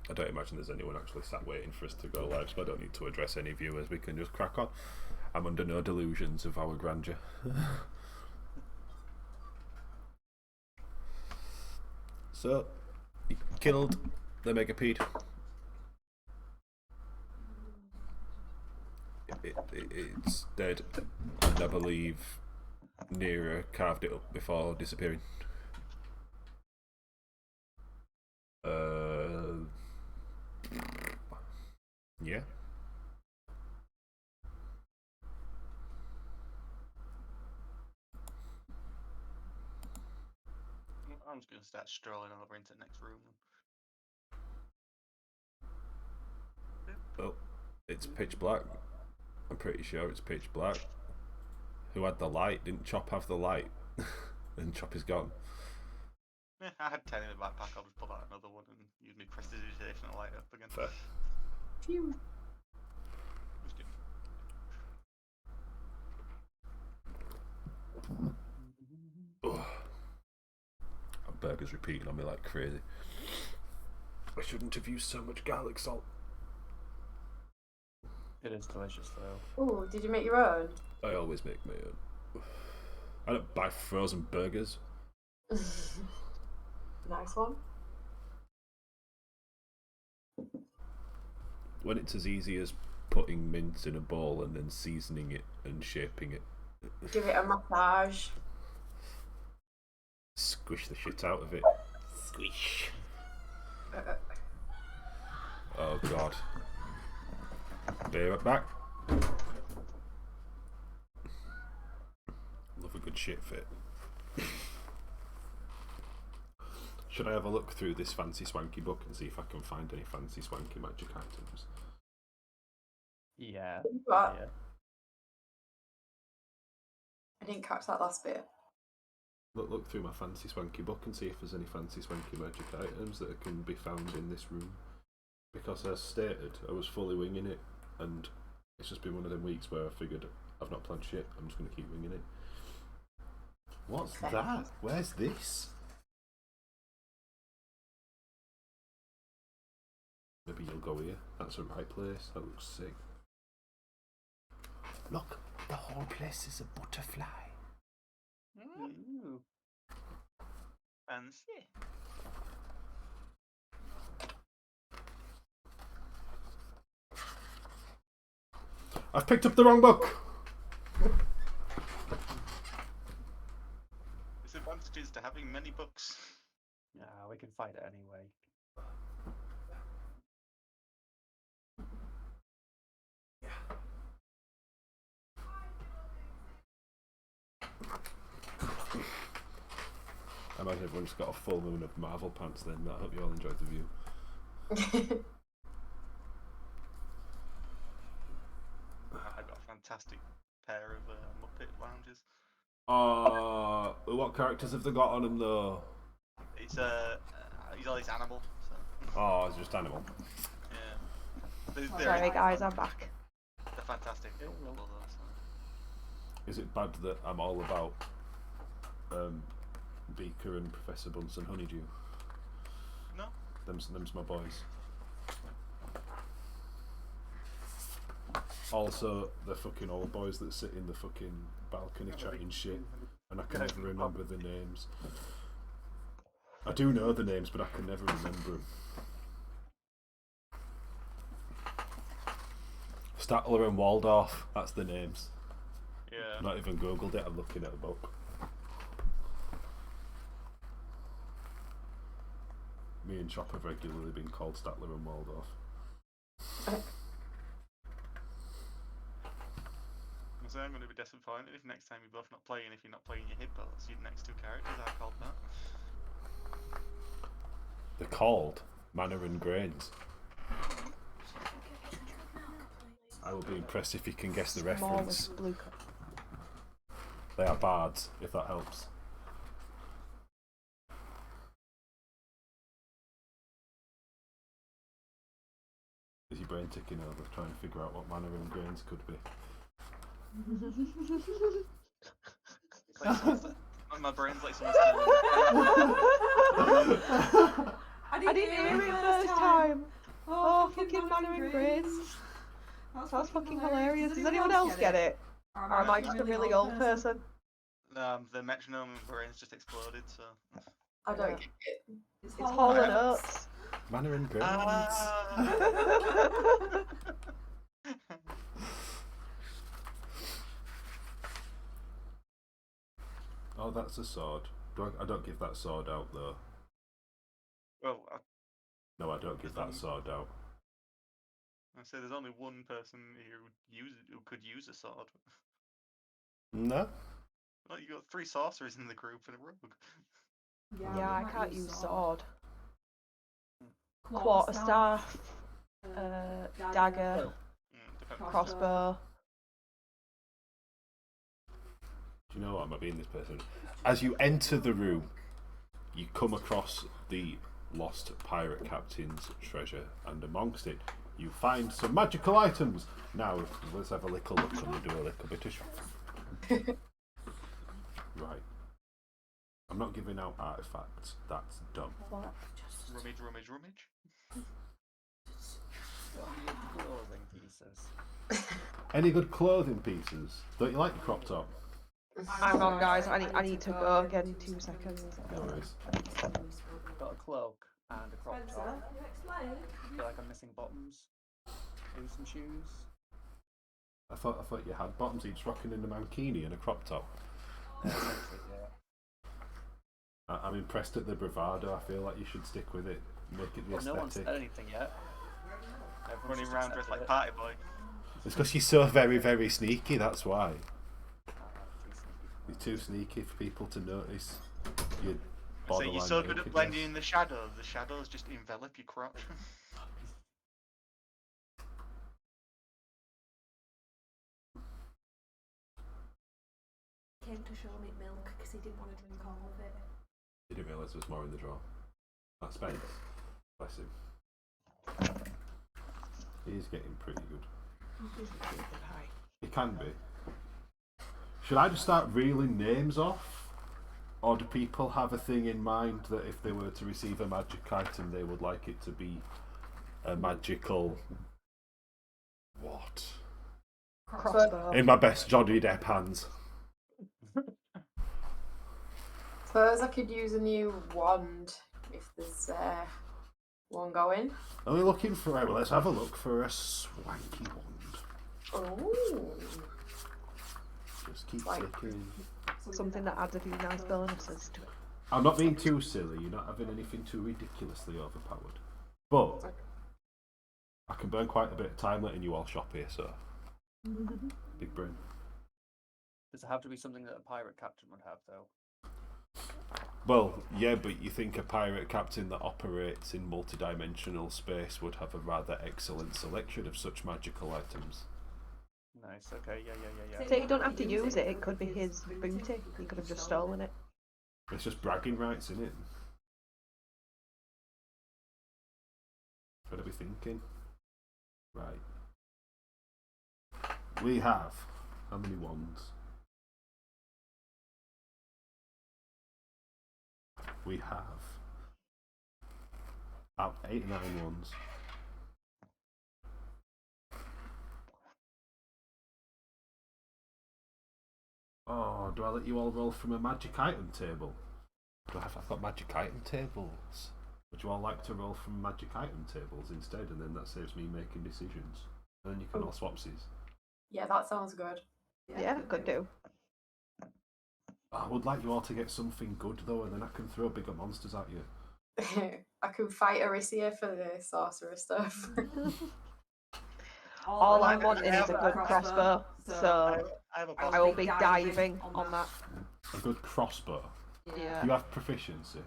I don't imagine there's anyone actually sat waiting for us to go live, so I don't need to address any viewers. We can just crack on. I'm under no delusions of our grandeur. So, he killed the Megapede. It's dead, and I believe Nero carved it up before disappearing. Yeah. I'm just going to start strolling over into the next room. Oh, it's pitch black. I'm pretty sure it's pitch black. Who had the light? Didn't Chop have the light? And Chop is gone. Yeah, I had 10 in the backpack. I'll just pull out another one and use my prestidigitation and light up again. Fair. Phew. Just kidding. Oh. Burger's repeating on me like crazy. I shouldn't have used so much garlic salt. It is delicious though. Oh, did you make your own? I always make my own. I don't buy frozen burgers. Nice one. When it's as easy as putting mince in a bowl and then seasoning it and shaping it. Give it a massage. Squish the shit out of it. Squish. Oh god. Bear it back. Love a good shit fit. Should I have a look through this fancy swanky book and see if I can find any fancy swanky magic items? Yeah. What? Yeah. I didn't catch that last bit. Look through my fancy swanky book and see if there's any fancy swanky magic items that can be found in this room. Because as stated, I was fully winging it, and it's just been one of them weeks where I figured I've not planned shit, I'm just going to keep winging it. What's that? Where's this? Maybe you'll go here. That's the right place. That looks sick. Look, the whole place is a butterfly. Ooh. Fancy. I've picked up the wrong book! There's advantages to having many books. Yeah, we can fight it anyway. I imagine everyone's got a full moon of Marvel pants then. I hope you all enjoyed the view. I've got a fantastic pair of Muppet lounges. What characters have they got on them though? It's he's all this animal. So. Oh, it's just animal. Yeah. They're Sorry guys, I'm back. They're fantastic. Though, so. Is it bad that I'm all about Beaker and Professor Bunsen Honeydew? No. Them's my boys. Also, the fucking old boys that sit in the fucking balcony chatting shit, and I can never remember the names. I do know the names, but I can never remember them. Statler and Waldorf, that's the names. Yeah. I've not even googled it, I'm looking at a book. Me and Chop have regularly been called Statler and Waldorf. So I'm going to be disappointed if next time you're both not playing, if you're not playing your hit bullets, your next two characters are called that. They're called Manor and Grains. I will be impressed if you can guess the reference. Smallest blue cup. They are bards, if that helps. Is your brain ticking over trying to figure out what Manor and Grains could be? My brain's like someone's I didn't hear it first time. Oh, fucking Mandarin Grace. Sounds fucking hilarious. Does anyone else get it? Or am I just a really old person? The metronome in my brain's just exploded, so. I don't Yeah. get it. It's Hall and Oates. Mandarin Grace. Oh, that's a sword. I don't give that sword out though. Well, No, I don't give that sword out. I say there's only one person who could use a sword. No. Well, you got 3 sorcerers in the group and a rogue. Yeah, I can't use sword. Quarterstaff, dagger, Depends. crossbow. Do you know what? I'm being this person. As you enter the room, you come across the lost pirate captain's treasure, and amongst it, you find some magical items. Now, let's have a little look and we'll do a little bit of shopping. Right. I'm not giving out artifacts. That's dumb. Rummage, rummage, rummage. Clothing pieces. Any good clothing pieces? Don't you like the crop top? Hang on, guys. I need to go again. 2 seconds. No worries. Got a cloak and a crop top. Feel like I'm missing bottoms. Maybe some shoes. I thought you had bottoms. You're just rocking in a mankini and a crop top. Essentially, yeah. I'm impressed at the bravado. I feel like you should stick with it. Make it the Well, no one's aesthetic. said anything yet. Everyone's Running just around dressed like accepted party boy. It's because you're so very, very sneaky. That's why. it. You're too sneaky for people to notice. You're So you're so good at nakedness. blending in the shadows. The shadows just envelop your crotch. Came to show me milk because he didn't want to drink all of it. You didn't realise there was more in the drawer. That's Spence. Bless him. He's getting pretty good. He can be. Should I just start reeling names off? Or do people have a thing in mind that if they were to receive a magic item, they would like it to be a magical... What? Crossbow. In my best Johnny Depp hands. Suppose I could use a new wand if there's one going. Are we looking for... Well, let's have a look for a swanky wand. Oh. Just keep Like- taking... Something that adds a few nice bonuses to it. I'm not being too silly. You're not having anything too ridiculously overpowered. But I can burn quite a bit of time letting you all shop here, so big brain. Does it have to be something that a pirate captain would have, though? Well, yeah, but you think a pirate captain that operates in multi-dimensional space would have a rather excellent selection of such magical items. Nice. Okay. Yeah. So you don't have to use it. It could be his booty. He could have just stolen it. It's just bragging rights, isn't it? Gotta be thinking. Right. We have how many wands? We have about 8 or 9 wands. Oh, do I let you all roll from a magic item table? I've got magic item tables. Would you all like to roll from magic item tables instead, and then that saves me making decisions? And then you can all swapsies. Yeah, that sounds good. Yeah, could do. I would like you all to get something good though, and then I can throw bigger monsters at you. I can fight Aricia for the sorcerer stuff. All I'm wanting is a good crossbow, so I have a I will be diving on that. A good crossbow. Yeah. You have proficiency.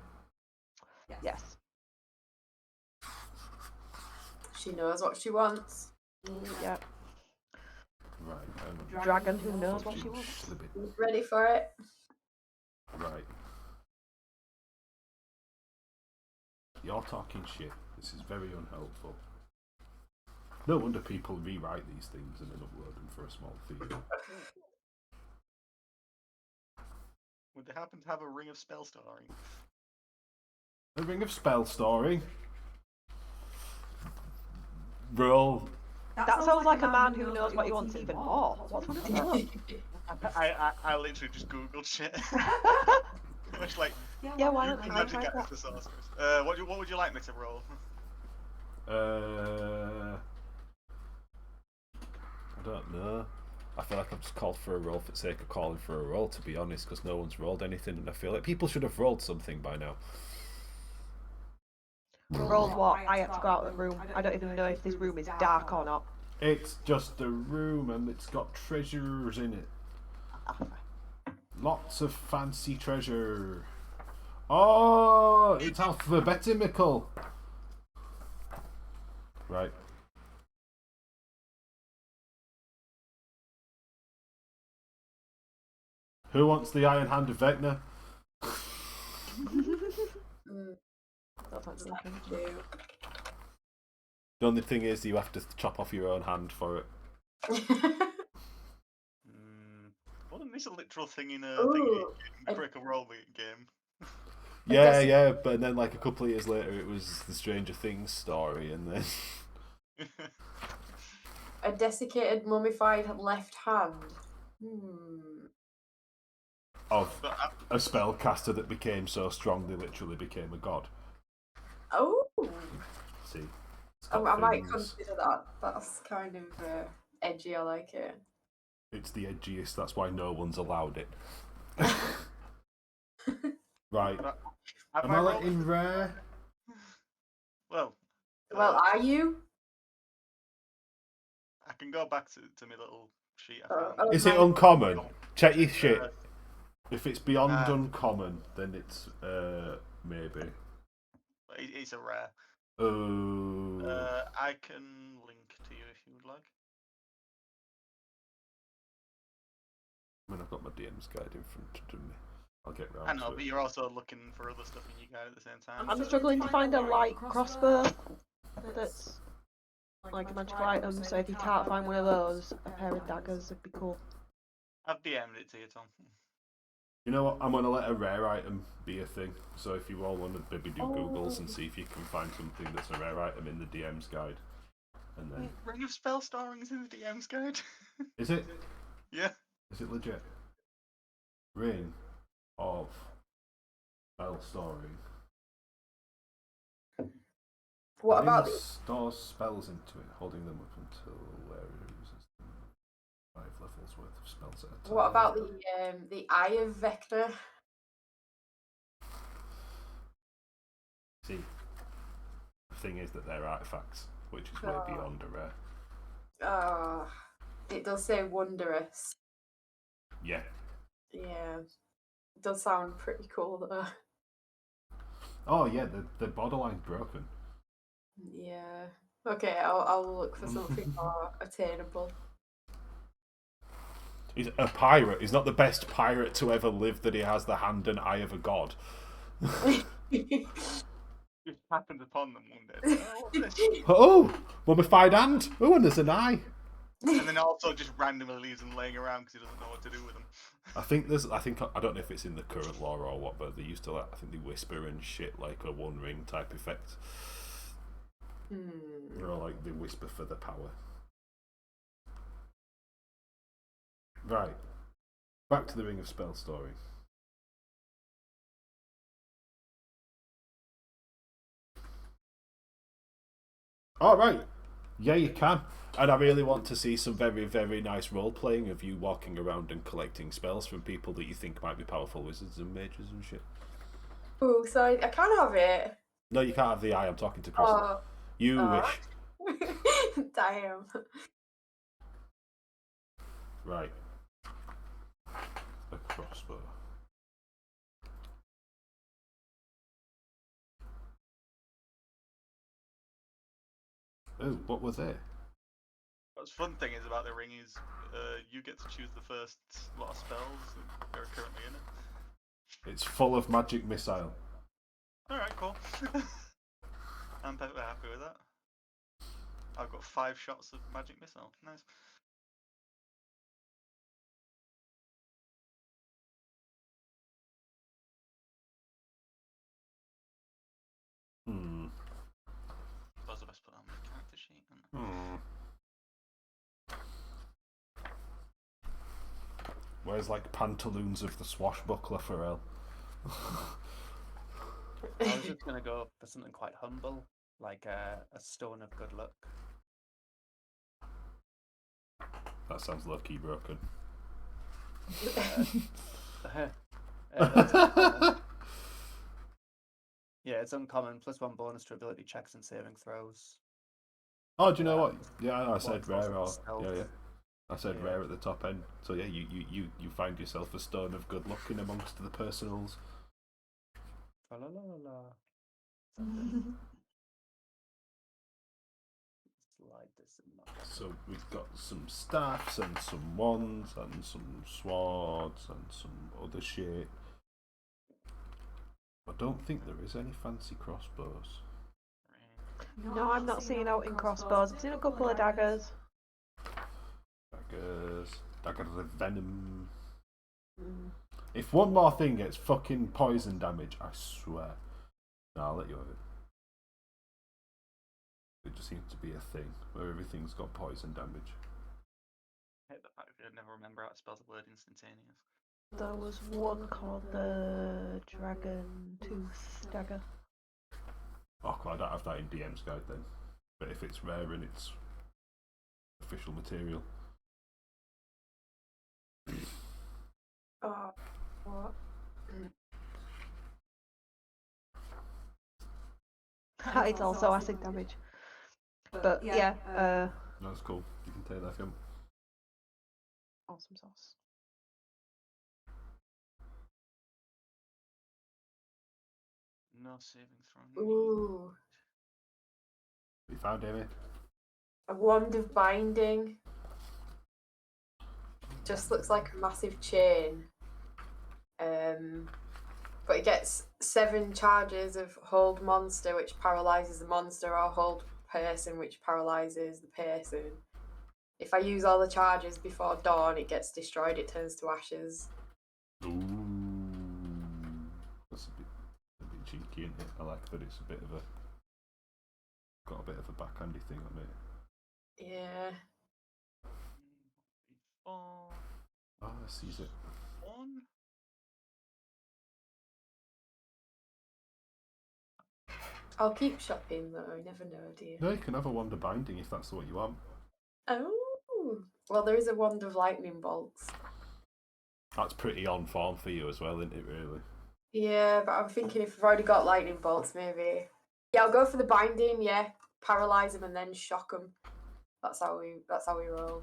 Yes. She knows what she wants. Yeah. Right. Dragon who knows what she wants. Ready for it? Right. You're talking shit. This is very unhelpful. No wonder people rewrite these things and then upload them for a small fee. Would they happen to have a ring of spell storing? A ring of spell storing. roll. That sounds like a man who knows what he wants even more. What's wrong with you? I literally just googled shit. Much like Yeah, why you don't can I magic try access that? the sorcerers. What would you like me to roll? I don't know. I feel like I've just called for a roll for the sake of calling for a roll, to be honest, because no one's rolled anything, and I feel like people should have rolled something by now. Rolled what? I had to go out of the room. I don't even know if this room is dark or not. It's just a room, and it's got treasures in it. Ah, fine. Lots of fancy treasure. Oh, it's alphabetical. Right. Who wants the Iron Hand of Vecna? That sounds like him. The only thing is, you have to chop off your own hand for it. Wasn't this a literal thing in Ooh, Critical Role game? Yeah, yeah, but then like a couple of years later, it was the Stranger Things story, and then A desiccated, mummified left hand. of a spellcaster that became so strong they literally became a god. Oh, See, I might consider that. That's kind of edgy. I like it. It's the edgiest. That's why no one's allowed it. Right. Have Am I I rolled? letting rare? Well, Well, are you? I can go back to my little sheet I Oh, found. Is it my- uncommon? Check your shit. If it's beyond Uh, uncommon, then it's maybe. It's a rare. Oh. I can link to you if you would like. I mean, I've got my DM's guide in front of me. I'll get round I know, to but it. you're also looking for other stuff in your guide at the same time. I'm struggling to find a light crossbow that's like a magical item, so if you can't find one of those, a pair of daggers would be cool. I've DM'd it to you, Tom. You know what? I'm gonna let a rare item be a thing. So if you all want to maybe do Googles and see if you can find something that's a rare item in the DM's guide, and then Ring of Spell Storing is in the DM's guide. is it? Yeah. Is it legit? Ring of spell storing. What Ring about the? stores spells into it, holding them up until where it uses them. 5 levels worth of spells at a time. What about the Eye of Vecna? See, the thing is that they're artifacts, which is way beyond a rare. It does say wondrous. Yeah. Yeah, it does sound pretty cool though. Oh yeah, the borderline's broken. Yeah. Okay, I'll look for something more attainable. He's a pirate. He's not the best pirate to ever live that he has the hand and eye of a god. Just happened upon them one day. Oh, what's this? Oh, mummified hand. Oh, and there's an eye. And then also just randomly leaves them laying around because he doesn't know what to do with them. I don't know if it's in the current lore or what, but they used to I think they whisper and shit like a One Ring type effect. Or like they whisper for the power. Right. Back to the Ring of Spell story. All right. Yeah, you can. And I really want to see some very, very nice role playing of you walking around and collecting spells from people that you think might be powerful wizards and mages and shit. Oh, so I can't have it. No, you can't have the eye. I'm talking to Chris. You wish. Damn. Right. A crossbow. Oh, what was it? What's fun thing is about the ring is you get to choose the first lot of spells that are currently in it. It's full of magic missile. Alright, cool. I'm perfectly happy with that. I've got 5 shots of magic missile. Nice. That's the best put on my character sheet. neat. Isn't it? Where's like pantaloons of the swashbuckler for El? I was just gonna go for something quite humble, like a stone of good luck. That sounds low-key broken. It's uncommon. Yeah, it's uncommon. +1 bonus to ability checks and saving throws. Oh, do you know what? Yeah, I said it's also rare. Or, stealth. yeah. I said Yeah. rare at the top end. So yeah, you find yourself a stone of good luck in amongst the personals. La la la la. Slide this in my So we've got some staffs and some wands and some swords and some other shit. I don't think there is any fancy crossbows. Right. No, I'm not seeing out in crossbows. I've seen a couple of daggers. Dagger of venom. If one more thing gets fucking poison damage, I swear. No, I'll let you have it. It just seems to be a thing where everything's got poison damage. I hate the fact I could never remember how to spell the word instantaneous. There was one called the Dragon Tooth Dagger. Oh, I don't have that in DM's guide then. But if it's rare and it's official material. Oh, what? It's also acid damage. But yeah, That's cool. You can take that film. awesome sauce. No saving throw. Ooh, You found Amy? a wand of binding. Just looks like a massive chain. But it gets 7 charges of hold monster, which paralyzes the monster, or hold person, which paralyzes the person. If I use all the charges before dawn, it gets destroyed. It turns to ashes. Ooh. That's a bit cheeky, isn't it? I like that it's a bit of a... got a bit of a backhandy thing on it. Yeah. 4, Oh, I sees it. 1. I'll keep shopping though. You never know, do you? No, you can have a wand of binding if that's what you want. Oh. Well, there is a wand of lightning bolts. That's pretty on form for you as well, isn't it, really? Yeah, but I'm thinking if I've already got lightning bolts, maybe. Yeah, I'll go for the binding. Yeah, paralyze them and then shock them. That's how we roll.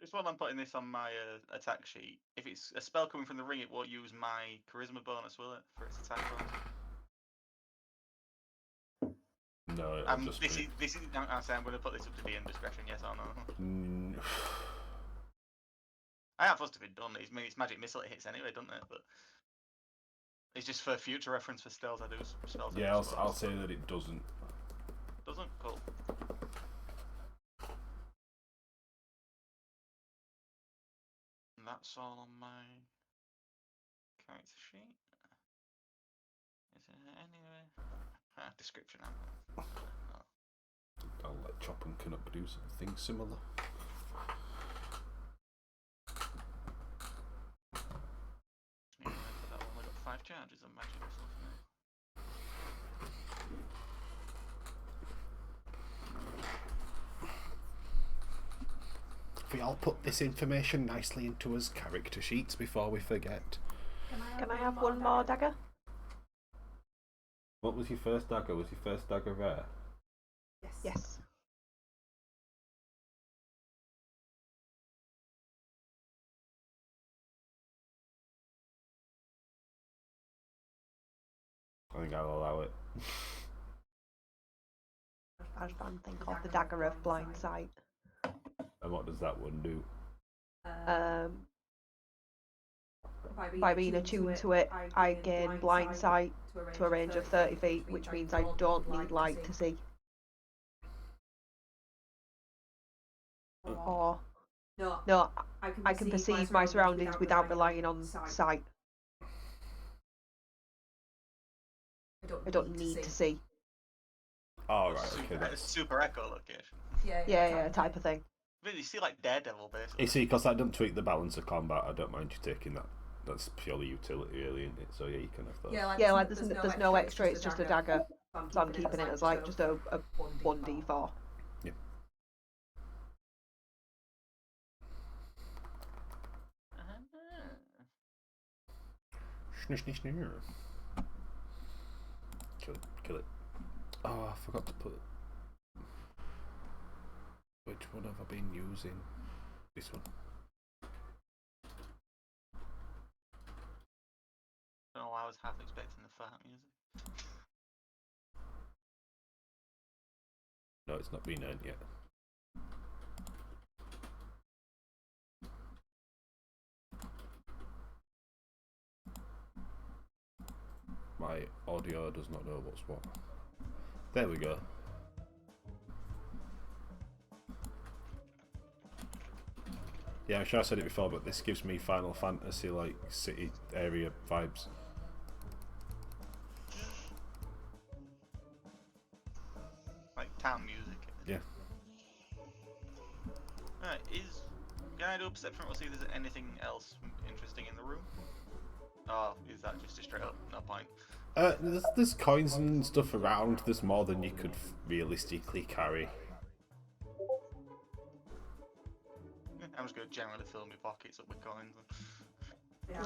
Just while I'm putting this on my attack sheet, if it's a spell coming from the ring, it won't use my charisma bonus, will it, for its attack bonus? No, it'll just this be... is. I'm going to put this up to DM discretion. Yes or no? I have supposed to be done. It's magic missile. It hits anyway, doesn't it? But it's just for future reference for spells I do. Spells. Yeah, I'll say that it doesn't. Doesn't? Cool. And that's all on my character sheet. Is it anyway? Description. I'll let Chop and Canuck do something similar. I've only got 5 charges on magic missiles now. We all put this information nicely into us character sheets before we forget. Can I have one more dagger? What was your first dagger? Was your first dagger rare? Yes. I think I'll allow it. I just found a thing called the Dagger of Blind Sight. And what does that one do? By being attuned to it, I gain blind sight to a range of 30 feet, which means I don't need light to see. Or, no, I can perceive my surroundings without relying on sight. I don't need to see. Oh right, okay. Super, That's... super echo location. Yeah, type of thing. Really, you see like Daredevil basically. You see, because that doesn't tweak the balance of combat, I don't mind you taking that. That's purely utility, really, isn't it? So yeah, you can have those. Yeah, like there's no extra, it's just a dagger. So I'm keeping it as like just a 1d4. Yep. Shnish, shnish, shnish. Kill it, kill it. Oh, I forgot to put... Which one have I been using? This one. I don't know why I was half expecting the fart music. No, it's not been earned yet. My audio does not know what's what. There we go. Yeah, I'm sure I said it before, but this gives me Final Fantasy like city area vibes. Like town music. Yeah. Alright, can I do a perception roll, see if there's anything else interesting in the room? Oh, is that just a straight up no point? There's coins and stuff around. There's more than you could realistically carry. I'm just gonna generally fill my pockets up with coins.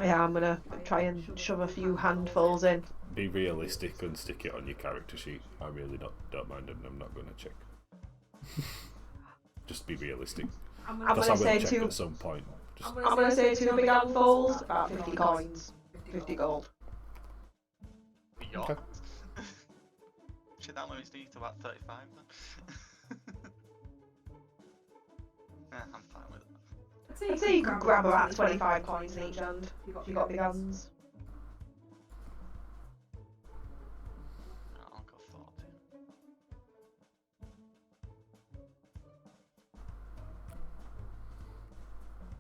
Yeah, I'm gonna try and shove a few handfuls in. Be realistic and stick it on your character sheet. I really don't mind, and I'm not gonna check. Just be realistic. Because I will check at some point. I'm gonna say 2 big handfuls, about 50 coins, 50 gold. Okay. Shit, that limits me to about 35 then. I'm fine with it. I'd say you could grab about 25 coins in each hand if you got big hands. I'll go 40.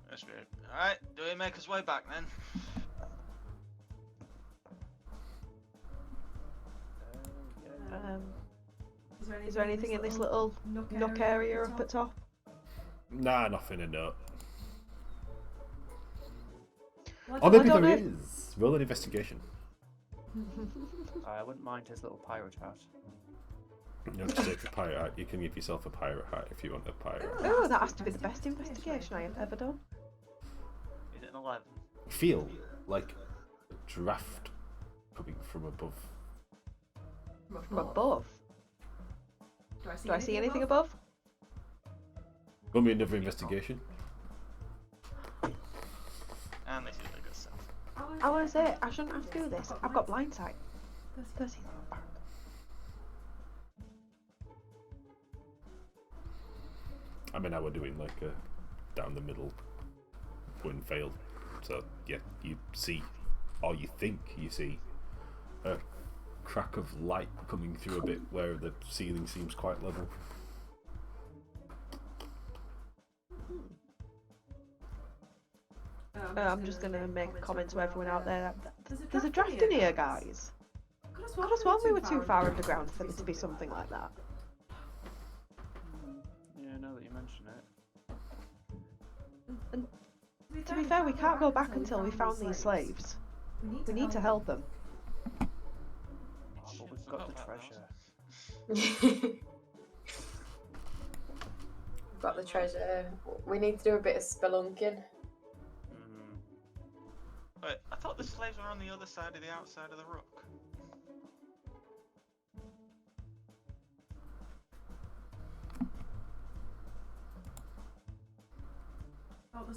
That's great. Alright, do we make us way back then? Is there anything in this little nook area up at top? Nah, nothing to note. Well, Or maybe I don't there know. is. Roll an investigation. I wouldn't mind his little pirate hat. You don't have to take a pirate hat. You can give yourself a pirate hat if you want a pirate hat. Oh, that has to be the best investigation I have ever done. Is it an 11? Feel like a draft coming from above. From above? Do I see anything above? Roll me another investigation. And this is a good self. I want to say, I shouldn't have to do this. I've got blind sight. 13. I mean, I were doing like a down the middle one failed. So yeah, you see, or you think you see, a crack of light coming through a bit where the ceiling seems quite level. I'm just gonna make a comment to everyone out there. There's a draft in here, guys. Could have sworn we were too far underground for there to be something like that. Yeah, now that you mention it. And to be fair, we can't go back until we found these slaves. We need to help them. Oh, but we've got the treasure. We've got the treasure. We need to do a bit of spelunking. Wait, I thought the slaves were on the other side of the outside of the rook.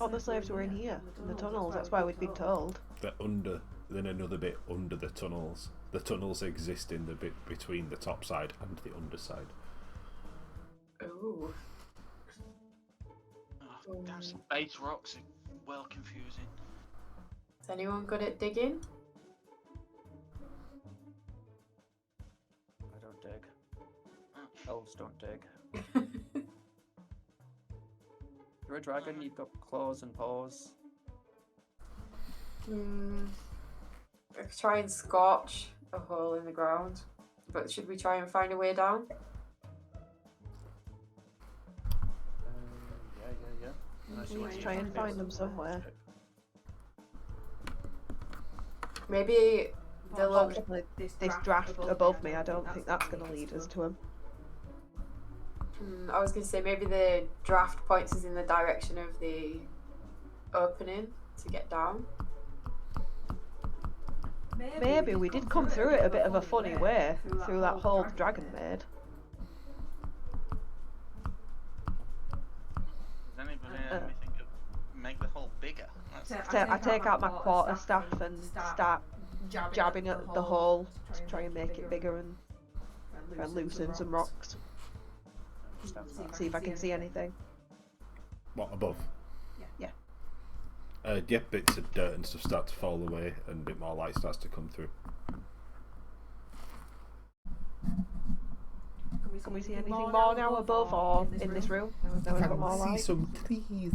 Oh, the slaves were in here, in the tunnels. That's why we'd been told. They're under, then another bit under the tunnels. The tunnels exist in the bit between the top side and the underside. Ooh. Oh, damn, space rocks are well confusing. Is anyone good at digging? I don't dig. Elves don't dig. You're a dragon, you've got claws and paws. Let's try and scorch a hole in the ground. But should we try and find a way down? Unless you Need want to use try the and find base them of the somewhere. ship. Maybe the look. Unfortunately, this draft above me, I don't think that's going to lead us to him. I was going to say maybe the draft points us in the direction of the opening to get down. Maybe we did come through it a bit of a funny way through that hole the dragon made. Does anybody have anything to make the hole bigger? That's So I take out my quarterstaff and start jabbing at the hole to try and make it bigger and try and loosen some rocks. See if I can see anything. What, above? Yeah. Yeah, bits of dirt and stuff start to fall away and a bit more light starts to come through. Can we see anything more now above or in this room? Now we've got more light. some trees.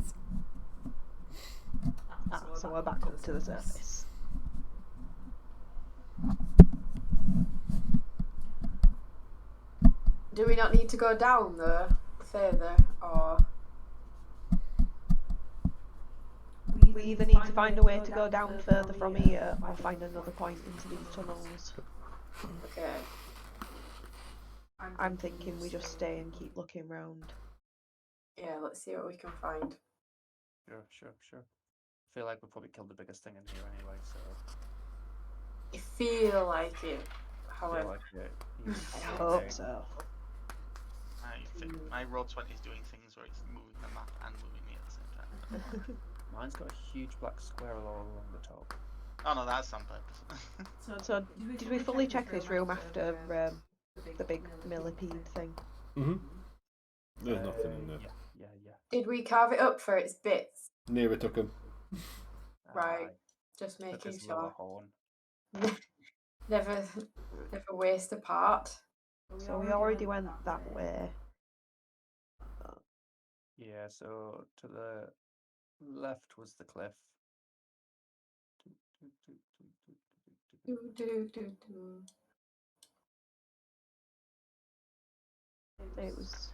So we're back up to the surface. Do we not need to go down though, further, or We either need to find a way to go down further from here or find another point into these tunnels. okay? I'm thinking we just stay and keep looking round. Yeah, let's see what we can find. Sure. I feel like we've probably killed the biggest thing in here anyway, so I feel like it, I however. feel like I yeah. hope so. my Roll20 is doing things where it's moving the map and moving me at the same time. Mine's got a huge black square all along the top. Oh no, that's on purpose. So, did we fully check this room after the big millipede thing? There's nothing in there. Yeah. Did we carve it up for its bits? Nearer took him. Right. Aye, Just took making his lower sure. horn. Never waste a part. So we already went that way. Yeah, so to the left was the cliff. Do, do, do, do. It was.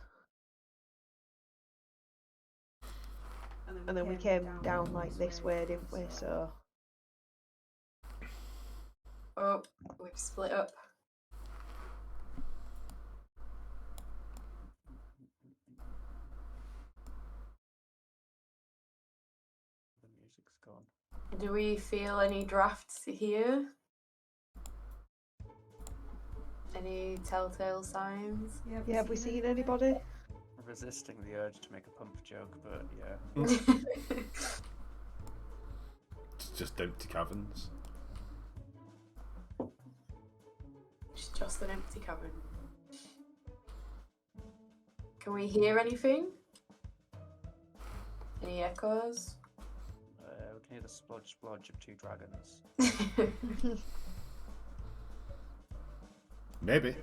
And then we came down like this way, didn't we? So. Oh, we've split up. The music's gone. Do we feel any drafts here? Any telltale signs? Yeah, have we seen anybody? Resisting the urge to make a pump joke, but yeah. It's just empty caverns. It's just an empty cavern. Can we hear anything? Any echoes? We can hear the splodge of two dragons. Maybe.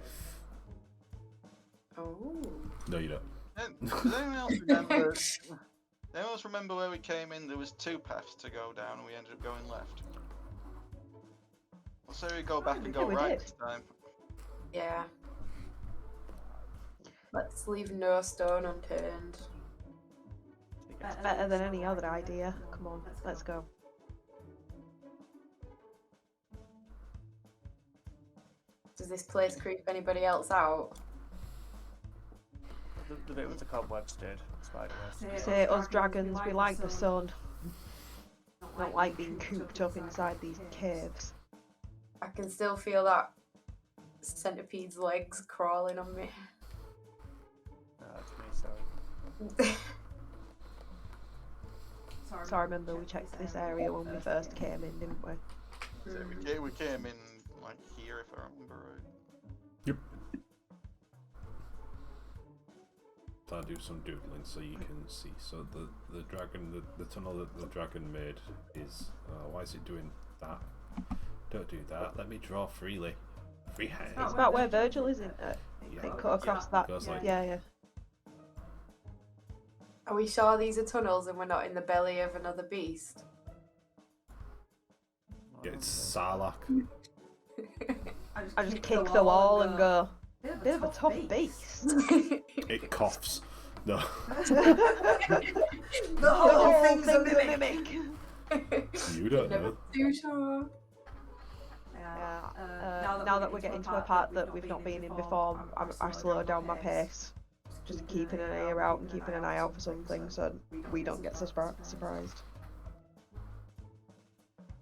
Oh. No, you don't. Does anyone else remember? Does anyone else remember where we came in? There was two paths to go down, and we ended up going left. Let's say we go back and go we right did. this time. Yeah. Let's leave no stone unturned. It's better than any other idea. Come on, let's go. Does this place creep anybody else out? The bit with the cobwebs did. Spider Say us dragons, we like the sun. Don't like being cooped up inside these caves. I can still feel that centipede's legs crawling on me. That's me, sorry. So I remember we checked this area when we first came in, didn't we? So we came in like here, if I remember right. Yep. I'll do some doodling so you can see. So the dragon, the tunnel that the dragon made is. Why is it doing that? Don't do that. Let me draw freely. Free hand. It's about where Virgil is, isn't it? Yeah. It cut across that. Goes like- Yeah. Are we sure these are tunnels and we're not in the belly of another beast? Yeah, it's Sarlacc. I just kick the wall and go, bit of a tough beast. It coughs. No. The whole thing's a mimic. You don't Never know. too sure. Yeah. Now that we're getting to a part that we've not been in before, I slow down my pace. Just keeping an ear out and keeping an eye out for something so we don't get surprised.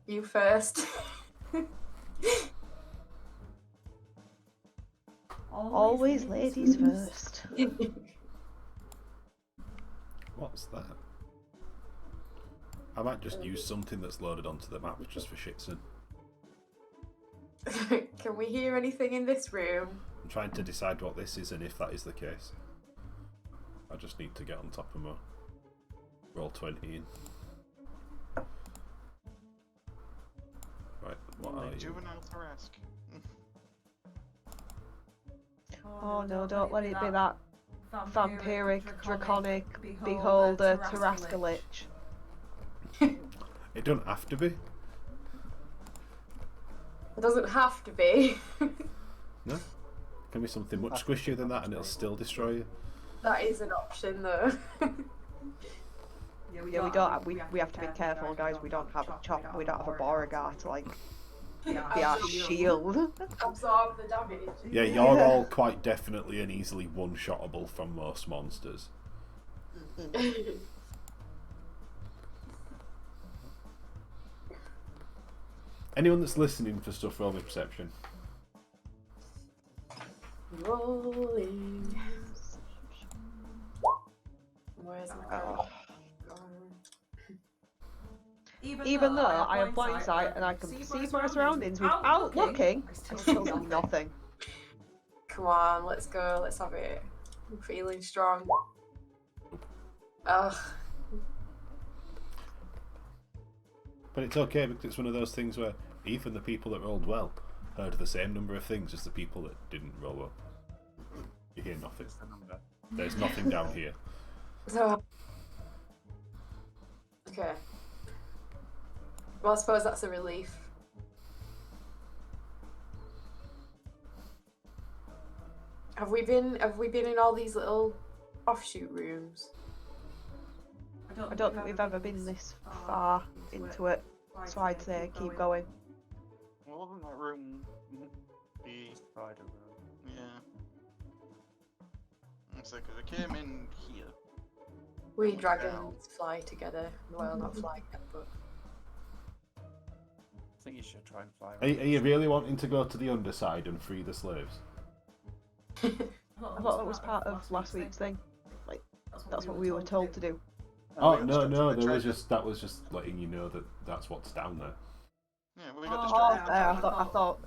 You first. Always ladies first. What's that? I might just use something that's loaded onto the map just for shits and Can we hear anything in this room? I'm trying to decide what this is and if that is the case. I just need to get on top of my roll 20 in. Right, what are you? Juvenile Tarrasque. Oh no, don't let it be that vampiric, draconic, beholder, Tarrasque Lich. It don't have to be. It doesn't have to be. No. It can be something much squishier than that and it'll still destroy you. That is an option though. Yeah, we have to be careful, guys. We don't have a chop, we don't have a Beauregard to like be our shield. Absorb the damage. Yeah, you're all quite definitely and easily one-shottable from most monsters. Anyone that's listening for stuff, roll me perception. Rolling. Where's my card? Even though I have blind sight and I can perceive my surroundings without looking, I still see nothing. Come on, let's go. Let's have it. I'm feeling strong. Ugh. But it's okay because it's one of those things where even the people that rolled well heard the same number of things as the people that didn't roll well. You hear nothing. It's the number. There's nothing down here. So. Okay. Well, I suppose that's a relief. Have we been in all these little offshoot rooms? I don't think we've ever been this far into it, so I'd say keep going. Well, wasn't that room the Spider room. yeah? It's like 'cause I came in here. We Down. dragons fly together. Well, not fly yet, but I think you should try and fly. Are you really wanting to go to the underside and free the slaves? I thought that was part of last week's thing. Like, that's what we were told to do. Oh no, that was just letting you know that that's what's down there. Yeah, well, we got Oh, distracted. I thought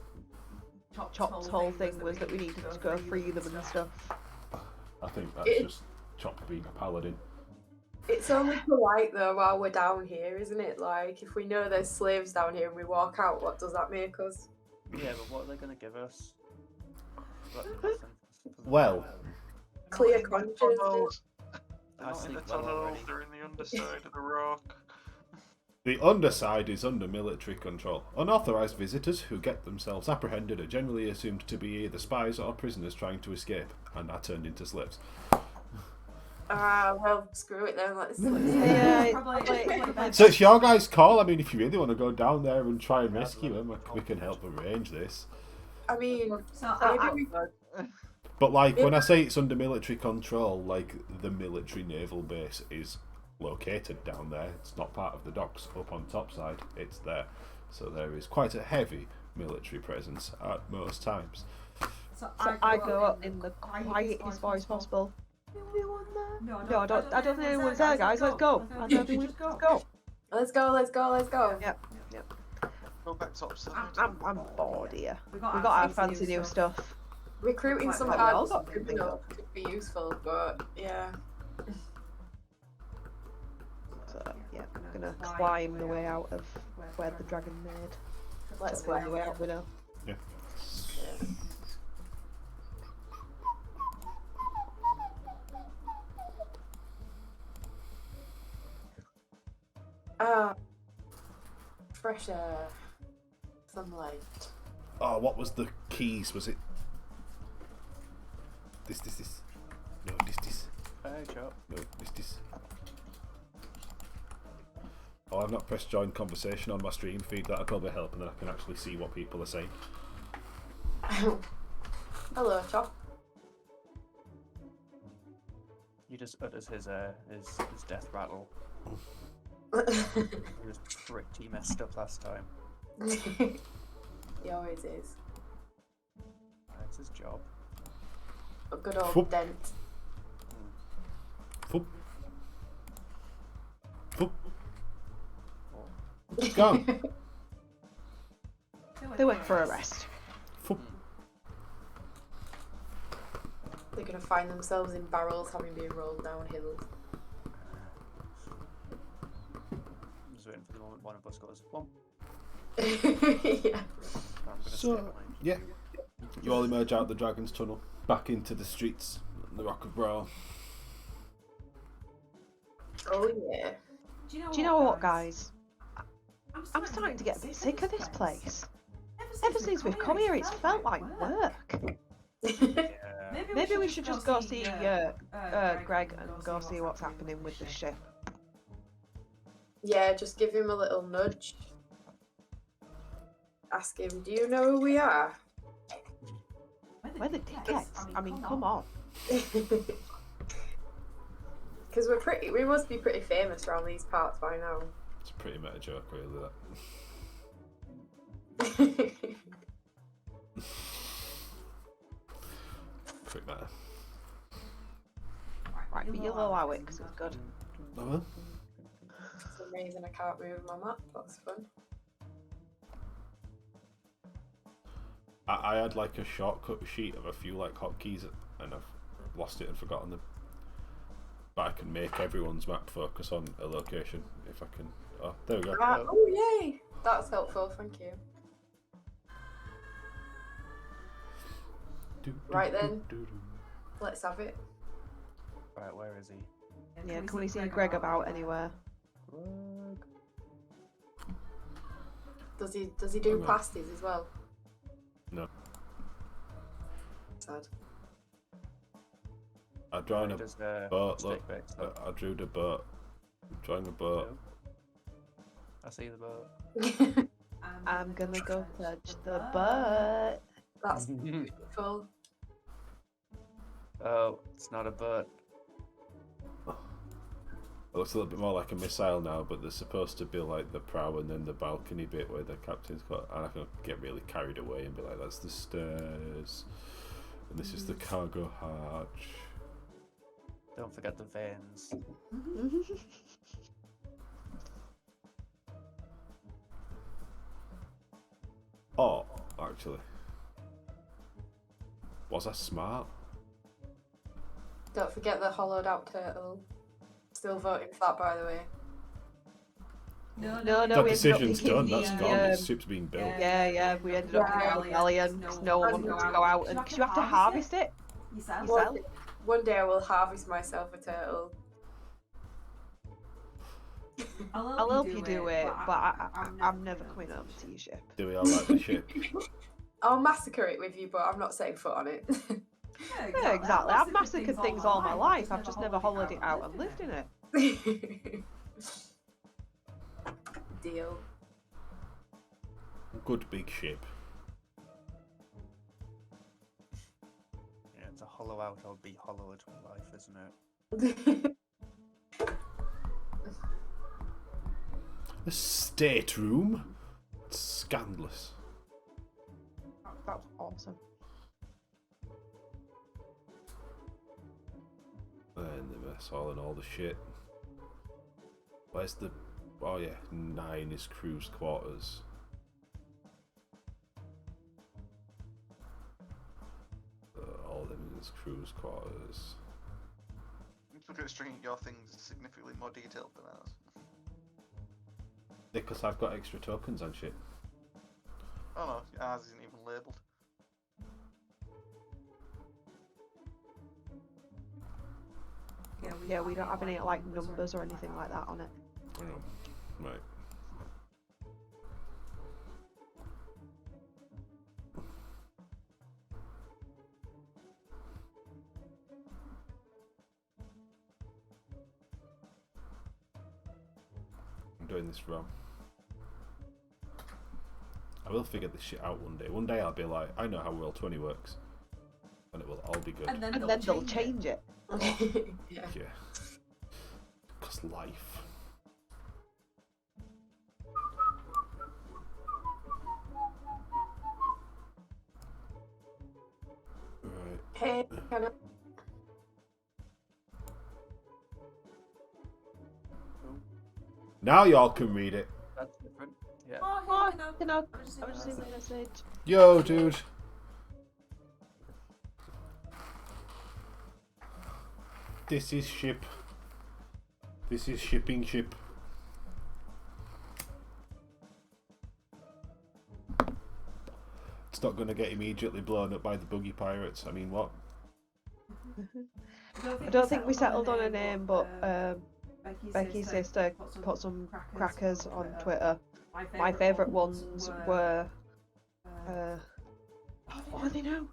Chop's whole thing was that we needed to go free them and stuff. I think that's It- just Chop being a paladin. it's only polite though while we're down here, isn't it? Like, if we know there's slaves down here and we walk out, what does that make us? Yeah, but what are they going to give us? Nothing. Well, Clear conscience. Tunnels. I They're not in the sleep well tunnels, already. they're in the underside of the rock. the underside is under military control. Unauthorized visitors who get themselves apprehended are generally assumed to be either spies or prisoners trying to escape, and are turned into slaves. Well, screw it then. Let's Yeah, Probably. So it's your guys' call. I mean, if you really want to go down there and try and rescue them, we can help arrange this. I mean, So maybe we But like, when I say it's under military control, like the military naval base is located down there. It's not part of the docks up on top side. It's there. So there is quite a heavy military presence at most times. So I go up in the quietest voice possible. Anyone there? No, I don't think anyone's there, guys. Let's go. I don't think we should go. let's go. Yep. Go back topside. I'm bored here. We got our fancy new stuff. Recruiting some Quite well cards got could something up. be useful, but yeah. So yeah, I'm gonna climb the way out of where the dragon made. Let's That's the only go. way out we know. Yeah. Fresh air, sunlight. Oh, what was the keys? Was it this? No, this. Hey, Chop. No, is this... Oh, I've not pressed join conversation on my stream feed. That'll probably help, and then I can actually see what people are saying. Hello, Chop. He just utters his death rattle. He was pretty messed up last time. He always is. That's his job. A good old Whoop. dent. Foop. Foop. Gone. They went for a rest. Foop. They're gonna find themselves in barrels having been rolled down hills. I'm just waiting for the moment one of us goes, "Whomp." Yeah. I'm gonna stay So, behind. yeah. You all emerge out the Dragon's Tunnel, back into the streets, the Rock of Bra. Oh yeah. Do Do you know what, guys? I'm starting to get a bit sick of this place. Ever since we've come here, it's felt like work. Yeah. Maybe we should just go see Greg and go see what's happening with the ship. Yeah, just give him a little nudge. Ask him, do you know who we are? We're the dickheads. I mean, come on. Because we must be pretty famous around these parts by now. It's a pretty meta joke, really, that. Pretty meta. Right, but you'll allow it because it's good. Oh, well. For some reason I can't move my map, that's fun. I had like a shortcut sheet of a few like hotkeys, and I've lost it and forgotten them. But I can make everyone's map focus on a location if I can. Oh, there we go. Oh yay! That's helpful, thank you. Right then. Let's have it. Right, where is he? Yeah, can we see Greg about anywhere? Greg. Does he do I'm not- pasties as well? No. Sad. I joined a Does, boat. stick Look, bits, though. I drew the boat. Join the boat. I see the boat. I'm gonna go touch the butt. That's beautiful. Oh, it's not a boat. It looks a little bit more like a missile now, but there's supposed to be like the prow and then the balcony bit where the captain's got. And I can get really carried away and be like, "That's the stairs, and this is the cargo hatch." Don't forget the veins. Oh, actually, was I smart? Don't forget the hollowed out turtle. Still voting for that, by the way. No, That we ended up decision's picking done. the, That's gone. The ship's been built. Yeah, we ended up picking the galleon because no one wanted to go out and because you have to harvest it yourself. One day I will harvest myself a turtle. I'll help you do it, but I'm never coming over to your ship. Do we all like the ship? I'll massacre it with you, but I'm not setting foot on it. Yeah, exactly. I've massacred things all my life. I've just never hollowed it out and lived in it. Deal. Good big ship. Yeah, it's a hollow out or be hollowed life, isn't it? The stateroom? It's scandalous. That was awesome. And the mess hall and all the shit. Where's the... Oh yeah, 9 is crew's quarters. All of them is crew's quarters. Look at the string. Your thing's significantly more detailed than ours. Because I've got extra tokens and shit. Oh no, ours isn't even labelled. Yeah, we don't have any like numbers or anything like that on it. Oh, right. I'm doing this wrong. I will figure this shit out one day. One day I'll be like, I know how Roll20 works. And it will all be good. And then they'll change it. Yeah. Yeah. Because life. Right. Hey, can I... Now y'all can read it. That's different. Yeah. Oh, you know, I'm just seeing the message. Yo, dude. This is ship. This is shipping ship. It's not going to get immediately blown up by the buggy pirates. I mean, what? I don't think we settled on a name, but Becky's sister put some crackers on Twitter. My favourite ones were. What are they now?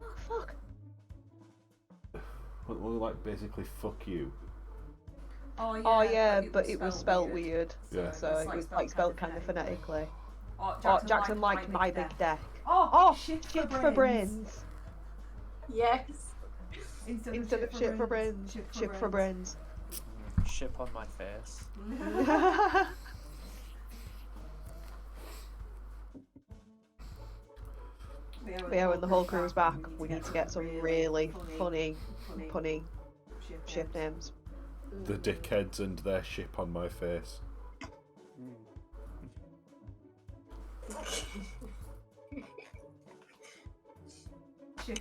Oh, fuck. Well, like basically, fuck you. Oh yeah, but it was spelt weird. Yeah. So it was like spelt kind of phonetically. Oh, Jackson liked my big deck. Oh, Shit for brains. Yes. Instead of shit for brains, shit for brains. Ship on my face. But yeah, when the whole crew is back, we need to get some really funny, punny ship names. The dickheads and their ship on my face.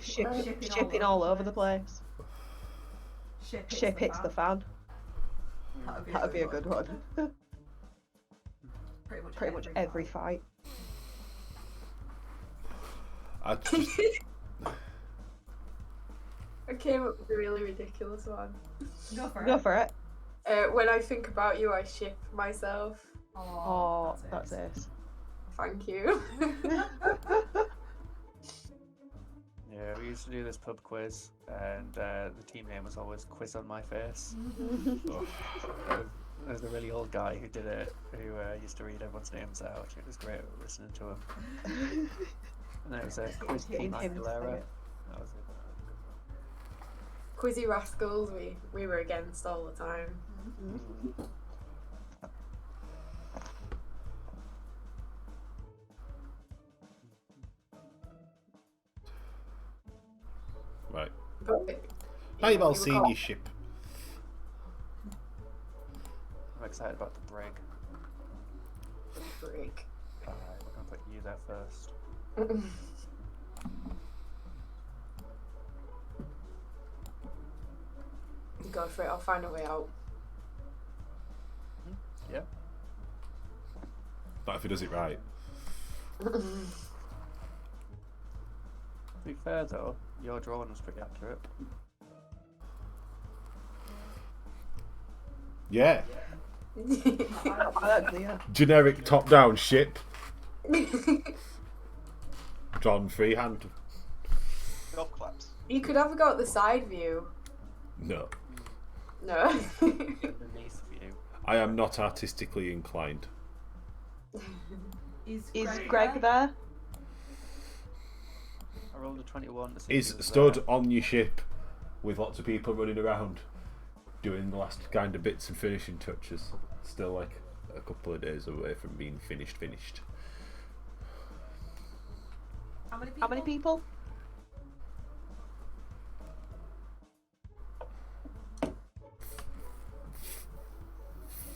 Shipping all over the place. Ship hits the fan. That'd be a good one. Pretty much every fight. I just, I came up with a really ridiculous one. Go for it. When I think about you, I ship myself. Oh, that's it. Thank you. Yeah, we used to do this pub quiz, and the team name was always Quiz on My Face. There's a really old guy who did it, who used to read everyone's names out. It was great listening to him. And it was a Quiz Team Aguilera. That was it. Quizzy Rascals, we were against all the time. right. But I've all seen your ship. I'm excited about the brig. Break. Alright, we're gonna put you there first. Go for it, I'll find a way out. Yeah. Not if he does it right. To be fair though, your drawing was pretty accurate. Yeah. Yeah. Generic top-down ship. John Freehand. Golf claps. You could have a go at the side view. No. No. Beneath view. I am not artistically inclined. Is Greg there? I rolled a 21 to see Is if he was stood there. on your ship with lots of people running around doing the last kind of bits and finishing touches. Still like a couple of days away from being finished. How many people?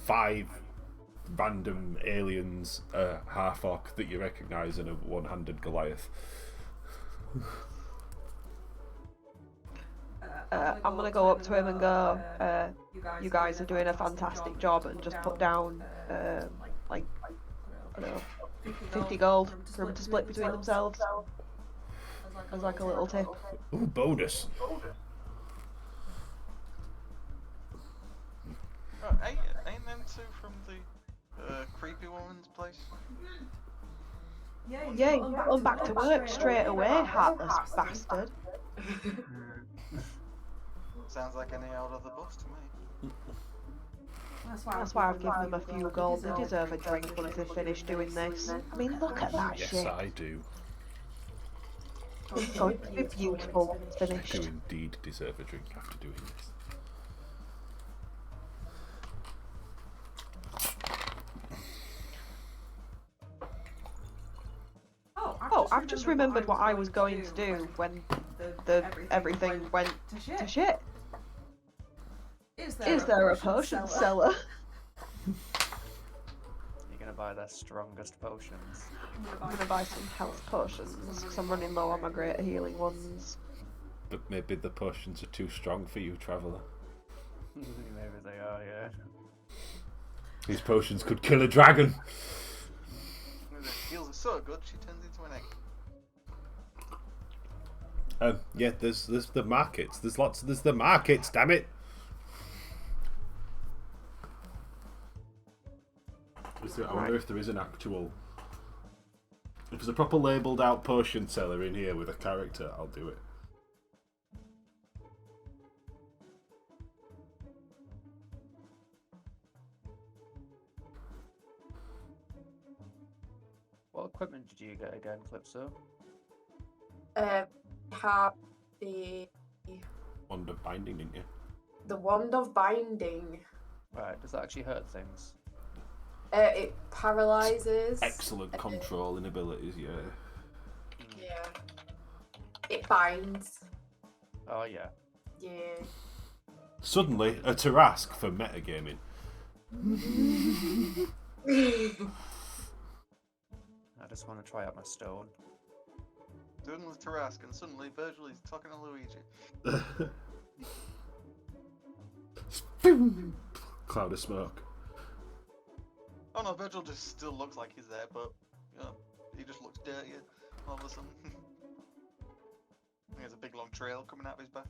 Five random aliens, a half-orc that you recognise, and a one-handed Goliath. I'm gonna go up to him and go, you guys are doing a fantastic job, and just put down, like, I don't know, 50 gold for them to split between themselves. As like a little tip. Ooh, bonus. Right, ain't them two from the creepy woman's place? Yeah, you got them back to work straight away, heartless bastard. Sounds like any old other boss to me. That's why I've given them a few gold. They deserve a drink once they've finished doing this. I mean, look at that Yes, shit. I do. It's going to be beautiful when it's I finished. do indeed deserve a drink after doing this. Oh, I've just remembered what I was going to do when everything went to shit. Is there a potion seller? You're gonna buy their strongest potions. I'm gonna buy some health potions because I'm running low on my greater healing ones. But maybe the potions are too strong for you, traveller. Maybe they are, yeah. These potions could kill a dragon. The heals are so good, she turns into an egg. Yeah, there's the markets. There's the markets. Damn it! I wonder if there is an actual. If there's a proper labelled out potion seller in here with a character, I'll do it. What equipment did you get again, Calypso? Have the Wand of binding, didn't you? wand of binding. Right, does that actually hurt things? It paralyzes. Excellent controlling abilities, yeah. Yeah. It binds. Oh yeah. Yeah. Suddenly, a Tarask for metagaming. I just want to try out my stone. Doing with Tarask, and suddenly Virgil is talking to Luigi. Cloud of smoke. Oh no, Virgil just still looks like he's there, but you know, he just looks dirtier all of a sudden. He has a big long trail coming out of his back.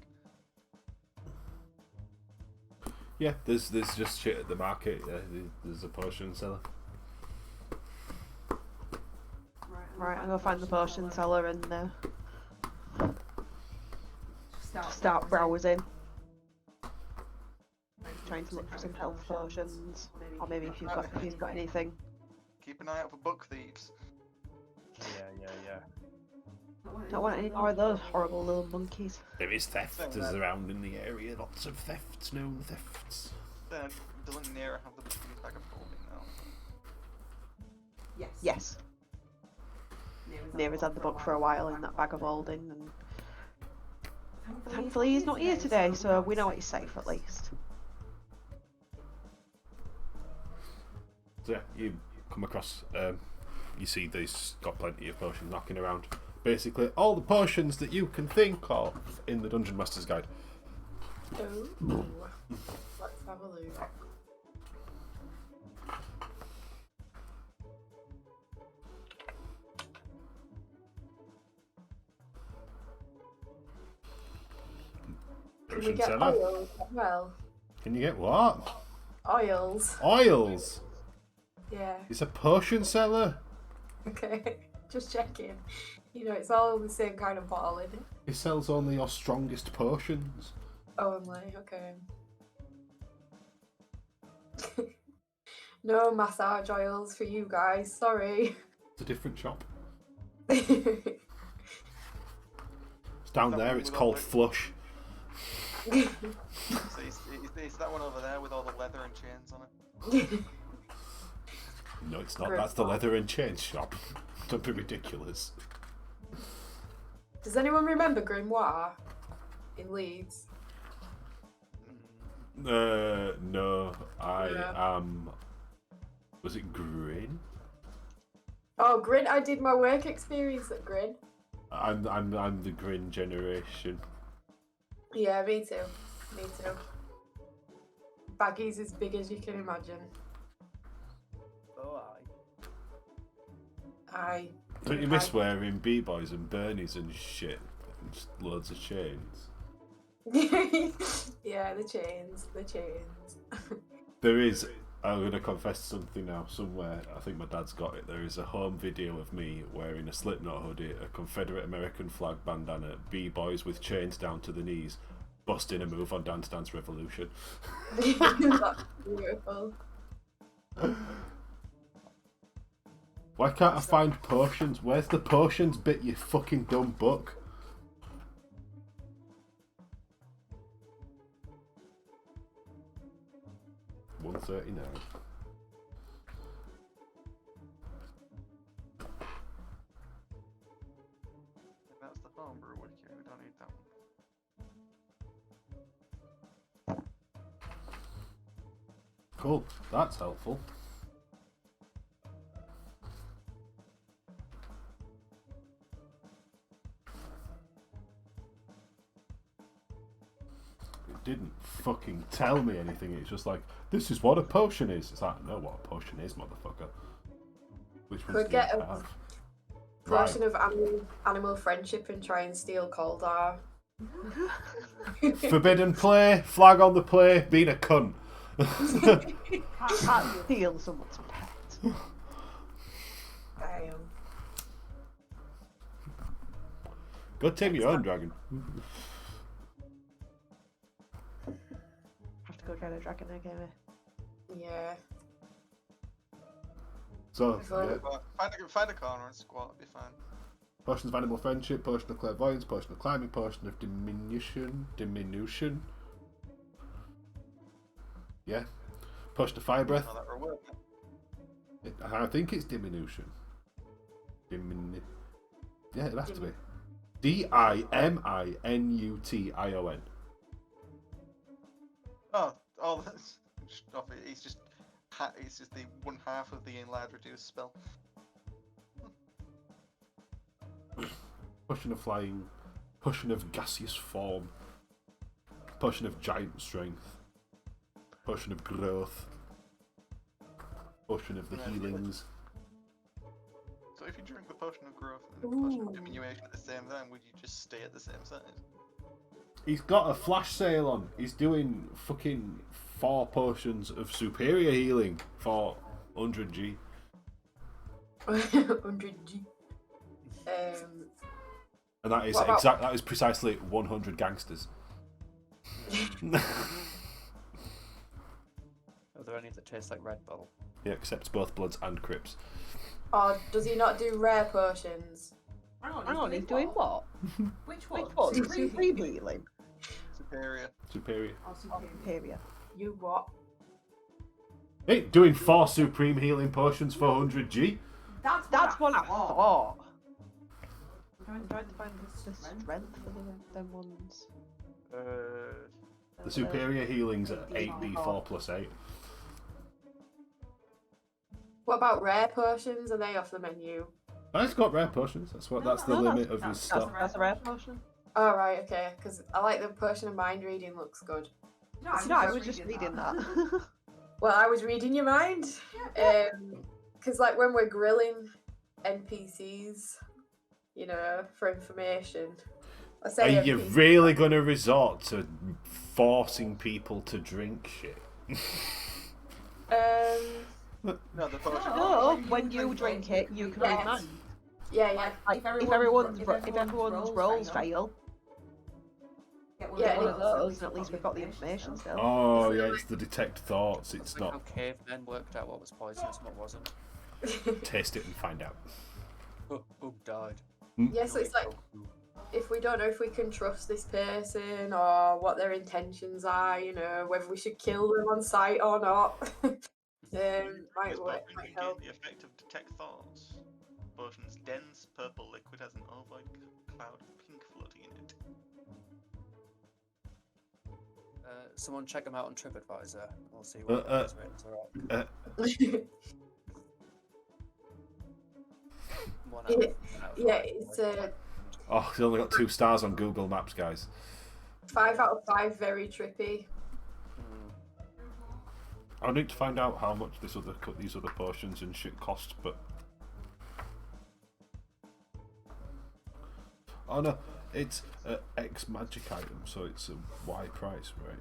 Yeah, there's just shit at the market. Yeah, there's a potion seller. Right, I'm gonna find the potion seller and start browsing. Trying to look for some health potions, or maybe if you've got anything. Keep an eye out for book thieves. Yeah. Don't want any more of those horrible little monkeys. There is theft around in the area. Lots of thefts, known thefts. Doesn't Nera have the bag of holding now? Yes. Nera's had the book for a while in that bag of holding, and thankfully he's not here today, so we know he's safe at least. So yeah, you come across, you see they've got plenty of potions knocking around. Basically, all the potions that you can think of in the Dungeon Master's Guide. Oh. Let's have a look. Can we Potion get seller. oils as well? Can you get what? Oils. Oils. Yeah. It's a potion seller. Okay. Just checking. You know, it's all the same kind of bottle, isn't it? He sells only your strongest potions. Only, okay. No massage oils for you guys, sorry. It's a different shop. It's It's down there. It's called Flush. So it's that one over there with all the leather and chains on it. No, it's not. That's the leather and chains shop. Don't be ridiculous. Does anyone remember Grimoire in Leeds? No. I Yeah. am. Was it Grin? Oh, Grin! I did my work experience at Grin. I'm the Grin generation. Yeah, me too. Me too. Baggy's as big as you can imagine. Oh, I. Don't you miss wearing B-boys and Bernies and shit? And just loads of chains. Yeah, the chains. There is. I'm gonna confess something now. Somewhere, I think my dad's got it. There is a home video of me wearing a Slipknot hoodie, a Confederate American flag bandana, B-boys with chains down to the knees, busting a move on Dance Dance Revolution. That's beautiful. Why can't I find potions? Where's the potions bit, you fucking dumb book? $139. That's the homebrew wiki. We don't need that one. Cool, that's helpful. It didn't fucking tell me anything. It's just like, this is what a potion is. It's like, I know what a potion is, motherfucker. Which ones Could do get you a have? Potion of animal friendship and try and steal Coldar. Forbidden play, flag on the play, being a cunt. Can't steal someone's pet. Damn. Go tame your own dragon. Have to go get a dragon again. Yeah. So, Before- yeah. Find a corner and squat. It'll be fine. Potions of animal friendship, potion of clairvoyance, potion of climbing, potion of diminution. Yeah. Potion of fire breath. Oh, that will work. I think it's diminution. Yeah, it'll have to be. Diminution. Oh, that's stop it. It's just the one half of the enlarge reduce spell. Potion of flying, potion of gaseous form, potion of giant strength, potion of growth, potion of the healings. So if you drink the potion of growth and the potion of Ooh. diminution at the same time, would you just stay at the same size? He's got a flash sale on. He's doing fucking 4 potions of superior healing for 100G. 100G. And that is What about- that is precisely 100 gangsters. Are there any that taste like Red Bull? Yeah, except both Bloods and Crips. Or does he not do rare potions? Hang on, he's doing what? Which Which one? one? Supreme healing. Superior. Superior. Oh, Superior. Superior. You what? Hey, doing 4 supreme healing potions for 100G? That's what I thought. I'm I'm trying to find the strength for them ones. The superior healing's at 8d4 plus 8. What about rare potions? Are they off the menu? He's got rare potions. That's the limit of his stuff. That's a rare potion. Oh, right, okay. Because I like the potion of mind reading, looks good. No, I was just reading that. Well, I was reading your mind. Because, like, when we're grilling NPCs, you know, for information, I Are say you NPC. really going to resort to forcing people to drink shit? No, the potion. No, when you drink it, you can read Yes. mine. Yeah, yeah. Like, if everyone's rolls fail, get one Yeah, of one of those, those, and at least we've got the information still. Oh, yeah, it's the detect thoughts. It's Like how not cavemen worked out what was poisonous and what wasn't. taste it and find out. Who died? Yeah, so it's like, if we don't know if we can trust this person or what their intentions are, you know, whether we should kill them on sight or not. Might This work, potion might can help. gain the effect of detect thoughts. Potion's dense purple liquid has an ovoid cloud of pink floating in it. Someone check them out on TripAdvisor. We'll see what those ratings are at. 1 out of- 1 out of Yeah, 5. it's Oh, he's only got 2 stars on Google Maps, guys. 5 out of 5, very trippy. I need to find out how much these other potions and shit cost, but oh no, it's an X magic item, so it's a Y price, right?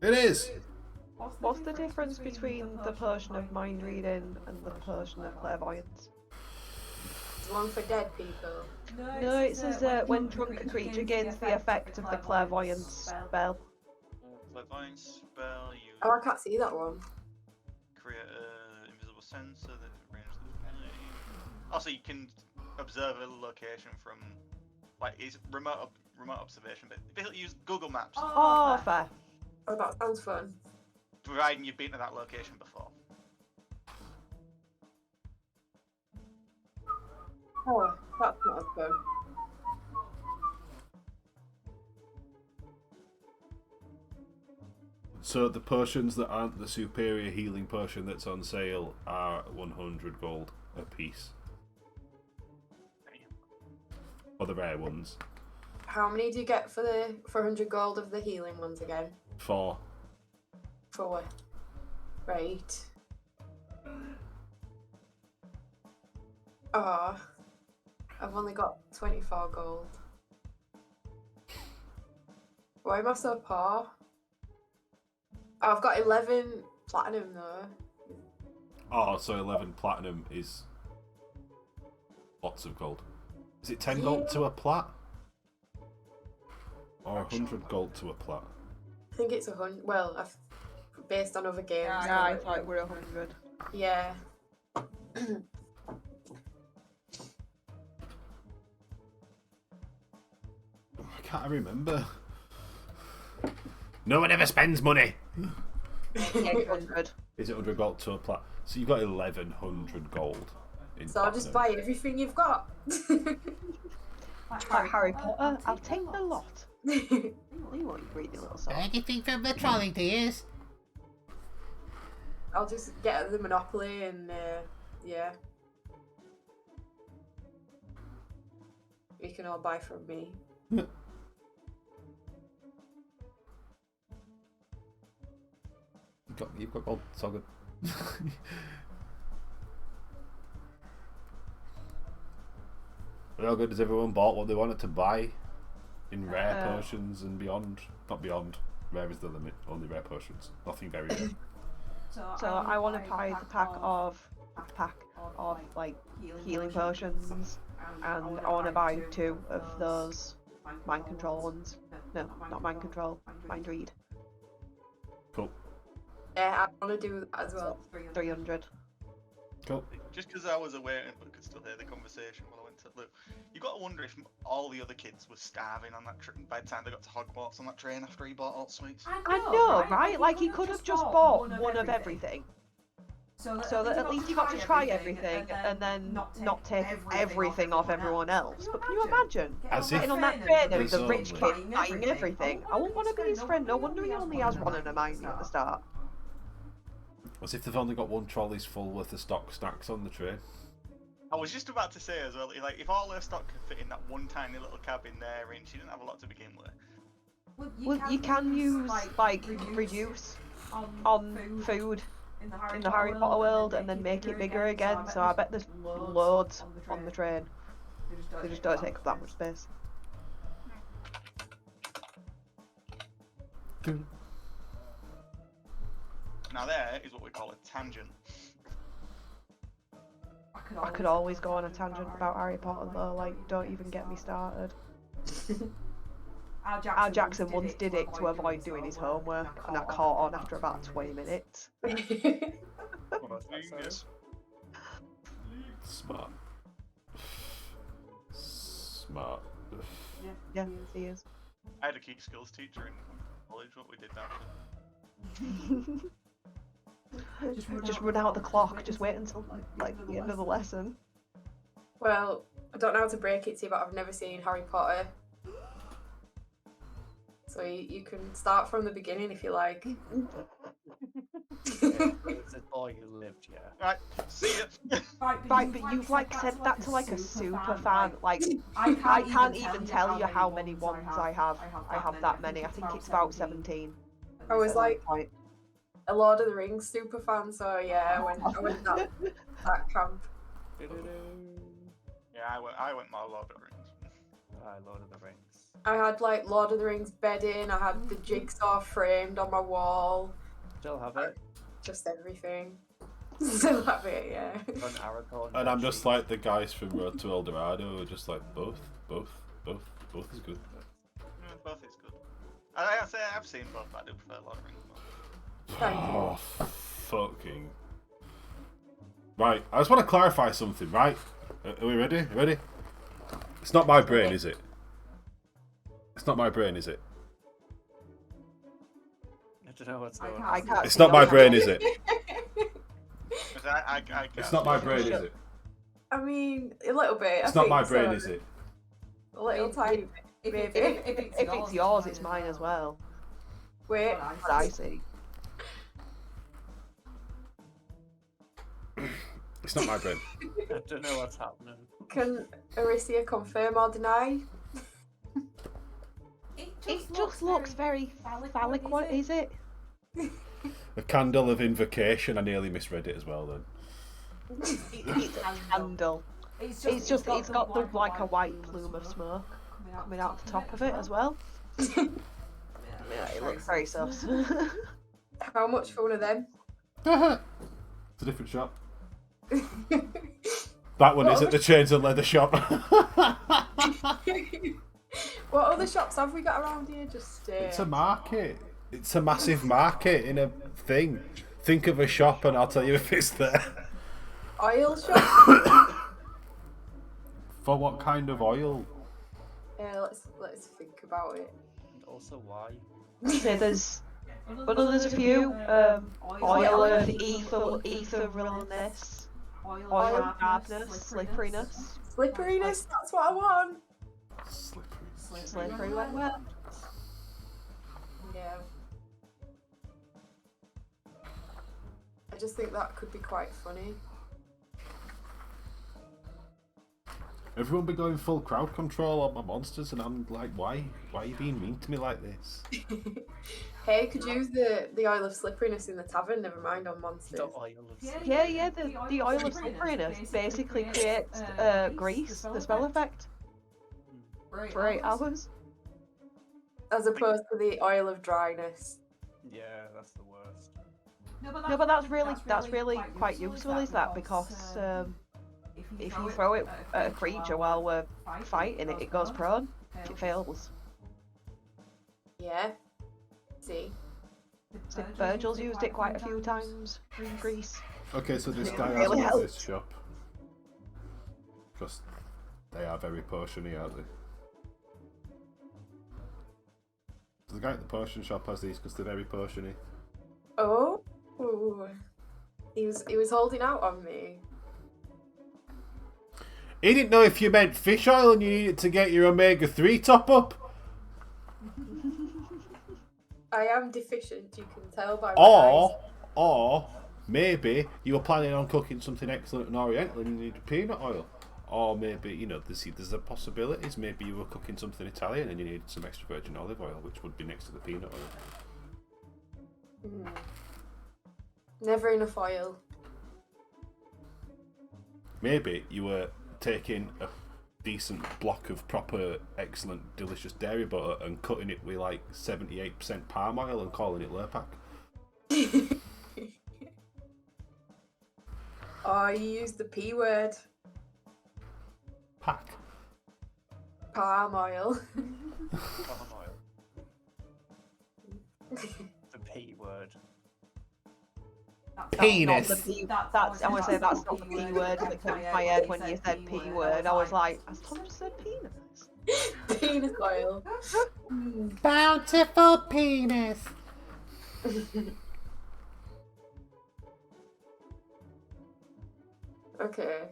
It is. What's the difference between the potion of mind reading and the potion of clairvoyance? one for dead people. No, it says when drunk, a creature gains the effect of the clairvoyance spell. Clairvoyance spell, you Oh, I can't see that one. create an invisible sensor that ranges the ability. Also, you can observe a location from, like, it's remote observation, but basically use Google Maps, Oh, fair. Oh, that sounds fun. providing you've been to that location before. Oh, that's not as fun. So the potions that aren't the superior healing potion that's on sale are 100 gold a piece. Or the rare ones. How many do you get for 100 gold of the healing ones again? 4. For right. Oh, I've only got 24 gold. Why am I so poor? Oh, I've got 11 platinum though. Oh, so 11 platinum is lots of gold. Is it 10 gold to a plat? Or 100 gold to a plat? I think it's 100. Well, based on other games. Yeah, I thought we were 100. Yeah. I can't remember. No one ever spends money. 800. Is it 100 gold to a plat? So you've got 1100 gold. In So I'll just platinum. buy everything you've got. Like Harry Potter, I'll take the lot. You want you greedy little soul. Anything from the trolley, dears? I'll just get the Monopoly and yeah. You can all buy from me. You've got gold, so good. How good has everyone bought what they wanted to buy in rare potions and beyond? Not beyond. Rare is the limit. Only rare potions. Nothing very rare. So I want to buy the pack of like healing potions, and I want to buy 2 of those mind control ones. No, not mind control. Mind read. Cool. Yeah, I want to do that as well. 300. Cool. Just because I was aware but could still hear the conversation while I went to look, you got to wonder if all the other kids were starving on that train by the time they got to Hogwarts on that train after he bought all the sweets. I know, right? Like he could have just bought one of everything. So that at least you got to try everything and then not take everything off everyone else. But can you imagine As if sitting on that train with there's the rich only- kid buying everything? I wouldn't want to be his friend. No wonder he only has one in a mind at the start. As if they've only got one trolley's full worth of stock stacks on the train. I was just about to say as well, like if all her stock could fit in that one tiny little cabin there, and she didn't have a lot to begin with. Well, you can use like reduce on food in the Harry Potter world and then make it bigger again. So I bet there's loads on the train. They just don't take up that much space. Now there is what we call a tangent. I could always go on a tangent about Harry Potter though, like don't even get me started. Al Jackson once did it to avoid doing his homework and I caught on after about 20 minutes. Genius. Smart. Smart. Yeah, he is. I had a key skills teacher in college. What we did that. Just run out the clock, just wait until like the end of the lesson. Well, I don't know how to break it to you, but I've never seen Harry Potter. So you can start from the beginning if you like. It's a boy who lived, yeah. Right, see ya. Right, but you've like said that to like a super fan. Like I can't even tell you how many ones I have. I have that many. I think it's about 17. I was like Right. a Lord of the Rings super fan, so yeah, I went that camp. Yeah, I went more Lord of the Rings. Lord of the Rings. I had like Lord of the Rings bedding, I had the jigsaw framed on my wall, Still have it. just everything. Still have it, yeah. Run Aragorn. And I'm just like the guys from Road to El Dorado who are just like both is good. Both is good. I say I've seen both, but I do prefer Lord of the Rings more. Thank you. Oh, fucking. Right, I just want to clarify something, right? Are we ready? Ready? It's not my brain, is it? It's not my brain, is it? I don't know what's going on. I can't It's see not my yours. brain, is it? 'Cause I It's not my brain, is it? I mean, a little bit. It's not my brain, is it? A little tiny bit, maybe. If it's yours, it's mine as well. Wait. What I see. It's not my brain. I don't know what's happening. Can Arisia confirm or deny? It just looks very phallic. What is it? The Candle of Invocation. I nearly misread it as well then. It's a candle. It's got the, like a white plume of smoke coming out the top of it as well. Yeah, it looks very sus. How much for one of them? It's a different shop. That one is at the Chains and Leather shop. What other shops have we got around here? Just It's a market. It's a massive market in a thing. Think of a shop and I'll tell you if it's there. oil shops. For what kind of oil? Yeah, let's think about it. And also why? So there's a few oil of etherealness, oil of darkness, slipperiness, Slipperiness. That's what I want. Slippery. well. Yeah. I just think that could be quite funny. Everyone be going full crowd control on my monsters and I'm like, why? Why are you being mean to me like this? Hey, could you use the oil of slipperiness in the tavern? Never mind on monsters. The oil of Yeah, the oil of slipperiness basically creates grease, the spell effect, for 8 hours. As opposed to the oil of dryness. Yeah, that's the worst. No, but that's really quite useful, is that? Because if you throw it at a creature while we're fighting it, it goes prone. If it fails. Yeah. See? So Virgil's used it quite a few times in Greece. Okay, so this guy Really has helps. this shop. Because they are very potiony, aren't they? So the guy at the potion shop has these because they're very potiony. Oh. Ooh. He was holding out on me. He didn't know if you meant fish oil and you needed to get your omega-3 top up. I am deficient, you can tell by my eyes. Or maybe you were planning on cooking something excellent and oriental and you needed peanut oil. Or maybe, you know, there's a possibilities. Maybe you were cooking something Italian and you needed some extra virgin olive oil, which would be next to the peanut oil. Never enough oil. Maybe you were taking a decent block of proper, excellent, delicious dairy butter and cutting it with like 78% palm oil and calling it Lurpak. Oh, you used the P word. Pack. Palm oil. Palm oil. The P word. Penis. That's I want to say that's not the P word that came to my head when you said P word. I was like, has Tom just said penis? Penis oil. Bountiful penis. Okay.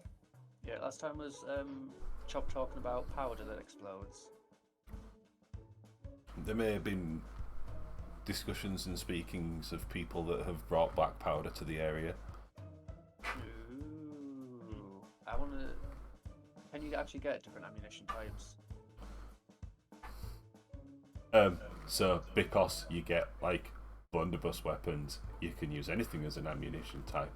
Yeah, last time was Chop talking about powder that explodes. There may have been discussions and speakings of people that have brought black powder to the area. Ooh. I want to... Can you actually get different ammunition types? So because you get like blunderbuss weapons, you can use anything as an ammunition type.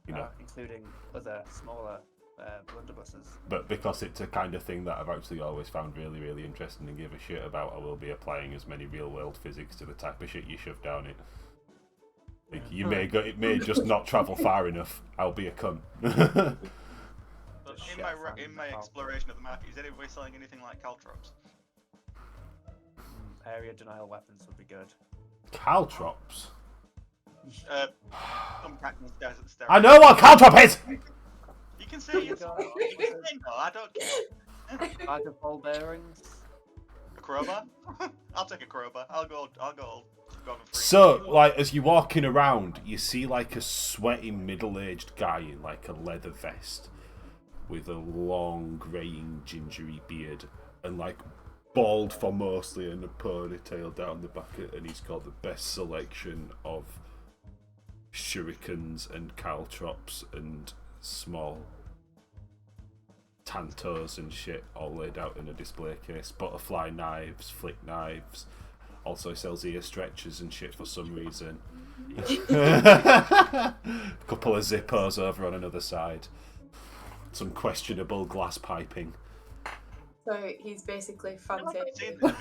You know, including other smaller blunderbusses. but because it's a kind of thing that I've actually always found really, really interesting and give a shit about, I will be applying as many real-world physics to the type of shit you shove down it. Like, it may just not travel far enough. I'll be a cunt. But Just in shit my from in my the exploration of the market, is anybody selling anything like caltrops? Area denial weapons would be good. Caltrops. Some Katniss Desert Stereo. I know what caltrop is. You can say yes. You can say no. I don't care. Bag of ball bearings. A crowbar? I'll take a crowbar. I'll go for free. So, like, as you're walking around, you see like a sweaty middle-aged guy in like a leather vest with a long, greying, gingery beard and like bald for mostly and a ponytail down the back, and he's got the best selection of shurikens and caltrops and small tantos and shit all laid out in a display case. Butterfly knives, flick knives. Also sells ear stretchers and shit for some reason. A couple of zippers over on another side. Some questionable glass piping. So he's basically Fantasia.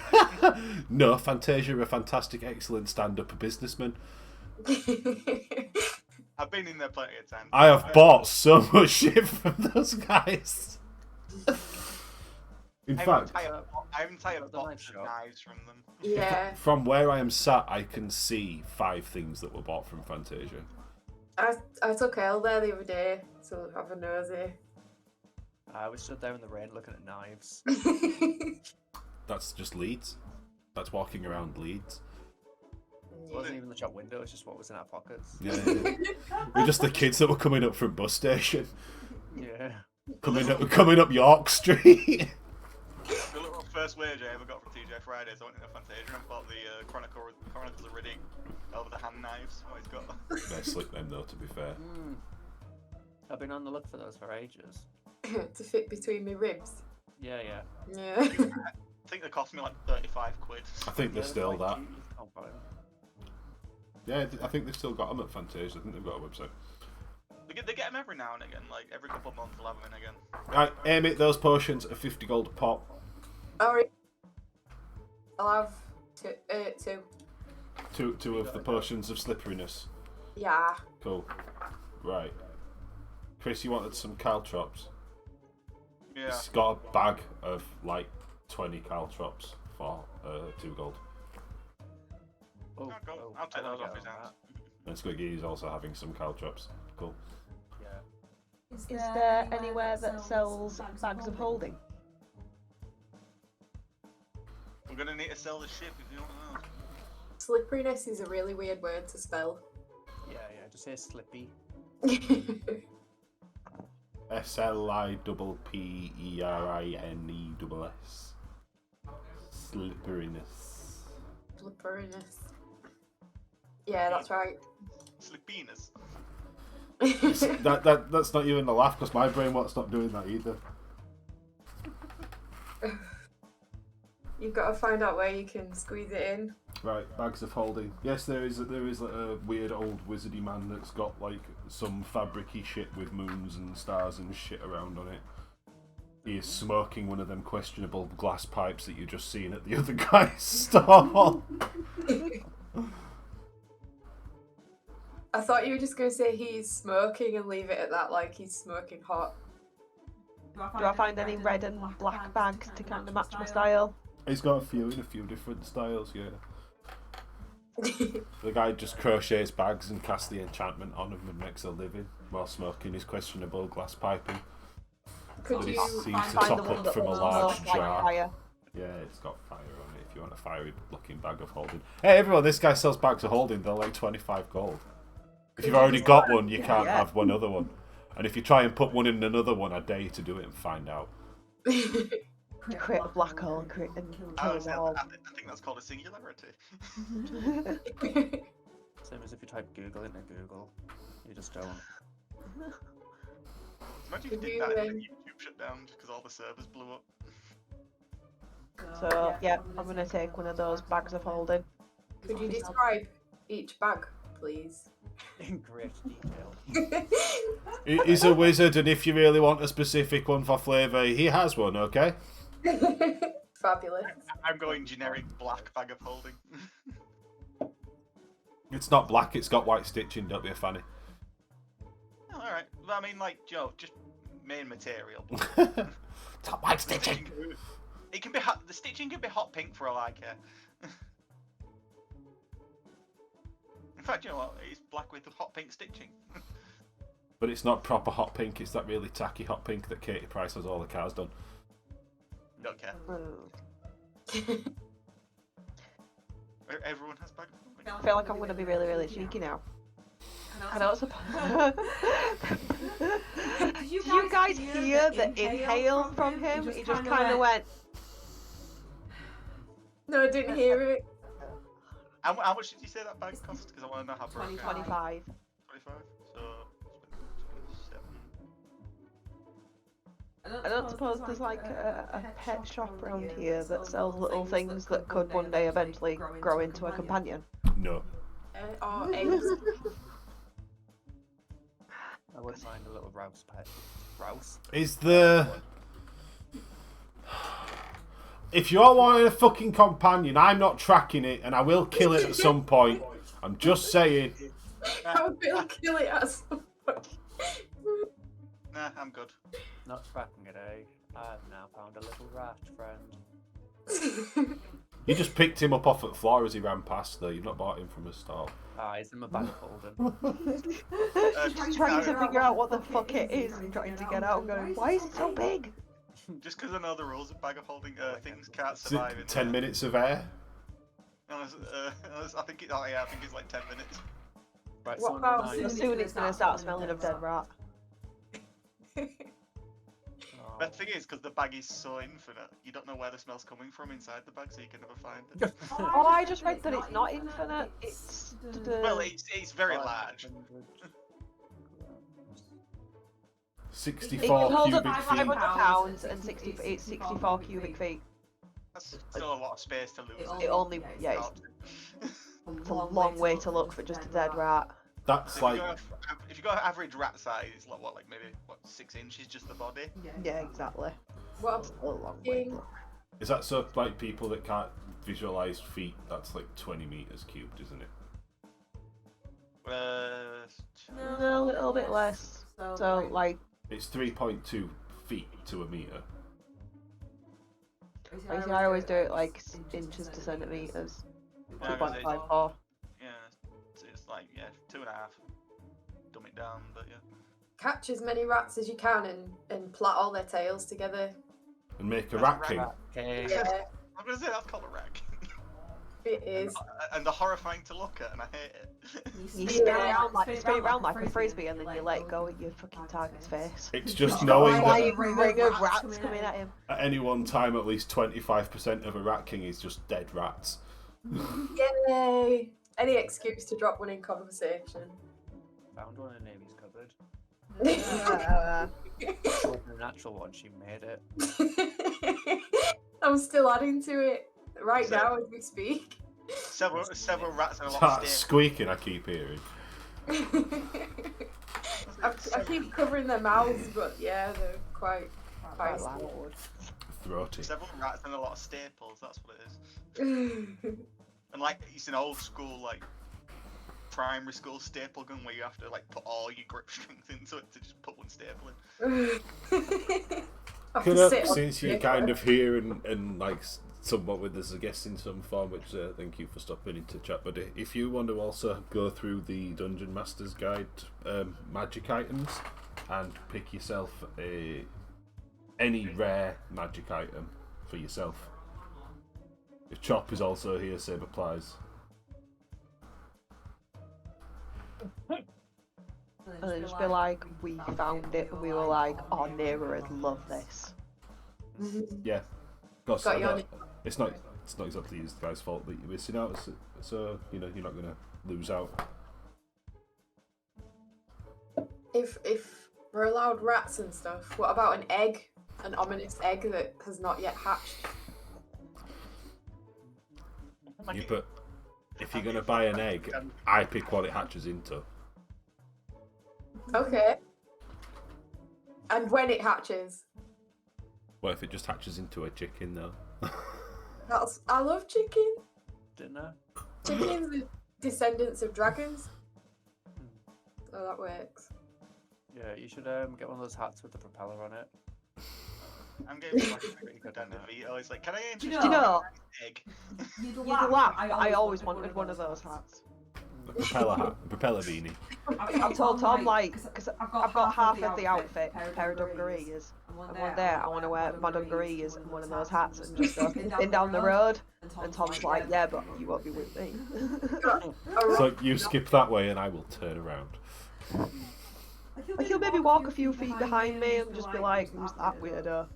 No, Fantasia are a fantastic, excellent stand-up businessman. I've been in there plenty of times. I have bought so much shit from those guys. In fact, I have entire The box knife of shop. knives from them. Yeah, from where I am sat, I can see 5 things that were bought from Fantasia. I took Elle there the other day to have a nosy. We stood there in the rain looking at knives. That's just Leeds. That's walking around Leeds. It wasn't even the shop window, it's just what was in our pockets. Yeah. We're just the kids that were coming up from bus station. Yeah. Coming up York Street. The little first wage I ever got from TJ Fridays, I went into Fantasia and bought the Chronicles of Riddick over the hand knives. What he's got. They slick them though, to be fair. I've been on the look for those for ages. To fit between my ribs. Yeah, yeah. Yeah. I think they cost me like 35 quid. I think they're Yeah, still like that. cheap, you can't buy them. Yeah, I think they've still got them at Fantasia. I think they've got a website. They get them every now and again, like every couple of months they'll have them in again. Right, aim it, those potions are 50 gold a pop. Alright. I'll have two. Two of the potions of slipperiness. Yeah. Cool. Right. Chris, you wanted some caltrops? Yeah. He's got a bag of like 20 caltrops for 2 gold. Oh, Go. oh, I'll take I wanna those off get his on hands. And Squiggy is also having some caltrops. Cool. that. Yeah. Is there anywhere that sells bags of holding? We're gonna need to sell the ship if you want to know. Slipperiness is a really weird word to spell. Yeah, yeah, just say slippy. SLIPPERINESS. Slipperiness. Slipperiness. Yeah, that's right. Slippiness. That's not even a laugh because my brain won't stop doing that either. You've got to find out where you can squeeze it in. Right, bags of holding. Yes, there is like a weird old wizardy man that's got like some fabricy shit with moons and stars and shit around on it. He is smoking one of them questionable glass pipes that you're just seeing at the other guy's stall. I thought you were just going to say he's smoking and leave it at that, like he's smoking hot. Do I find any red and black bags to kind of match my style? He's got a few in a few different styles, yeah. The guy just crochets bags and casts the enchantment on them and makes a living while smoking his questionable glass piping. Could That he you seems to Find top the one up that from a holds large like jar. fire. Yeah, it's got fire on it if you want a fiery looking bag of holding. Hey everyone, this guy sells bags of holding, they're like 25 gold. If you've already got one, you can't have one other one. And if you try and put one in another one, I dare you to do it and find out. Create a black hole and kill them all. I think that's called a singularity. Same as if you type Google into Google. You just don't. Imagine if you Could did you, that and then YouTube shut down because all the servers blew up. So, yeah, I'm going to take one of those bags of holding. Could you describe each bag, please? In great detail. He's a wizard, and if you really want a specific one for flavour, he has one, okay? Fabulous. I'm going generic black bag of holding. It's not black, it's got white stitching, don't be a fanny. Oh, alright. Well, I mean, like, just main material. It's got white stitching. It can be hot, the stitching can be hot pink for all I care. In fact, you know what? It's black with hot pink stitching. But it's not proper hot pink, it's that really tacky hot pink that Katie Price has all the cars done. Don't care. Mm. Everyone has bag of holding. I feel like I'm gonna be really, really cheeky now. I know it's a. Did you guys hear the inhale from him? He just kind of went. No, I didn't hear it. How much did you say that bag cost? Because I want to know how broke it is. 25. 25? So, 7. I don't suppose there's like a pet shop around here that sells little things that could one day eventually grow into a companion. No. Or eggs. I would find a little Rouse pet. Rouse? Is the... If you're wanting a fucking companion, I'm not tracking it, and I will kill it at some point. I'm just saying. I will kill it at some point. Nah, I'm good. Not tracking it, eh? I've now found a little rat friend. You just picked him up off at the floor as he ran past there. You've not bought him from a stall. Ah, he's in my bag of holding. Just trying to figure out what the fuck it is and trying to get out and going, why is it so big? Just because I know the rules of bag of holding, things can't Is it survive in 10 minutes of air? I think it's like 10 minutes. Right, What someone about remind us- Soon it's gonna start smelling of dead rat. Oh, The thing is, because the bag is so infinite, you don't know where the smell's coming from inside the bag, so you can never find it. Oh, I just read that it's not infinite. It's Well, it's very large. 64 it holds up cubic to feet. 500 pounds and it's 64 cubic feet. That's still a lot of space to lose. It only, yeah, it's a long way to look for just a dead rat. That's If like... you go average rat size, it's like maybe 6 inches just the body. Yeah, exactly. What It's a long way to look. Is that so, like, people that can't visualise feet, that's like 20 metres cubed, isn't it? No, a little bit less. So, like, It's 3.2 feet to a metre. basically I always do it like inches to centimetres. Yeah, 2.54. Yeah, it's like 2.5. Dumb it down, but yeah. Catch as many rats as you can and plait all their tails together. And make a That's rat a king. okay. Yeah, I'm gonna say that's called a rack. it is. And they're horrifying to look at, and I hate it. You spin spin it around like a frisbee and then you let it go at your fucking target's face. It's just knowing Why that a ring of rats coming at him. at any one time at least 25% of a rat king is just dead rats. Yay! Any excuse to drop one in conversation. Found one in Amy's cupboard. Uh, It wasn't a natural one, she made it. I'm still adding to it right So- now as we speak. Several rats and a lot That of steak. squeaking I keep hearing. I keep covering their mouths, but yeah, they're quite quite feisty. loud. Throaty. Several rats and a lot of staples. That's what it is. And like it's an old school like primary school staple gun where you have to like put all your grip strength into it to just put one staple in. I have Can to I, sit on since the you're table. kind of here and like somewhat with us a guest in some form, which thank you for stopping into chat, but if you want to also go through the Dungeon Master's Guide magic items and pick yourself any rare magic item for yourself. If Chop is also here, same applies. And then just be like, we found it and we were like, oh, Nera would love this. Yeah. Because Got you on it. it's not exactly this guy's fault that you're missing out, so you know you're not gonna lose out. If we're allowed rats and stuff, what about an egg? An ominous egg that has not yet hatched? Yeah, but if you're gonna buy an egg, I pick what it hatches into. Okay. And when it hatches? What if it just hatches into a chicken though? I love chicken. Dinner? Chickens are Descendants of Dragons. Oh, that works. Yeah, you should get one of those hats with the propeller on it. I'm getting like pretty good at Vito. He's like, can I Do interest you know? egg? You'd You'd laugh. I always wanted one of those hats. A propeller hat, a propeller beanie. I told Tom, like, because I've got half of the outfit, a pair of dungarees, and one day I want to wear my dungarees and one of those hats and just go in down the road. And Tom's like, yeah, but you won't be with me. So you skip that way and I will turn around. Like, he'll maybe walk a few feet behind me and just be like, who's that weirdo?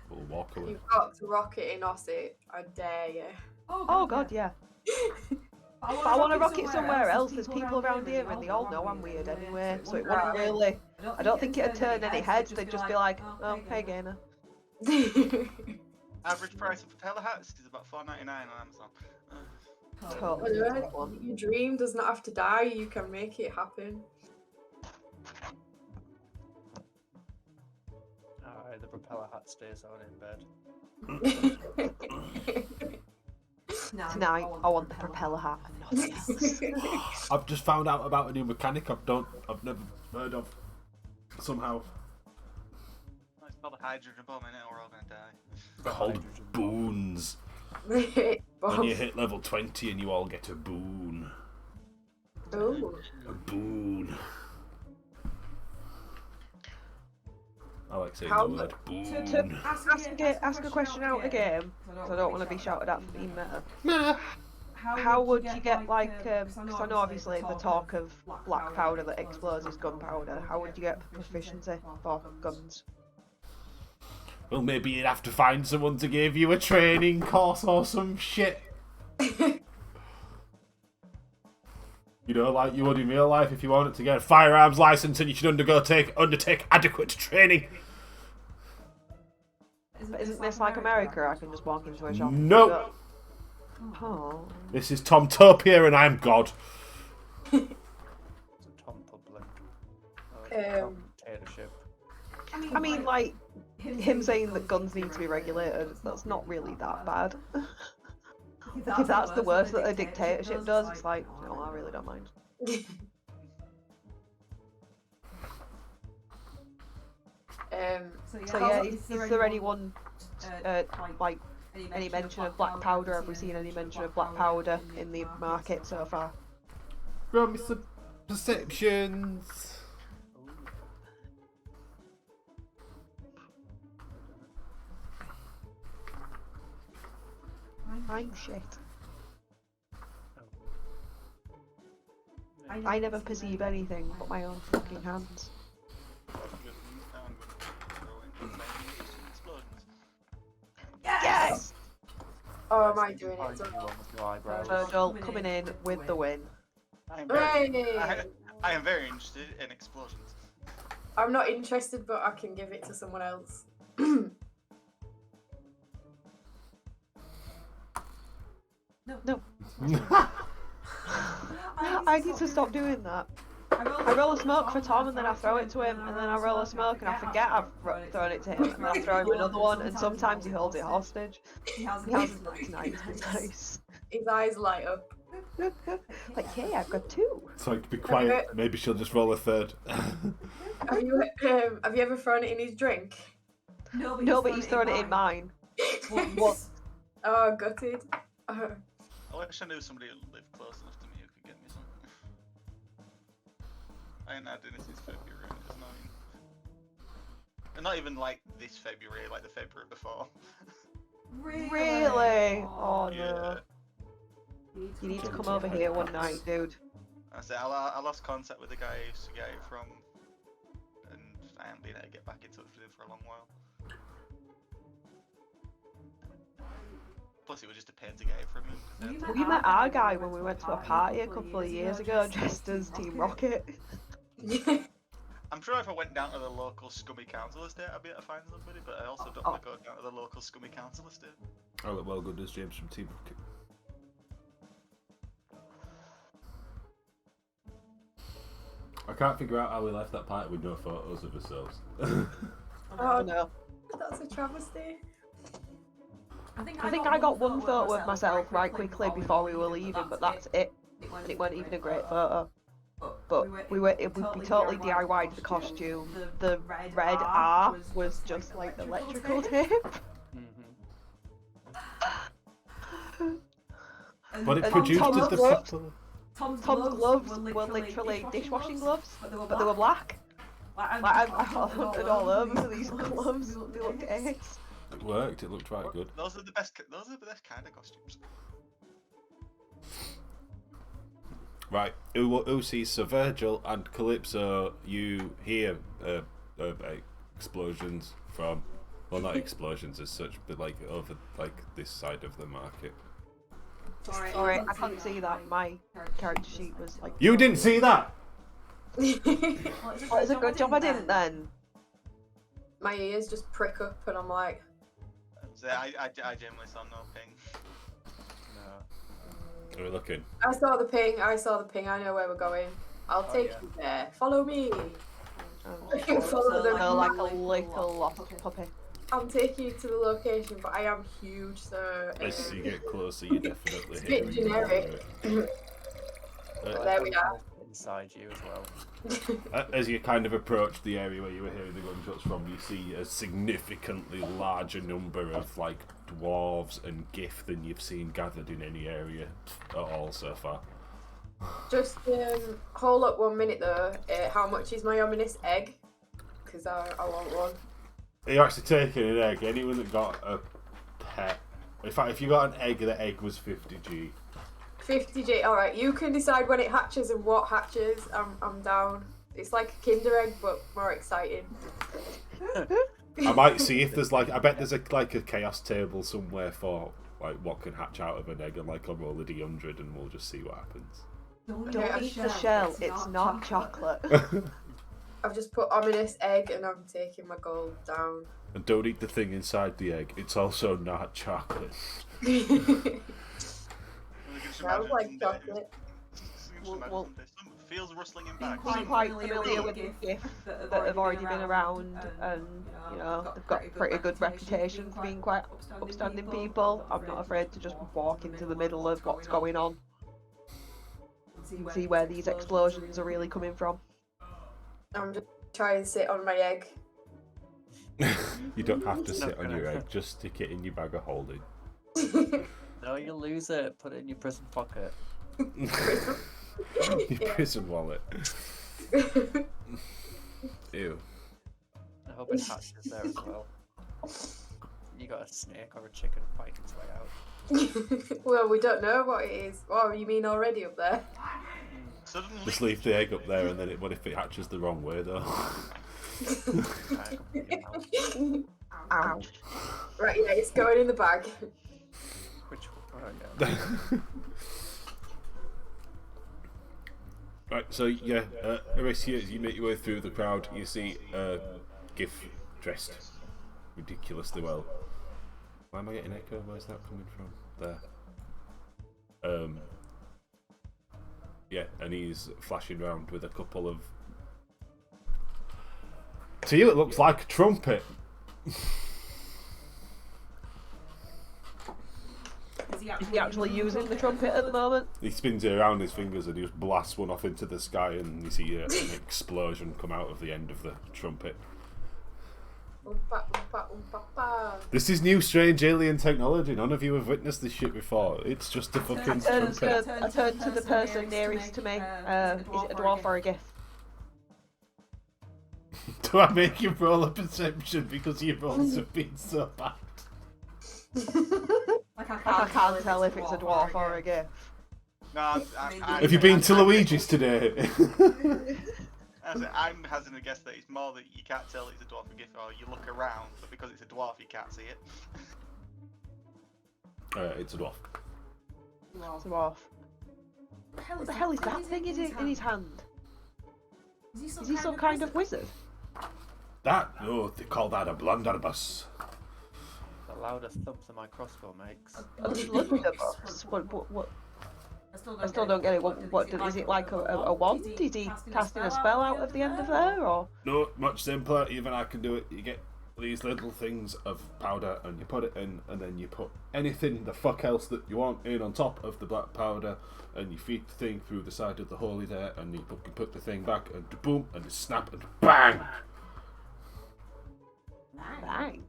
We'll walk away. You've got to rock it in Aussie. I dare you. Oh god, yeah. But I want to rock it somewhere else. There's people around here and they all know I'm weird anyway, so it wouldn't really... I don't think it'd turn any heads, they'd just be like, oh, hey Gainer. Average price of propeller hats is about $4.99 on Amazon. Totally. Your dream does not have to die, you can make it happen. Alright, the propeller hat stays on in bed. Tonight, I want the propeller hat and nothing else. I've just found out about a new mechanic I've never heard of. Somehow. It's called a hydrogen bomb, innit? We're all gonna die. Called boons. When you hit level 20 and you all get a boon. Oh. A boon. I like saying How the word boon. To ask a question out of game, because I don't want to be shouted at for being meta. How would you get, like, because I know obviously the talk of black powder that explodes is gunpowder, how would you get proficiency for guns? Well, maybe you'd have to find someone to give you a training course or some shit. You know, like you would in real life if you wanted to get a firearms license and you should undertake adequate training. But isn't this like America? I can just walk into a shop. No. And oh. This is Tomtopia and I'm God. It's a Tom Public. Tom dictatorship. I mean, like, him saying that guns need to be regulated, that's not really that bad. If that's the worst that a dictatorship does, it's like, no, I really don't mind. So yeah, is there anyone, like, any mention of black powder? Have we seen any mention of black powder in the market so far? Roll me some perceptions. I'm shit. I never perceive anything but my own fucking hands. Yes! Oh, am I doing it? Virgil coming in with the win. I Hooray! am very interested in explosions. I'm not interested, but I can give it to someone else. No. I need to stop doing that. I roll a smoke for Tom and then I throw it to him, and then I roll a smoke and I forget I've thrown it to him, and then I throw him another one, and sometimes he holds it hostage. He has it nice. His eyes light up. Like, hey, I've got two. So be quiet. Maybe she'll just roll a third. Have you ever thrown it in his drink? No, but he's thrown it in mine. What? Oh, gutted. I wish I knew somebody who lived close enough to me who could get me something. I ain't had dinner since February, and it's annoying. And not even like this February, like the February before. Really? Oh Yeah. no. You need to come over here one night, dude. I said I lost contact with the guy I used to get it from, and I haven't been able to get back in touch with him for a long while. Plus, it was just a pain to get it from him. We met our guy when we went to a party a couple of years ago, dressed as Team Rocket. I'm sure if I went down to the local scummy council estate, I'd be able to find somebody, but I also don't want to go down to the local scummy council estate. I look well good as James from Team Rocket. I can't figure out how we left that party with no photos of ourselves. Oh no. That's a travesty. I think I got one photo of myself right quickly before we were leaving, but that's it. and it weren't even a great photo. But we totally DIY'd the costume. The red R was just like electrical tape. But it And produced Tom's the gloves- subtle. Tom's gloves were literally dishwashing gloves, but they were black. Like I hunted all over for these gloves. They looked ace. It worked. It looked right good. Those are the best. Those are the best kind of costumes. Right, Uzi, Sir Virgil and Calypso, you hear explosions from, well, not explosions as such, but like over like this side of the market. Sorry, I can't see that. My character sheet was like. You didn't see that? Well, it's a good job I didn't then. My ears just prick up and I'm like, So I genuinely saw no ping. Are we looking? I saw the ping, I know where we're going. I'll take you there. Follow me. Follow the Like a little lost puppy. I'm taking you to the location, but I am huge, so As you get closer, you definitely it's a hear bit it. generic. There we are. Inside you as well. As you kind of approach the area where you were hearing the gunshots from, you see a significantly larger number of like dwarves and gith than you've seen gathered in any area at all so far. Just hold up 1 minute though. How much is my ominous egg? Because I want one. You're actually taking an egg. Anyone that got a pet, in fact, if you got an egg, the egg was 50G. 50G. All right, you can decide when it hatches and what hatches. I'm down. It's like a Kinder egg, but more exciting. I might see if there's like, I bet there's like a chaos table somewhere for like what can hatch out of an egg, and like I'll roll a D100 and we'll just see what happens. Don't eat the shell. It's not chocolate. I've just put ominous egg and I'm taking my gold down. And don't eat the thing inside the egg. It's also not chocolate. Smells like chocolate. Well, Feels rustling in back. I'm quite familiar with the GIF that have already been around, and you know they've got pretty good reputation for being quite upstanding people. I'm not afraid to just walk into the middle of what's going on and see where these explosions are really coming from. I'm just trying to sit on my egg. You don't have to sit on your egg. Just stick it in your bag of holding. No, you'll lose it. Put it in your prison pocket. Your prison wallet. Ew. I hope it hatches there as well. You got a snake or a chicken fighting its way out. Well, we don't know what it is. Oh, you mean already up there? Suddenly, Just leave the egg up there, and then what if it hatches the wrong way though? Ouch. Right, yeah, it's going in the bag. Which one? Right, so yeah, Horatio, as you make your way through the crowd, you see GIF dressed ridiculously well. Why am I getting echo? Where's that coming from? There. Yeah, and he's flashing around with a couple of. To you, it looks like a trumpet. Is he actually using the trumpet at the moment? He spins it around his fingers and he just blasts one off into the sky, and you see an explosion come out of the end of the trumpet. Oompa, oompa, oompa, pa. This is new strange alien technology. None of you have witnessed this shit before. It's just a fucking trumpet. I turned to the person nearest to me. Is it a dwarf or a GIF? Do I make you roll a perception because your rolls have been so bad? I can't tell if it's a dwarf or a GIF. no, Have you been to Luigi's today? I'm hazarding a guess that it's more that you can't tell it's a dwarf or gift, or you look around, but because it's a dwarf, you can't see it. It's a dwarf. Dwarf. What the hell is that thing in his hand? Is he some kind of wizard? That? Oh, they call that a blunderbuss. The louder thump than my crossbow makes. A blunderbuss? What? I still don't get it. What is it like a wand? Is he casting a spell out of the end of there, or? No, much simpler. Even I can do it. You get these little things of powder and you put it in, and then you put anything the fuck else that you want in on top of the black powder, and you feed the thing through the side of the holy there, and you put the thing back, and boom, and it snap, and bang! Bang.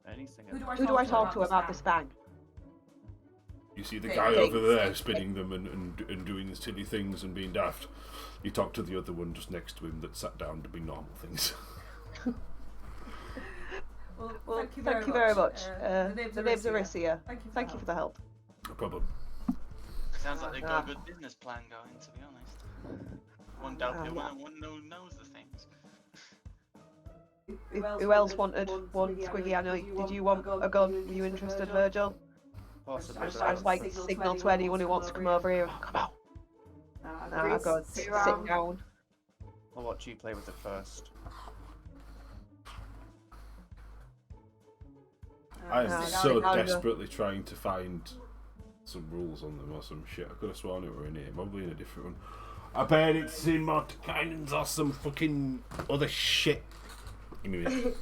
Anything. Who do I talk to about this bang? You see the guy over there spinning them and doing the silly things and being daft. You talk to the other one just next to him that sat down to be normal things. Well, thank you very much. The name's Arisia. Thank you for the help. No problem. Sounds like they've got a good business plan going, to be honest. One doubt the one, one knows the things. Who else wanted one, Squiggy? I know. Did you want a gun? Were you interested, Virgil? Possibly. I just like signal to anyone who wants to come over here. Come out. I'll go and sit down. I'll watch you play with it first. I am so desperately trying to find some rules on them or some shit. I could have sworn it were in here, probably in a different one. I bet it's in Mordenkainen's or some fucking other shit. Anyway.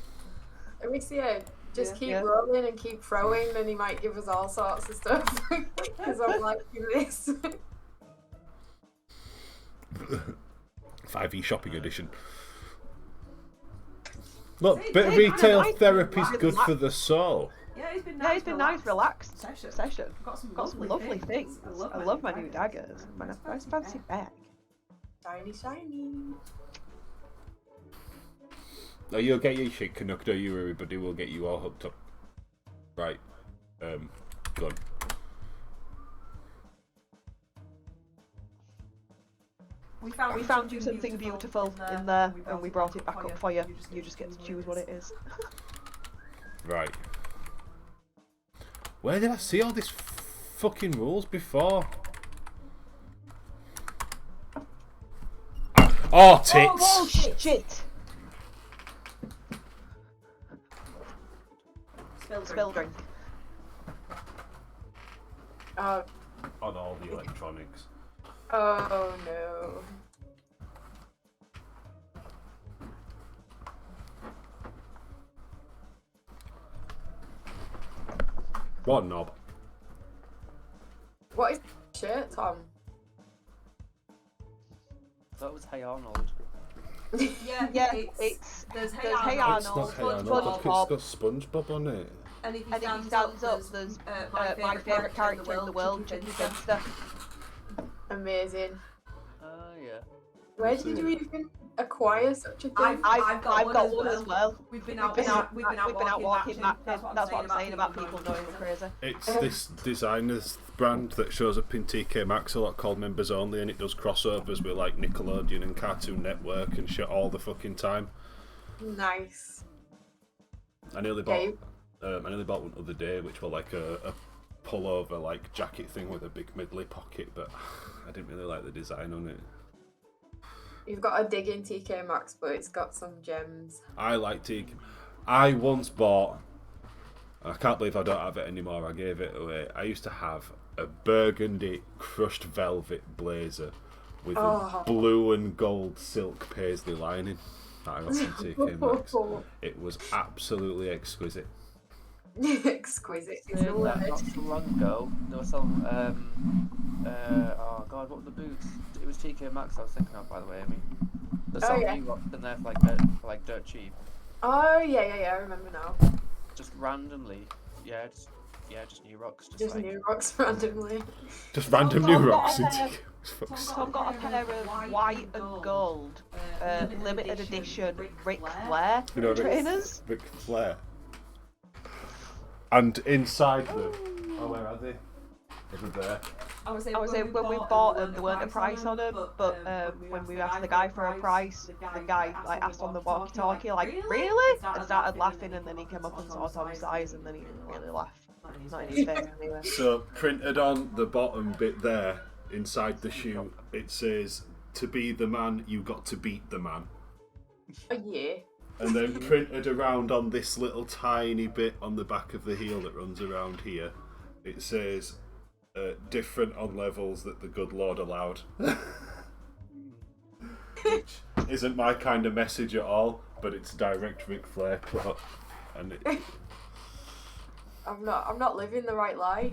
Arisia, just keep rolling and keep throwing, and he might give us all sorts of stuff. Because I'm liking this. 5e shopping edition. Look, bit of retail therapy's good for the soul. Yeah, it's been nice, relaxed session. Got some lovely things. I love my new daggers. My nice fancy bag. Shiny, shiny. No, you'll get your shit, Canuck, don't you, everybody? We'll get you all hooked up. Right. Go on. We found something beautiful in there, and we brought it back up for you. You just get to choose what it is. Right. Where did I see all these fucking rules before? Oh, tits! Oh, shit! Spill drink. Oh. On all the electronics. Oh no. What a knob. What is shirt, Tom? That was Hey Arnold. Yeah, there's Hey Arnold. It's not Hey Arnold, look, it's got SpongeBob on it. And if he stands up, there's my favourite character in the world, Ginger Ginster. Amazing. Yeah. Where did you even acquire such a thing? I've got one as well. We've been out walking. That's what I'm saying about people going crazy. It's this designer's brand that shows up in TK Maxx a lot called Members Only, and it does crossovers with like Nickelodeon and Cartoon Network and shit all the fucking time. Nice. I nearly bought one the other day, which was like a pullover like jacket thing with a big middly pocket, but I didn't really like the design on it. You've got a dig in TK Maxx, but it's got some gems. I like TK. I once bought, I can't believe I don't have it anymore, I gave it away. I used to have a burgundy crushed velvet blazer with a blue and gold silk paisley lining that I got from TK Maxx. It was absolutely exquisite. Exquisite. Not so long ago, there was some, oh god, what were the boots? It was TK Maxx I was thinking of, by the way, Amy. There's some Reeboks in there for like dirt cheap. Oh, yeah, I remember now. Just randomly, just new rocks. Just like, new rocks randomly. Just random new rocks in TK. So I've got a pair of white and gold, limited edition Ric Flair trainers. Ric Flair. And inside them, where are they? Over there. I was saying when we bought them, there weren't a price on them, but when we asked the guy for a price, the guy like asked on the walkie-talkie, like, really? And started laughing, and then he came up and saw Tom's size, and then he didn't really laugh. Not in his face anyway. So printed on the bottom bit there, inside the shoe, it says, "To be the man, you got to beat the man." Yeah. And then printed around on this little tiny bit on the back of the heel that runs around here, it says, different on levels that the good Lord allowed. Which isn't my kind of message at all, but it's direct Ric Flair quote, and I'm not living the right life.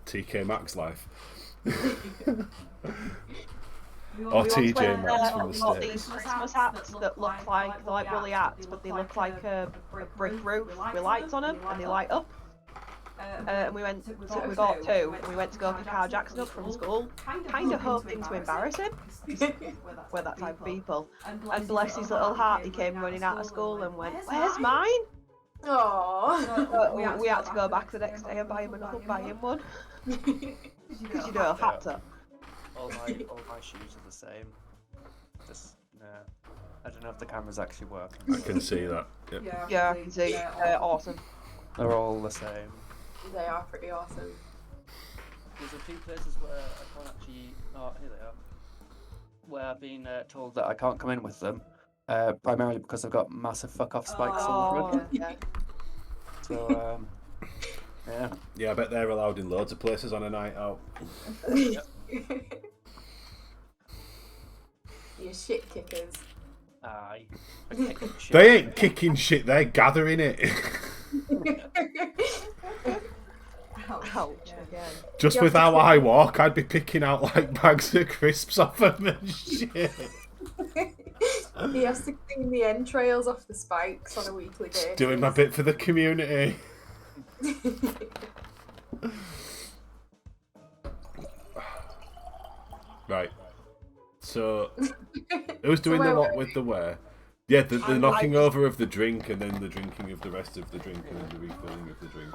TK Maxx life. We Or once TJ went, Maxx from the we got States. these Christmas hats that look like woolly hats, but they look like a brick roof with lights on them, and they light up. And we got two, and we went to go pick our Jackson up from school, kind of hoping to embarrass him. We're that type of people. And bless his little heart, he came running out of school and went, "Where's mine?" Aww. We had to go back the next day and buy him one. Because you know, hats are. All my shoes are the same. Just I don't know if the camera's actually working. I can see that. Yep. Yeah, you see, awesome. They're all the same. They are pretty awesome. There's a few places where I can't actually. Oh, here they are. Where I've been told that I can't come in with them, primarily because I've got massive fuck off spikes on the front. Yeah. So yeah. Yeah, I bet they're allowed in loads of places on a night out. You shit kickers. Aye. They ain't kicking shit, they're gathering it. Ouch, again. Just with how I walk, I'd be picking out like bags of crisps off them and shit. He has to clean the entrails off the spikes on a weekly basis. Doing my bit for the community. Right. So, who's doing the what with the where? Yeah, the knocking over of the drink and then the drinking of the rest of the drink and then the refilling of the drink.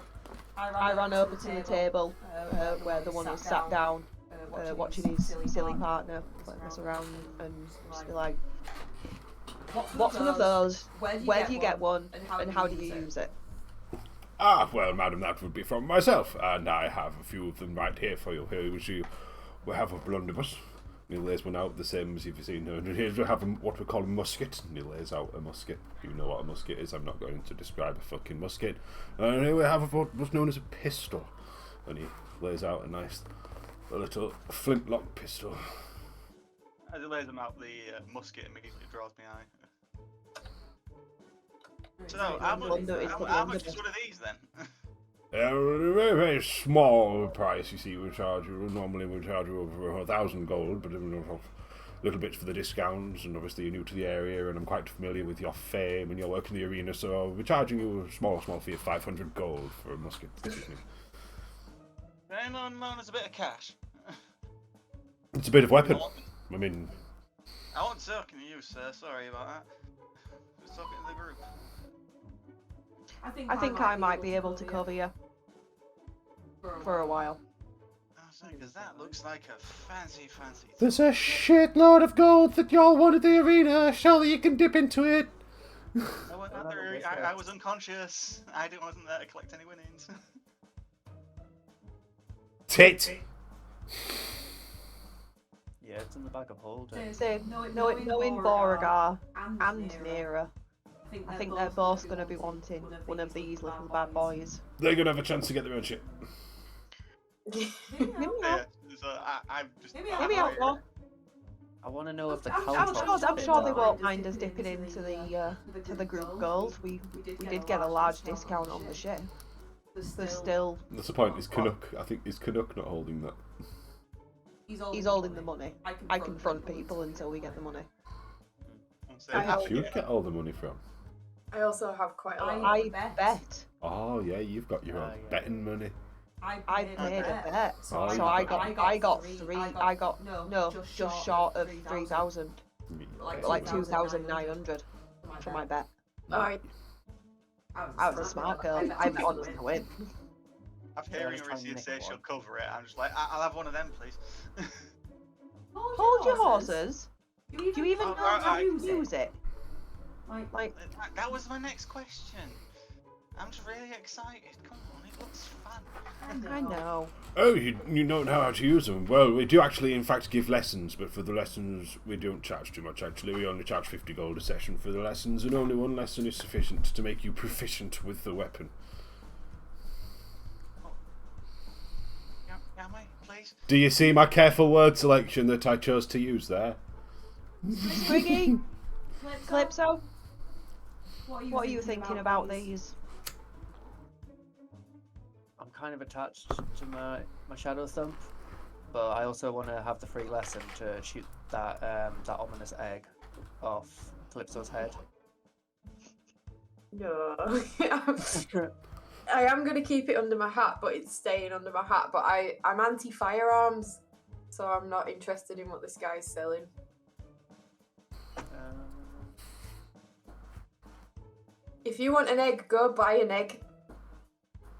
I ran over to the table where the one was sat down watching his silly partner mess around and just be like, what's one of those? Where do you get one? And how do you use it? Ah, well, madam, that would be from myself, and I have a few of them right here for you. Here we have a blunderbuss. And he lays one out, the same as you've seen. And here we have what we call a musket, and he lays out a musket. You know what a musket is, I'm not going to describe a fucking musket. And here we have what's known as a pistol, and he lays out a nice little flintlock pistol. As he lays them out, the musket immediately draws me eye. So, how much is one of these then? A very, very small price, you see. Normally we charge you over 1,000 gold, but little bits for the discounts, and obviously you're new to the area, and I'm quite familiar with your fame, and your work in the arena, so we're charging you a small fee of 500 gold for a musket this evening. Anyone known as a bit of cash? It's a bit of weapon. I mean... I wasn't talking to you, sir. Sorry about that. I was talking to the group. I think I might be able to cover you for a while. Because that looks like a fancy thing. There's a shitload of gold that y'all want at the arena. Surely you can dip into it. I was unconscious. Wasn't there to collect any winnings. Tit. Yeah, it's in the bag of holding. Knowing Beauregard and Nera, I think they're both going to be wanting one of these little bad boys. They're going to have a chance to get their own shit. Yeah, so I'm just... Maybe outlaw. I want to know if the I'm sure they won't mind us dipping into the group gold. We did get a large discount on the ship. There's still... That's the point, is Canuck, I think, is Canuck not holding that? He's holding the money. I confront people until we get the money. Where did you get all the money from? I also have quite a lot. I bet. Oh yeah, you've got your own betting money. I paid a bet. So I got three. Just short of 3,000. Like 2,900 for my bet. I was a smart girl. I wanted to win. After hearing Arisia say she'll cover it, I'm just like, I'll have one of them, please. Hold your horses. Do you even know how to use it? Like that was my next question. I'm just really excited. Come on, it looks fun. I know. Oh, you don't know how to use them. Well, we do actually, in fact, give lessons, but for the lessons, we don't charge too much, actually. We only charge 50 gold a session for the lessons, and only one lesson is sufficient to make you proficient with the weapon. Yeah, mate, please. Do you see my careful word selection that I chose to use there? Squiggy, Calypso, what are you thinking about these? I'm kind of attached to my Shadow Thump, but I also want to have the free lesson to shoot that that ominous egg off Calypso's head. No. I am going to keep it under my hat, but it's staying under my hat. But I'm anti-firearms, so I'm not interested in what this guy's selling. If you want an egg, go buy an egg.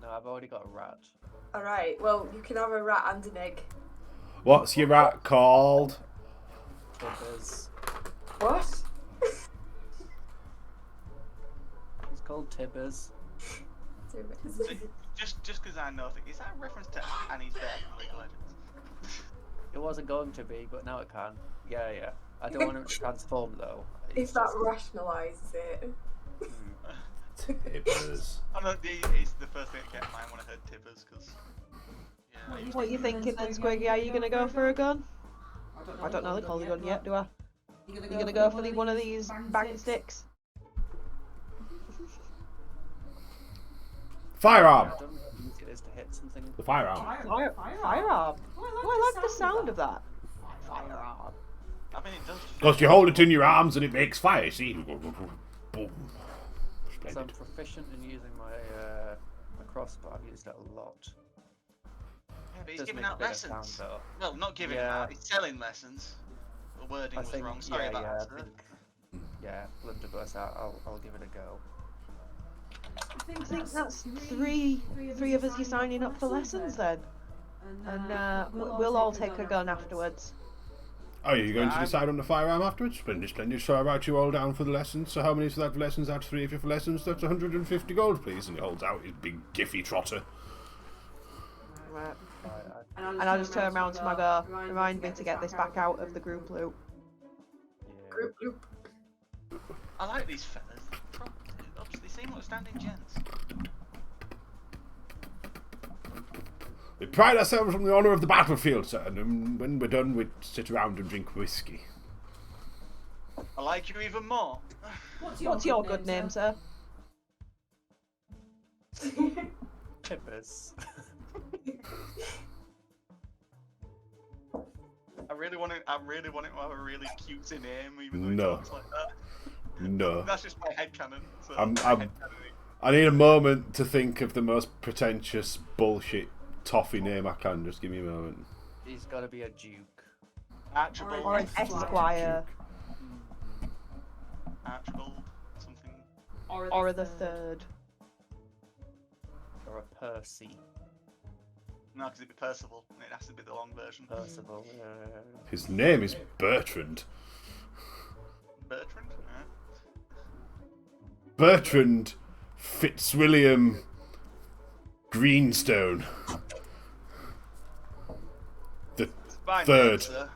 No, I've already got a rat. Alright, well, you can have a rat and an egg. What's your rat called? Tibbers. What? He's called Tibbers. Just because I know, is that a reference to Annie's Bear from League of Legends? It wasn't going to be, but now it can. Yeah. I don't want him to transform though. If that rationalises it. Tibbers. I know it's the first thing that came to mind when I heard Tibbers, because. Yeah, What are you thinking then, Squiggy? Are you gonna go for a gun? I don't know they call the gun yet, do I? You gonna go for one of these bang sticks? Firearm! I don't know how easy it is to hit something. The firearm. Firearm. Oh, I like the sound of that. Firearm. I mean, it does. Because you hold it in your arms and it makes fire, see? Boom. So I'm proficient in using my my crossbow. I've used it a lot. Yeah, but he's Does giving make a out bit of lessons. sound, though. Well, not giving them out, he's selling lessons. The wording I was think, wrong, sorry about that, I sir. think, blunderbuss. I'll give it a go. I think that's three of us you signing up for lessons then. And we'll all take a gun afterwards. Oh, are you going to decide on the firearm afterwards? Splendid. So I write you all down for the lessons. So how many is that for lessons? That's 3 of you for lessons. That's 150 gold, please. And he holds out his big giffy trotter. Right. And I'll just turn around to my girl. Remind me to get this back out of the group loop. Group loop. I like these fellas. Obviously, seem like standing gents. We pride ourselves on the honour of the battlefield, sir. And when we're done, we sit around and drink whiskey. I like you even more. What's your good name, sir? Tibbers. I really want it to have a really cutesy name, even though it No. talks like that. No. That's just my headcanon. So I need a moment to think of the most pretentious bullshit toffee name I can. Just give me a moment. He's got to be a duke. Archibald. Or an esquire. Archibald. Something. Or the third. Or a Percy. No, because it'd be Percival. And it has to be the long version. Percival. His name is Bertrand. Bertrand? Yeah. Bertrand Fitzwilliam Greenstone. The Fine third. Name, sir.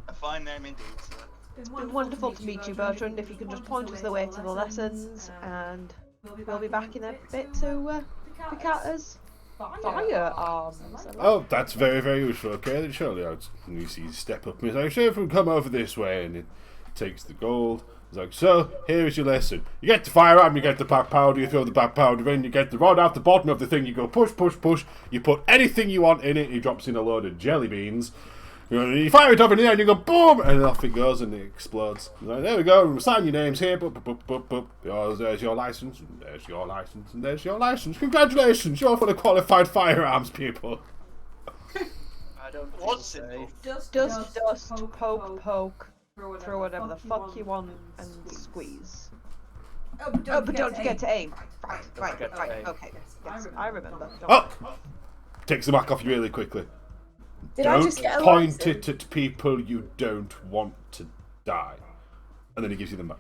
A fine name indeed, sir. It's been wonderful to meet you, Bertrand. If you can just point us the way to the lessons, and we'll be back in a bit to pick at us firearms. Oh, that's very, very useful. Okay, then surely you see step up and he's like, so come over this way, and it takes the gold. He's like, so here is your lesson. You get the firearm, you get the black powder, you throw the black powder in, you get the rod out the bottom of the thing, you go push, push, push, you put anything you want in it, he drops in a load of jelly beans. You fire it up in the air and you go boom, and off it goes and it explodes. Like, there we go, sign your names here, boop, boop, boop, boop, boop. There's your license, and there's your license, and there's your license. Congratulations, you're fully qualified firearms people. I don't know What's it? Dust, poke, throw whatever the fuck you want, and squeeze. Oh, but don't forget to aim. Right, okay. Yes, I remember. Oh! Takes the mark off you really quickly. Did I just get a point license? it at people you don't want to die. And then he gives you them back.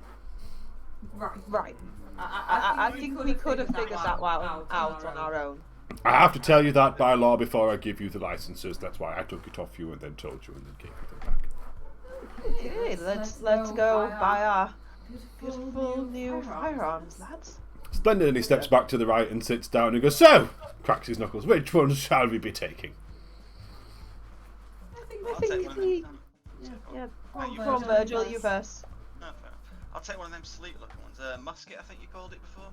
Right. I think we could have figured that out on our own. I have to tell you that by law before I give you the licenses. That's why I took it off you and then told you and then gave you them back. Okay, let's go buy our beautiful new firearms, lads. Splendid, and he steps back to the right and sits down and goes, so, cracks his knuckles, which ones shall we be taking? I think Go on, Virgil, you verse. No, fair enough. I'll take one of them sleek-looking ones. Musket, I think you called it before.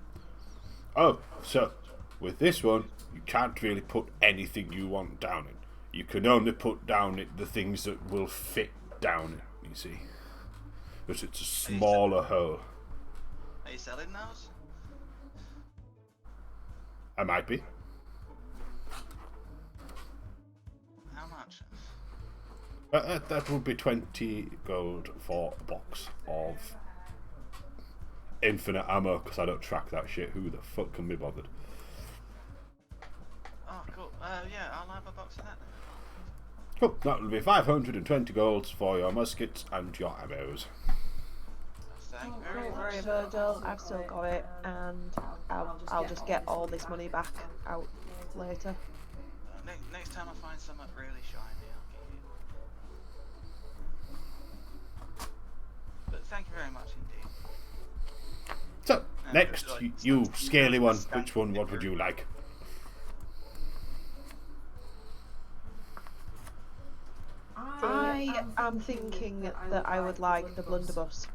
Oh, so with this one, you can't really put anything you want down it. You can only put down it the things that will fit down it, you see. Because it's a smaller hole. Are you selling those? I might be. How much? That would be 20 gold for a box of infinite ammo, because I don't track that shit. Who the fuck can be bothered? Oh, cool. Yeah, I'll have a box of that then. Cool, that will be 520 golds for your muskets and your ammos. Thank you very Don't much. worry, Virgil, I've still got it, and I'll just get all this money back out later. Next time I find something really shiny, I'll give you. But thank you very much indeed. So, next, you scaly one. Which one, what would you like? I am thinking that I would like the blunderbuss.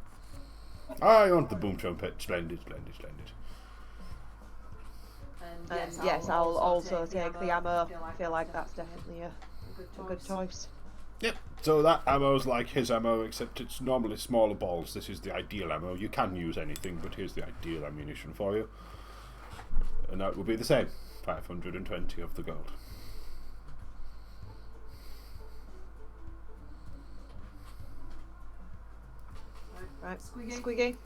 I want the boom trumpet. Splendid, splendid, splendid. And yes, I'll also take the ammo. I feel like that's definitely a good choice. Yep, so that ammo's like his ammo, except it's normally smaller balls. This is the ideal ammo. You can use anything, but here's the ideal ammunition for you. And that will be the same. 520 of the gold. Right, Squiggy,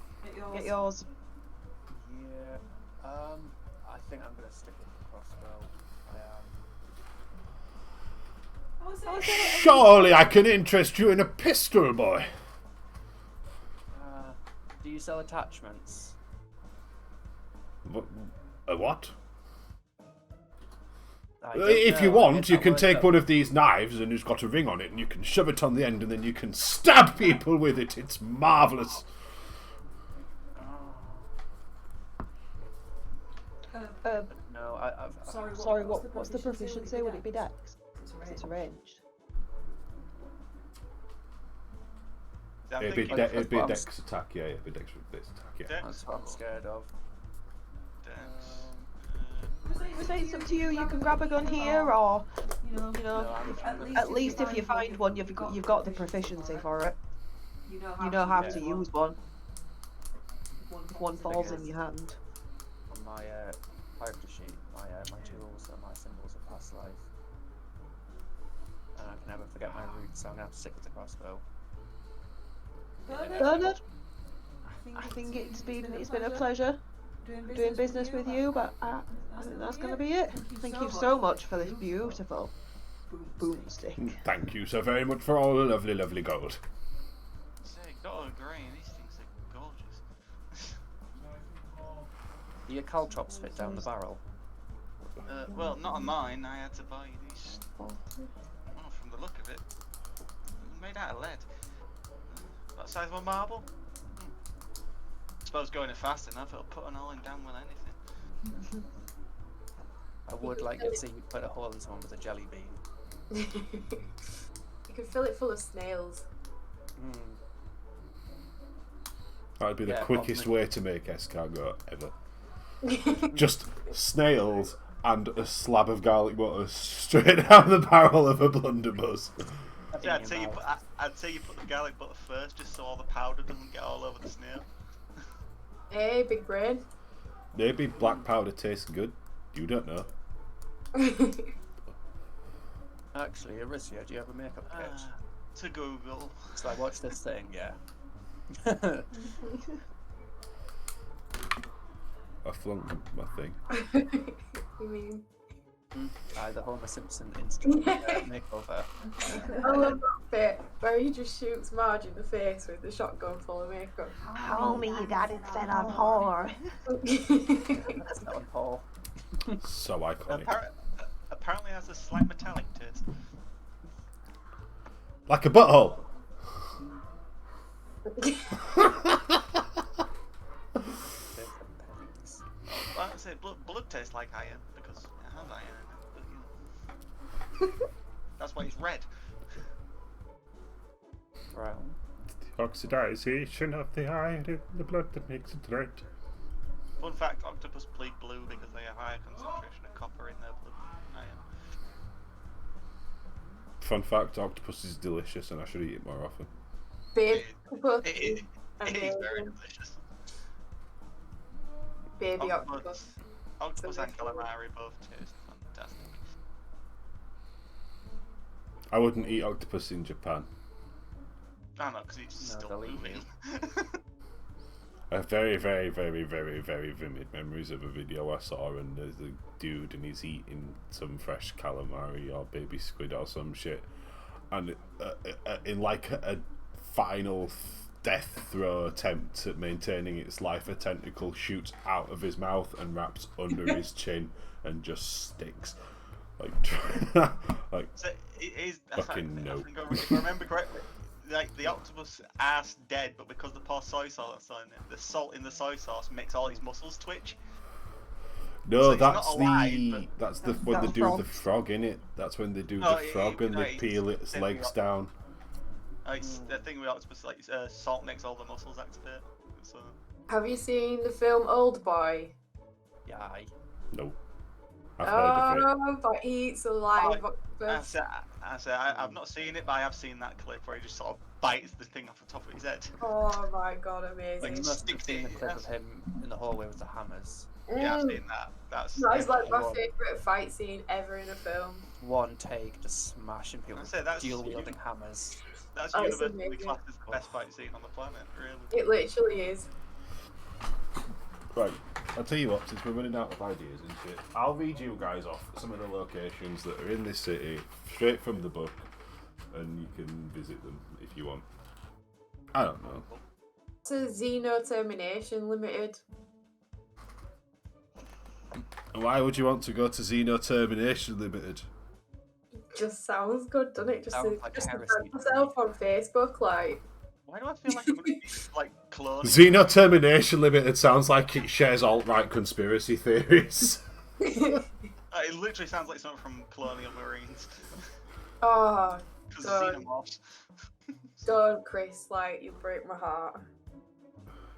get yours. Yeah. I think I'm gonna stick with the crossbow. Surely I can interest you in a pistol, boy. Do you sell attachments? A what? If you want, you can take one of these knives and it's got a ring on it and you can shove it on the end and then you can stab people with it. It's marvellous. No, Sorry, what's the proficiency? Would it be dex? It's ranged. It'd be a dex attack, yeah, it'd be dex attack, yeah. That's what I'm scared of. I say it's up to you. You can grab a gun here, or at least if you find one, you've got the proficiency for it. You know how to use one. If one falls in your hand. On my character sheet, my tools and my symbols of past life. And I can never forget my roots, so I'm gonna have to stick with the crossbow. Bernard, I think it's been a pleasure doing business with you, but I think that's going to be it. Thank you so much for this beautiful boomstick. Thank you so very much for all the lovely, lovely gold. Say, gotta agree, these things are gorgeous. Do your caltrops fit down the barrel? Well, not on mine. I had to buy these. Oh, from the look of it, made out of lead. About the size of a marble. I suppose going it fast enough, it'll put an hole in damn well anything. I would like to see you put a hole in someone with a jelly bean. You can fill it full of snails. That would be the quickest way to make escargot ever. Just snails and a slab of garlic butter straight out the barrel of a blunderbuss. I'd say you put the garlic butter first, just so all the powder doesn't get all over the snail. Hey, big brain. Maybe black powder tastes good. You don't know. Actually, Arisia, do you have a makeup kit? To Google. So I watch this thing, yeah. I flunked my thing. You mean? The Homer Simpson instant makeover. I love that bit where he just shoots Marge in the face with the shotgun full of makeup. Homie, you got it set on whore. That's not on Paul. So iconic. Apparently has a slight metallic taste. Like a butthole. Well, I'd say blood tastes like iron because it has iron in it. But, that's why it's red. Brown. Oxidization of the iron in the blood that makes it red. Fun fact: octopus bleed blue because they have higher concentration of copper in their blood than iron. Fun fact: octopus is delicious, and I should eat it more often. Babe, It is very delicious. Baby octopus. Octopus and calamari both taste fantastic. I wouldn't eat octopus in Japan. I know, because it's still they'll eat moving. I have very, very, very, very, very vivid memories of a video I saw, and there's a dude and he's eating some fresh calamari or baby squid or some shit, and in like a final death throw attempt at maintaining its life, a tentacle shoots out of his mouth and wraps under his chin and just sticks. Like So it is. fucking no. If I remember correctly, like the octopus ass dead, but because they pour soy sauce on it, the salt in the soy sauce makes all his muscles twitch. No, So he's not that's alive, that's the when That's they do frog. the frog in it. That's when they do Oh, the frog and they it's peel its the legs rock. down. It's the thing with octopus, like salt makes all the muscles activate. So Have you seen the film Old Boy? Yeah. No, I've heard of it. Oh, but he eats a live I octopus. say I've not seen it, but I have seen that clip where he just sort of bites the thing off the top of his head. Oh my god, amazing. Like, You must have seen the clip Yes. of him in the hallway with the hammers. Yeah, I've Mm. seen that. That's That is like my Everyone. favourite fight scene ever in a film. One take, just smashing people I with say that's dual wielding hammers. That's Oh, it's universally amazing. classed as the best fight scene on the planet, really. It literally is. Right, I'll tell you what, since we're running out of ideas and shit, I'll read you guys off some of the locations that are in this city, straight from the book, and you can visit them if you want. I don't know. To Xeno Termination Limited. And why would you want to go to Xeno Termination Limited? Just sounds good, doesn't it? Just Sounds to, like just to heresy find to myself on Facebook, like. Why do I feel like I'm gonna be like cloning? Xeno Termination Limited sounds like it shares alt-right conspiracy theories. It literally sounds like something from Colonial Marines. Oh, Because God. xenomorphs. don't, Chris, like, you break my heart.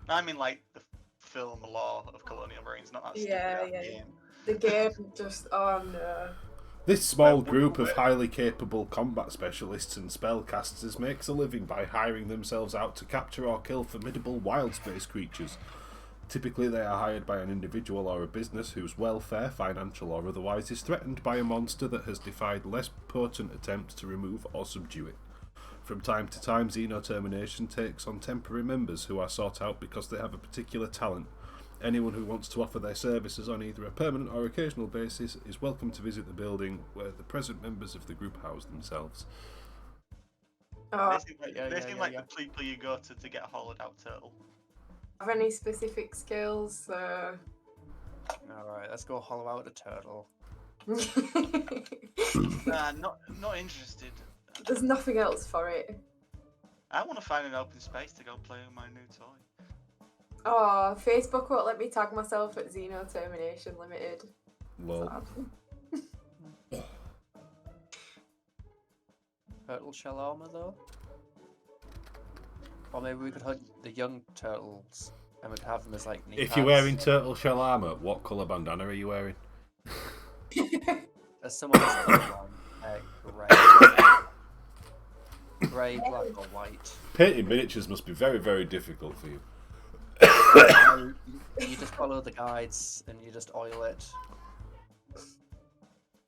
I mean, like the film lore of Colonial Marines, not that stupid Yeah, ass yeah. game. The game just, oh no. This small Well, group of wait. highly capable combat specialists and spellcasters makes a living by hiring themselves out to capture or kill formidable wild space creatures. Typically they are hired by an individual or a business whose welfare, financial or otherwise, is threatened by a monster that has defied less potent attempts to remove or subdue it. From time to time, Xeno Termination takes on temporary members who are sought out because they have a particular talent. Anyone who wants to offer their services on either a permanent or occasional basis is welcome to visit the building where the present members of the group house themselves. Oh, They seem like, Yeah, they yeah, seem yeah, like yeah. the people you go to get a hollowed out turtle. have any specific skills? Alright, let's go hollow out a turtle. Not interested. There's nothing else for it. I want to find an open space to go play with my new toy. Oh, Facebook won't let me tag myself at Xeno Termination Limited. Lol. Sad. Turtle shell armor though? Or maybe we could hunt the young turtles and we could have them as like knee If you're pads. wearing turtle shell armour, what colour bandana are you wearing? As someone else put one, grey. Grey, black or white. Painting miniatures must be very, very difficult for you. You just follow the guides and you just oil it.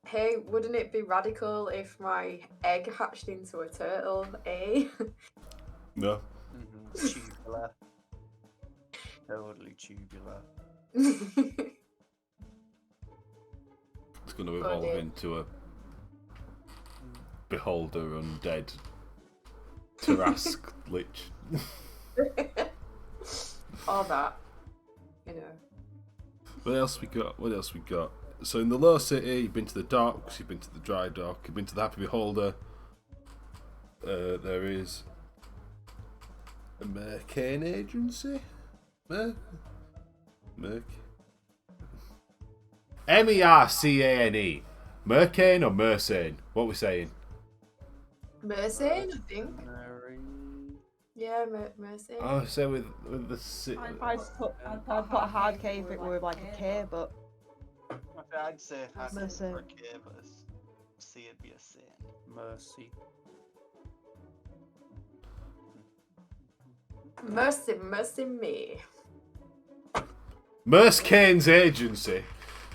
Hey, wouldn't it be radical if my egg hatched into a turtle, eh? No. Tubular. Totally tubular. It's going to Oh, evolve dear. into a beholder undead Tarask lich. All that, you know. What else we got? What else we got? So in the Low City, you've been to the docks, you've been to the dry dock, you've been to the Happy Beholder. There is a Mercane agency. Merc. Mercane. Mercane or Mersane? What are we saying? Mersane, I think. Yeah, Mercy. Oh, so with the I'd put a hard K if it were like a K, but I'd say hard Mercy. for a K, but a C would be a sin. Mercy. Mercy me. Merce Kane's agency.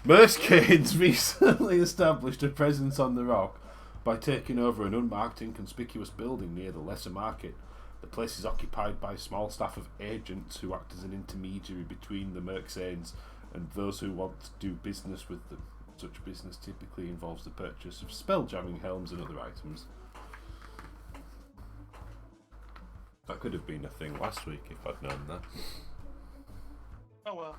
Merce Kane's recently established a presence on the Rock by taking over an unmarked, inconspicuous building near the Lesser Market. The place is occupied by a small staff of agents who act as an intermediary between the Merxanes and those who want to do business with them. Such business typically involves the purchase of spell-jamming helms and other items. That could have been a thing last week if I'd known that. Oh well.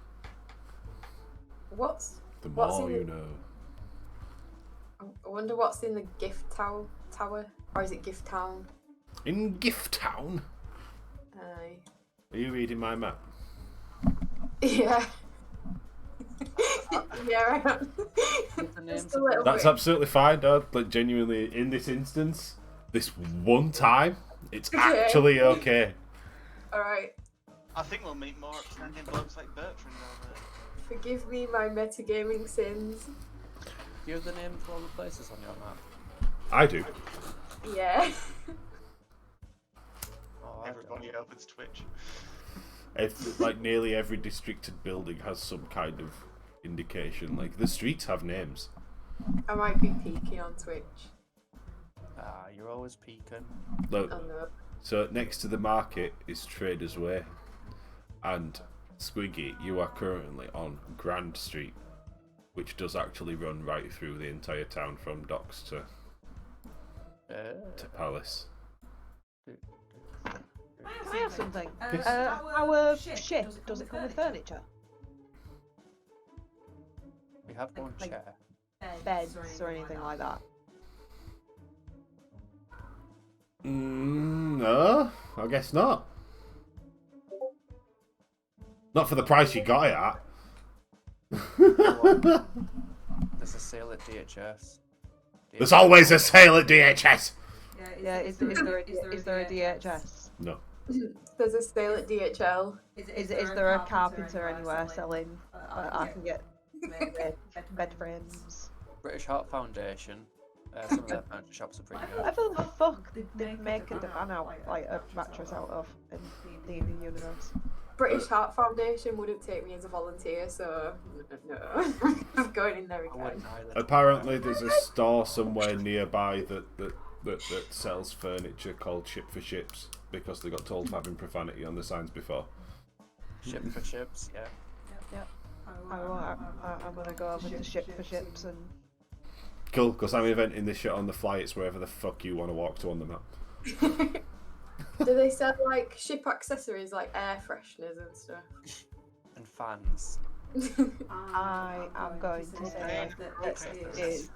The What's more in you the- know. I wonder what's in the gift tower, or is it gift town? In Gift Town? Aye. Are you reading my map? Yeah. Yeah, I am. What's the Just names a little That's bit. absolutely fine, Dad. Like, genuinely, in this instance, this one time, it's Okay. actually okay. Alright. I think we'll meet more upstanding blokes like Bertrand over there. Forgive me my metagaming sins. Do you have the name for all the places on your map? I do. Yeah. Oh, I Everybody opens Twitch. Like, nearly every districted building has some kind of indication. Like, the streets have names. I might be peeking on Twitch. Ah, you're always peeking. Look, Oh no. so next to the market is Traders Way. And, Squiggy, you are currently on Grand Street, which does actually run right through the entire town from docks to Palace. can I have something? Yes. Our ship, does it come with furniture? We have one Like- chair. Beds or anything like that? No, I guess not. Not for the price you got it at. There's a sale at DHS. There's always a sale at DHS. Yeah, is there a DHS? No. There's a sale at DHL. Is there a carpenter anywhere selling? I can get bed frames. British Heart Foundation. Some of their furniture shops are pretty good. Whatever the fuck did they make a divan out, like a mattress out of in the universe? British Heart Foundation wouldn't take me as a volunteer, so no. I'm going in there I again. wouldn't either. Apparently, there's a store somewhere nearby that sells furniture called Ship for Ships because they got told of having profanity on the signs before. Ship for ships, yeah. I'm gonna go over to Ship for Ships and Cool, because I'm inventing this shit on the fly. It's wherever the fuck you want to walk to on the map. Do they sell like ship accessories like air fresheners and stuff? And fans. I am going to say that it is.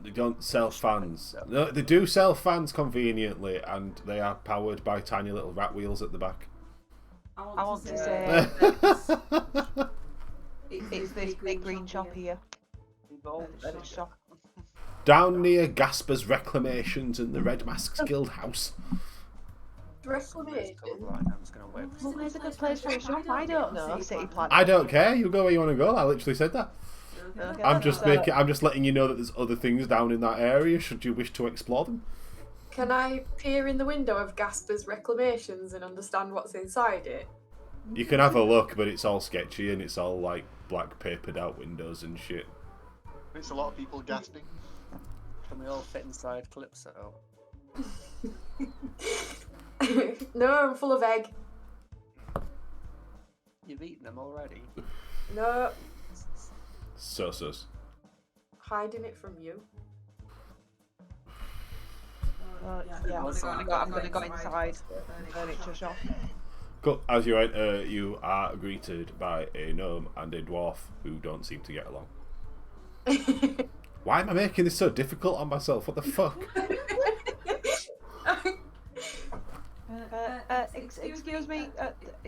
They don't sell fans. No, they do sell fans conveniently, and they are powered by tiny little rat wheels at the back. I want to say it's this big green shop here. That it's shop. Down near Gasper's Reclamations in the Red Masks Guild House. Reclamation. Right, I'm just gonna wait for Well, where's a good place for a shop? I don't know. City Planet. I don't care. You go where you want to go. I literally said that. Okay, I'm just so- I'm just letting you know that there's other things down in that area. Should you wish to explore them? Can I peer in the window of Gasper's Reclamations and understand what's inside it? You can have a look, but it's all sketchy and it's all like black papered out windows and shit. It's a lot of people gasping. Can we all fit inside Calypso? No, I'm full of egg. You've eaten them already. No, Sus. hiding it from you. Yeah, I'm gonna go inside the furniture shop. Cool. As you enter, you are greeted by a gnome and a dwarf who don't seem to get along. Why am I making this so difficult on myself? What the fuck? Excuse me,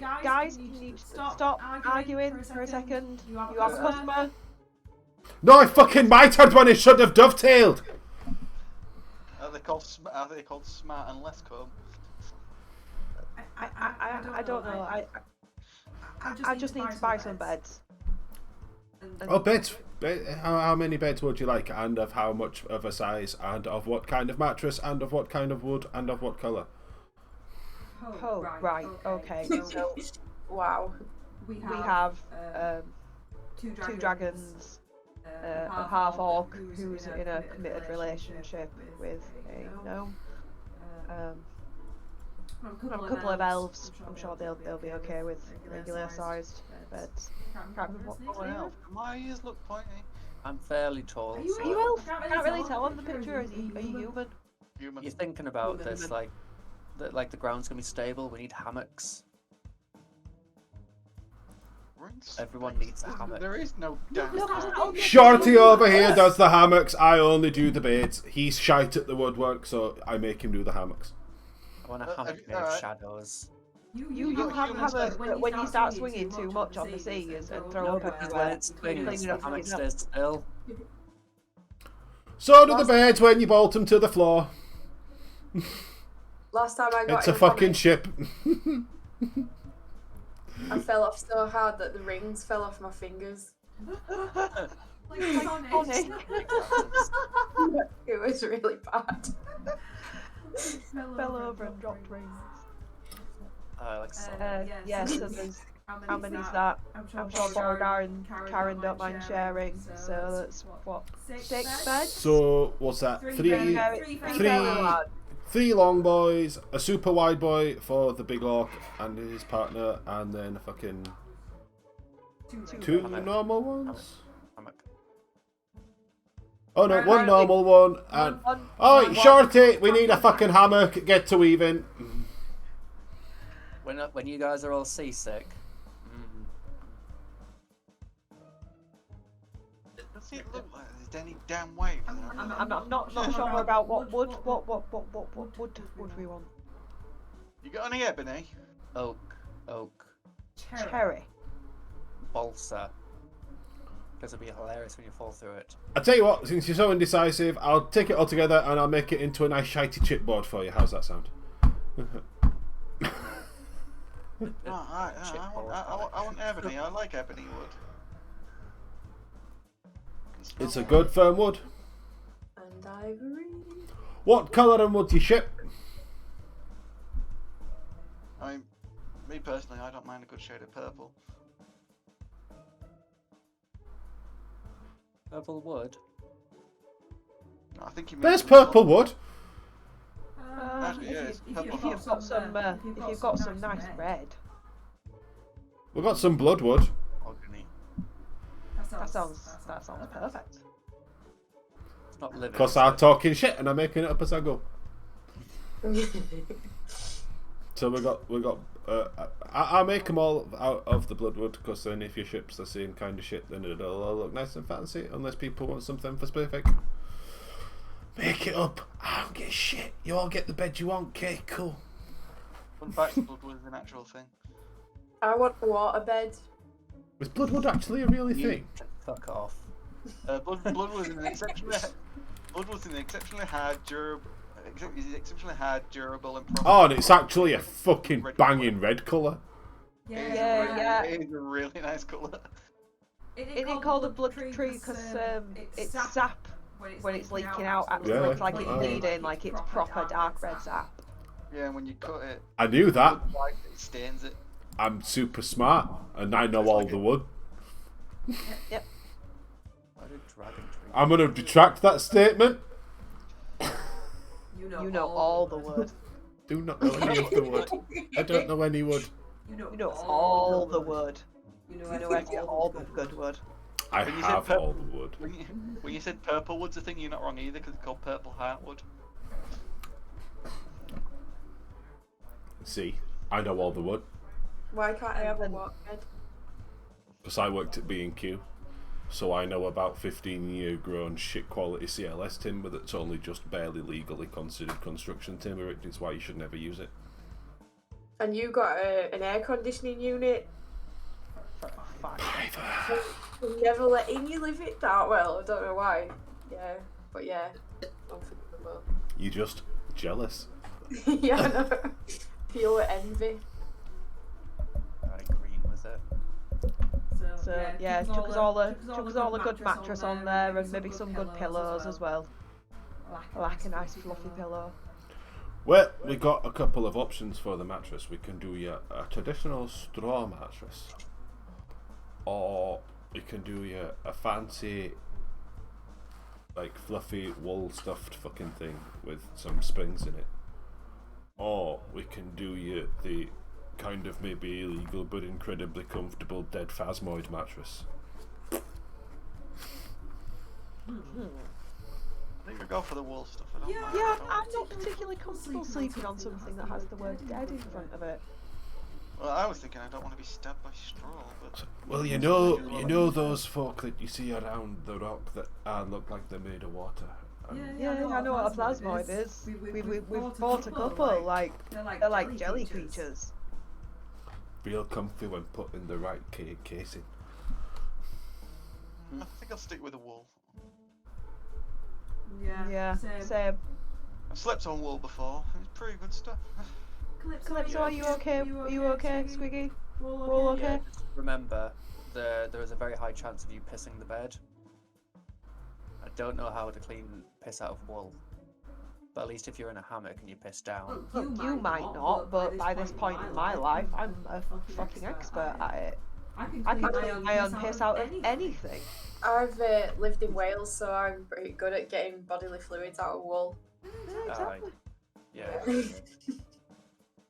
guys, can you stop arguing for a second? You have a customer. No, I fucking mitered when it should have dovetailed. Are they called smart and less calm? I don't know. I just need to buy some beds. Oh, beds. How many beds would you like, and of how much of a size, and of what kind of mattress, and of what kind of wood, and of what colour? Oh, right. Okay. So Wow. we have two dragons, a half orc who's in a committed relationship with a gnome, and a couple of elves. I'm sure they'll be okay with regular sized beds. Can't remember what one elf. My ears look pointy. I'm fairly tall. Are you elf? Can't really tell on the picture. Are you human? Human. You're thinking about this like the ground's gonna be stable. We need hammocks. Everyone needs a hammock. There is no damn. Shorty over here does the hammocks. I only do the beds. He's shite at the woodwork, so I make him do the hammocks. I want a hammock made of shadows. You have a hammock, but when you start swinging too much on the seas and throw No, up because everywhere, when it swings, the hammock stays still. So do the beds when you bolt them to the floor. Last time I got It's in a fucking vomit, ship. I fell off so hard that the rings fell off my fingers. Like Sonic. It was really bad. fell over and dropped rings. Like Yes, so there's how many's that? I'm sure Borgar and Karen don't mind sharing, so that's what, 6 beds? So what's that? Three long boys, a super wide boy for the big orc and his partner, and then a fucking two normal ones. Hammock. Oh no, one normal one and oh Shorty, we need a fucking hammock. Get to weaving. When you guys are all seasick. Does it look like there's any damn wave? I'm not sure about what wood we want. You got any ebony? Oak. Cherry. Balsa. Because it'll be hilarious when you fall through it. I tell you what, since you're so indecisive, I'll take it all together and I'll make it into a nice shitey chipboard for you. How's that sound? I want ebony. I like ebony wood. It's a good firm wood. And ivory. What colour and wood do you ship? Me personally, I don't mind a good shade of purple. Purple wood. No, I think you mean There's purple wood. Actually, yeah, If purple you've got some nice red. We've got some bloodwood. Mahogany. That sounds perfect. It's not living. Because I'm talking shit and I'm making it up as I go. So we got. I'll make them all out of the bloodwood, because then if your ship's the same kind of shit, then it'll all look nice and fancy. Unless people want something for specific. Make it up. I don't get shit. You all get the bed you want. Okay, cool. Fun fact: bloodwood is an actual thing. I want a water bed. Was bloodwood actually a really thing? Fuck off. Blood was an exceptionally hard, durable, and Oh, and it's actually a fucking banging red colour. Yeah. It is a really nice colour. Isn't it called a blood tree because it's sap when it's leaking out? Actually looks like it's bleeding, like it's proper dark red sap. Yeah, and when you cut it, I knew that. it stains it. I'm super smart, and I know all the wood. Yep. Why did dragon tree? I'm gonna retract that statement. You know all the wood. Do not know any of the wood. I don't know any wood. You know all the wood. You know where to get all the good wood. I When you said have purple- all the wood. When you said purple wood's a thing, you're not wrong either, because it's called purple heartwood. See, I know all the wood. Why can't I have a water bed? Because I worked at B&Q. So I know about 15-year grown shit quality CLS timber that's only just barely legally considered construction timber, which is why you should never use it. And you got an air conditioning unit. Either. Never letting you live it that well. I don't know why. Yeah, but yeah. You just jealous. Yeah, I know. pure envy. Right, green was it? So yeah, chuck us all a good mattress on there and maybe some good pillows as well. I like a nice fluffy pillow. Well, we got a couple of options for the mattress. We can do a traditional straw mattress, or we can do a fancy, like fluffy wool stuffed fucking thing with some springs in it, or we can do the kind of maybe illegal but incredibly comfortable dead phasmoid mattress. I think we go for the wool stuff. I don't mind. Yeah, I'm not particularly comfortable sleeping on something that has the word dead in front of it. Well, I was thinking I don't want to be stabbed by straw, but Well, you know those folk that you see around the rock that look like they're made of water. Yeah, I know what a plasmoid is. We've bought a couple, like they're like jelly creatures. Real comfy when put in the right casing. I think I'll stick with the wool. Yeah, same. I've slept on wool before. It's pretty good stuff. Calypso, are you okay? Are you okay, Squiggy? We're all okay? Yeah, just remember, there is a very high chance of you pissing the bed. I don't know how to clean piss out of wool, but at least if you're in a hammock and you piss down. Look, you might not, but by this point in my life, I'm a fucking expert at it. I can clean my own piss out of anything. I've lived in Wales, so I'm pretty good at getting bodily fluids out of wool. Exactly. Yeah.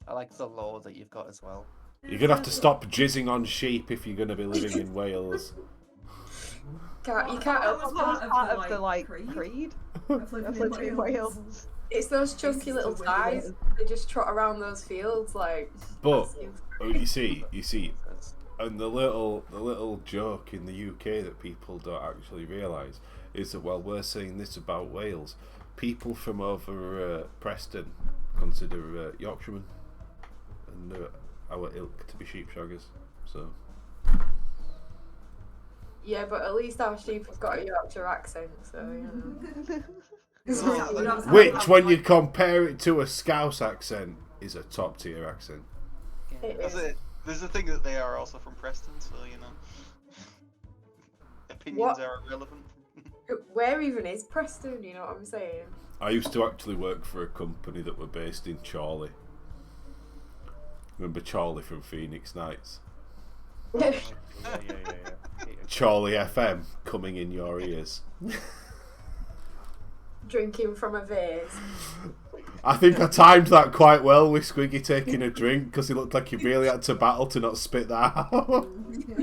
I like the law that you've got as well. You're gonna have to stop jizzing on sheep if you're gonna be living in Wales. You can't help That's part of the like creed of living in Wales. It's those chunky little ties. They just trot around those fields like. But you see, and the little joke in the UK that people don't actually realise is that while we're saying this about Wales, people from over Preston consider Yorkshiremen and our ilk to be sheep shaggers. So. Yeah, but at least our sheep have got a Yorkshire accent, so you know. Which, when you compare it to a Scouse accent, is a top tier accent. It That's is. it. There's the thing that they are also from Preston, so you know. Opinions are irrelevant. Where even is Preston? You know what I'm saying? I used to actually work for a company that were based in Chorley. Remember Chorley from Phoenix Nights? Yeah. Chorley FM coming in your ears. Drinking from a vase. I think I timed that quite well with Squiggy taking a drink because he looked like he really had to battle to not spit that out.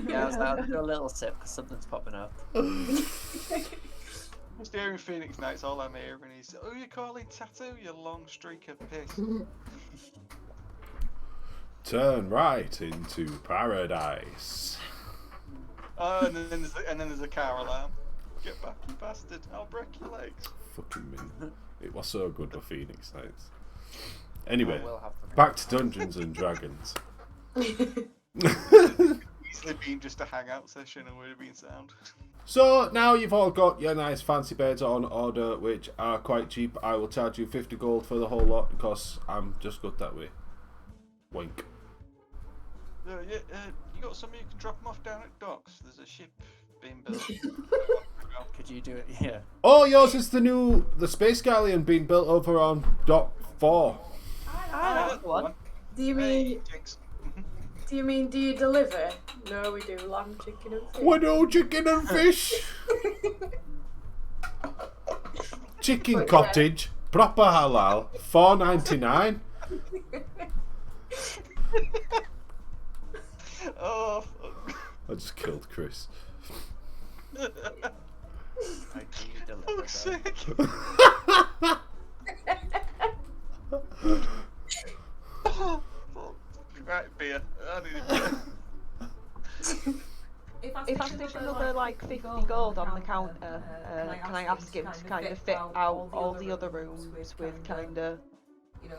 Yeah, I was like, I'll do a little sip because something's popping up. Just hearing Phoenix Nights, all I'm hearing is, "Oh, you calling tattoo, you long streak of piss." Turn right into paradise. Oh, and then there's a car alarm. Get back, you bastard! I'll break your legs. Fucking me. It was so good for Phoenix Nights. Anyway, We'll have them. back to Dungeons and Dragons. Easily been just a hangout session and would have been sound. So now you've all got your nice fancy beds on order, which are quite cheap. I will charge you 50 gold for the whole lot because I'm just good that way. Wink. You got somebody who can drop them off down at docks. There's a ship being built. Could you do it? Yeah. Oh, yours is the Space Galleon being built over on Dock 4. That's the one. Do you mean? Hey, Jinx. Do you deliver? No, we do lamb, chicken, and fish. Widow chicken and fish. Chicken But, cottage, proper halal, $4.99. Oh, fuck. I just killed Chris. I do deliver Fuck's that. sake. Right, beer. I need a beer. If I stick another like 50 gold on the counter, can I ask him to kind of fit out all the other rooms with kind of,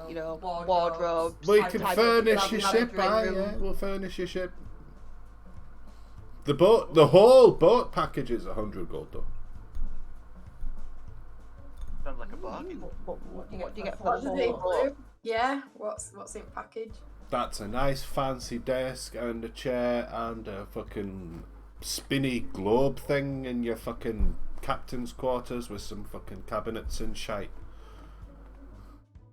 you know, wardrobes? We can type of furnish your laboratory ship, aye, room? yeah, we'll furnish your ship. The whole boat package is 100 gold though. Sounds like a bargain. What do you get for What the do they whole? do? Yeah, what's in package? That's a nice fancy desk and a chair and a fucking spinny globe thing in your fucking captain's quarters with some fucking cabinets and shite.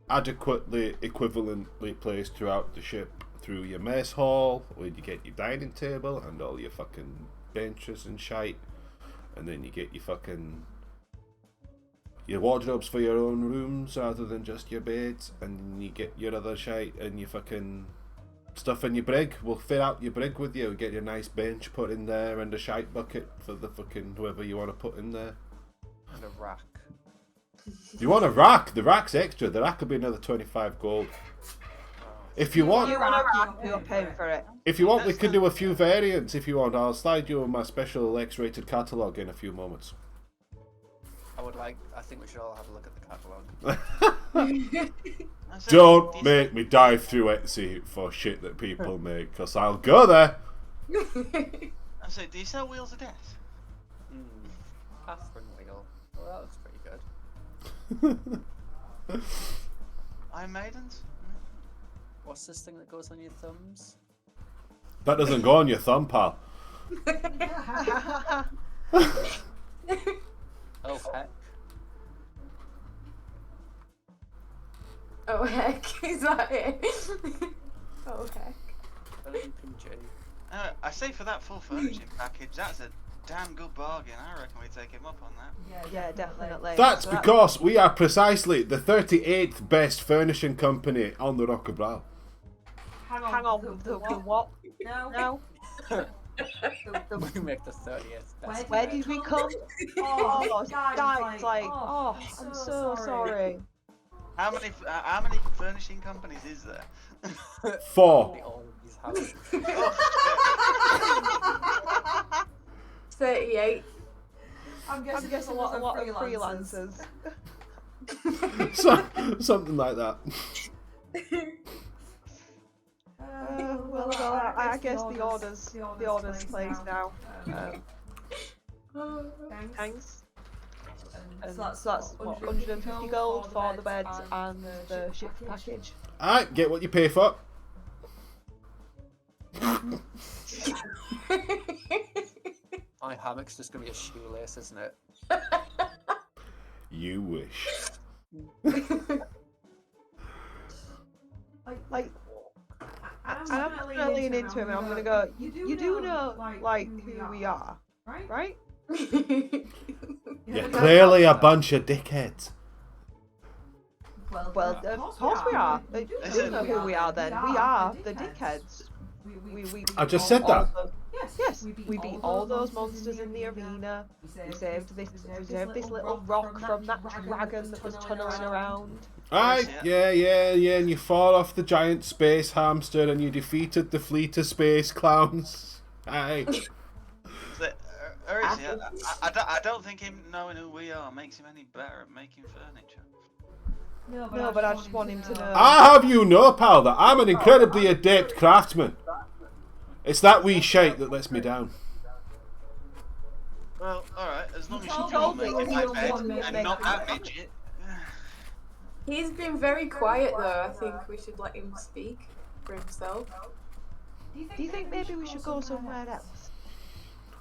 Adequately, equivalently placed throughout the ship, through your mess hall, where you get your dining table and all your fucking benches and shite, and then you get your wardrobes for your own rooms rather than just your beds, and then you get your other shite and your fucking stuff in your brig. We'll fit out your brig with you, get your nice bench put in there and a shite bucket for the fucking whoever you want to put in there. And a rack. You want a rack? The rack's extra. The rack could be another 25 gold. If you want, You want a rack, you're paying for it. if you want, we can do a few variants. If you want, I'll slide you my special X-rated catalogue in a few moments. I think we should all have a look at the catalogue. Don't make me dive through Etsy for shit that people make, because I'll go there. I say, do you sell Wheels of Death? Catherine Wheel. Well, that looks pretty good. Iron Maidens? What's this thing that goes on your thumbs? That doesn't go on your thumb, pal. Oh, heck. Oh heck, is that it? Oh heck. I say for that full furnishing package, that's a damn good bargain. I reckon we take him up on that. Yeah, definitely. That's because we are precisely the 38th best furnishing company on the Rock of Bral. Hang on, the what? No. We make the 30th best. Where did we come? Oh, guys, I'm so sorry. How many furnishing companies is there? 4. We always have it. 38. I'm guessing a lot of freelancers. Something like that. Well, I guess the orders placed now. Thanks. And so that's what, 150 gold for the beds and the ship package. Alright, get what you pay for. My hammock's just gonna be a shoelace, isn't it? You wish. Like, I'm gonna lean into him and I'm gonna go, you do know, like, who we are, right? You're clearly a bunch of dickheads. Well, of course we are. You do know who we are then. We are the dickheads. We I just said that. Yes, we beat all those monsters in the arena. We saved this little rock from that dragon that was tunneling around. Alright, yeah, and you fought off the giant space hamster and you defeated the fleet of space clowns. Aye. I don't think him knowing who we are makes him any better at making furniture. No, but I just want him to know. I have you know, pal, that I'm an incredibly adept craftsman. It's that wee shite that lets me down. Well, alright, as long as you told don't me make you my don't bed want me to and make not my that midget. He's been very quiet though. I think we should let him speak for himself. Do you think maybe we should go somewhere else?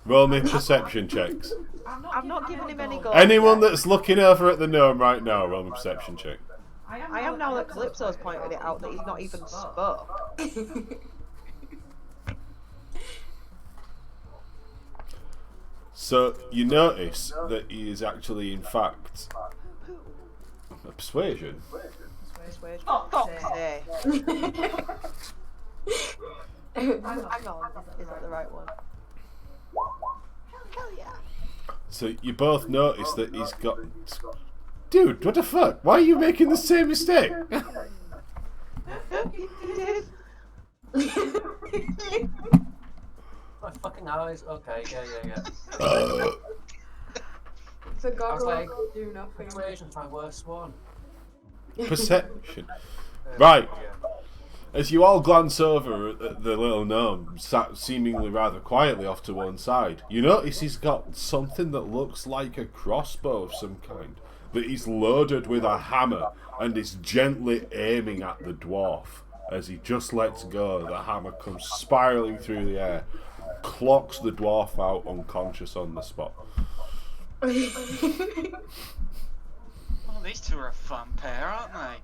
Roll me perception checks. I'm not giving him any gold. Anyone that's looking over at the gnome right now, roll me perception check. I am now that Calypso's pointed it out that he's not even spoke. So you notice that he is actually, in fact, a persuasion. Oh, fuck's sake. Hang on, is that the right one? Hell yeah. So you both notice that he's got... Dude, what the fuck? Why are you making the same mistake? My fucking eyes. Okay, yeah. So God I was like, will do nothing. Persuasion's my worst one. Perception. Right. As you all glance over at the little gnome, sat seemingly rather quietly off to one side, you notice he's got something that looks like a crossbow of some kind. that he's loaded with a hammer and is gently aiming at the dwarf. As he just lets go, the hammer comes spiraling through the air, clocks the dwarf out unconscious on the spot. Well, these two are a fun pair, aren't they?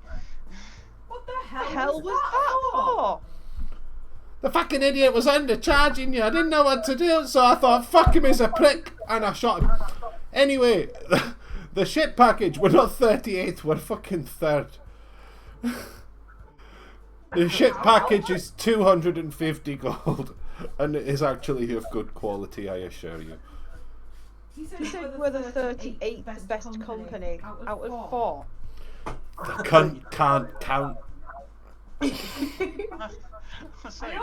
What the hell was that for? The fucking idiot was undercharging you. I didn't know what to do, so I thought, fuck him, he's a prick, and I shot him. Anyway, the shit package, we're not 38th, we're fucking 3rd. The shit package is 250 gold, and it is actually of good quality, I assure you. He said we're the 38th best company out of 4. Can't count. I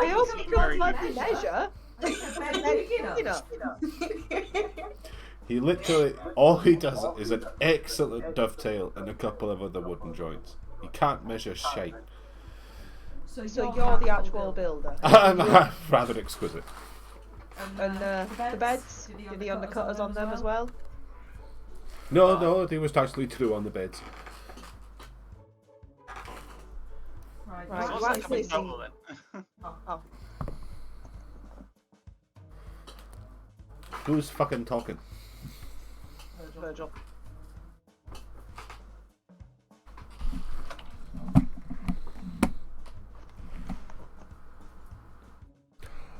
hope you can't bloody measure. You know. He literally, all he does is an excellent dovetail and a couple of other wooden joints. He can't measure shape. So you're the actual builder. I'm rather exquisite. And the beds, did the undercutters on them as well? No, there was actually 2 on the beds. Right, So you what's that actually coming see... total then? Oh. Who's fucking talking? Virgil.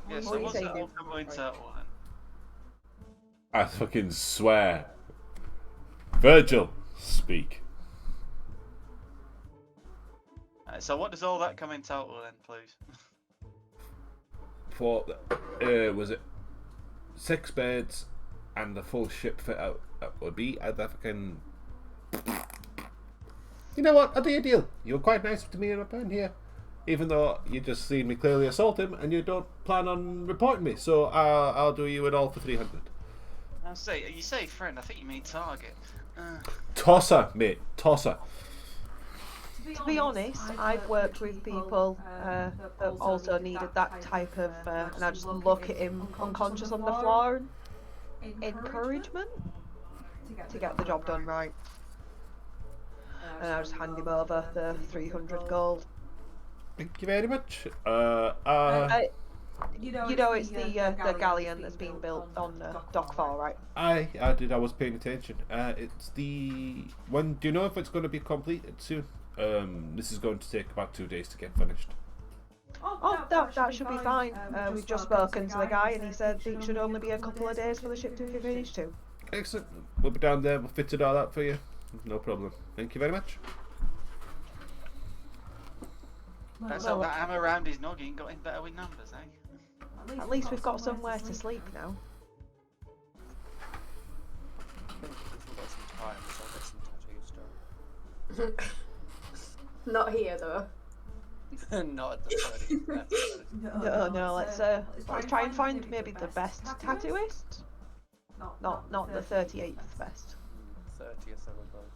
Yeah, What so are you what's saying, that dude? all coming total then? I fucking swear. Virgil, speak. So what does all that come in total then, please? For was it 6 beds and the full ship fit out? That would be a fucking. You know what? I'll do a deal. You were quite nice to me up in here, even though you just seen me clearly assault him and you don't plan on reporting me. So I'll do you it all for 300. I say, you say friend. I think you mean target. Tosser, mate. Tosser. To be honest, I've worked with people that also needed that type of, and I just look at him unconscious on the floor and encouragement to get the job done right. And I just hand him over the 300 gold. Thank you very much. You know it's the galleon that's being built on Dock 4, right? I did. I was paying attention. It's the one. Do you know if it's going to be completed soon? This is going to take about 2 days to get finished. Oh, that should be fine. We've just spoken to the guy and he said it should only be a couple of days for the ship to be finished too. Excellent. We'll be down there. We'll fit it all out for you. No problem. Thank you very much. Let's hope that hammer around his noggin got in better with numbers, eh? At least we've got somewhere to sleep now. Not here though. Not at the 30th. No, let's try and find maybe the best tattooist. Not the 38th best. 30th of above.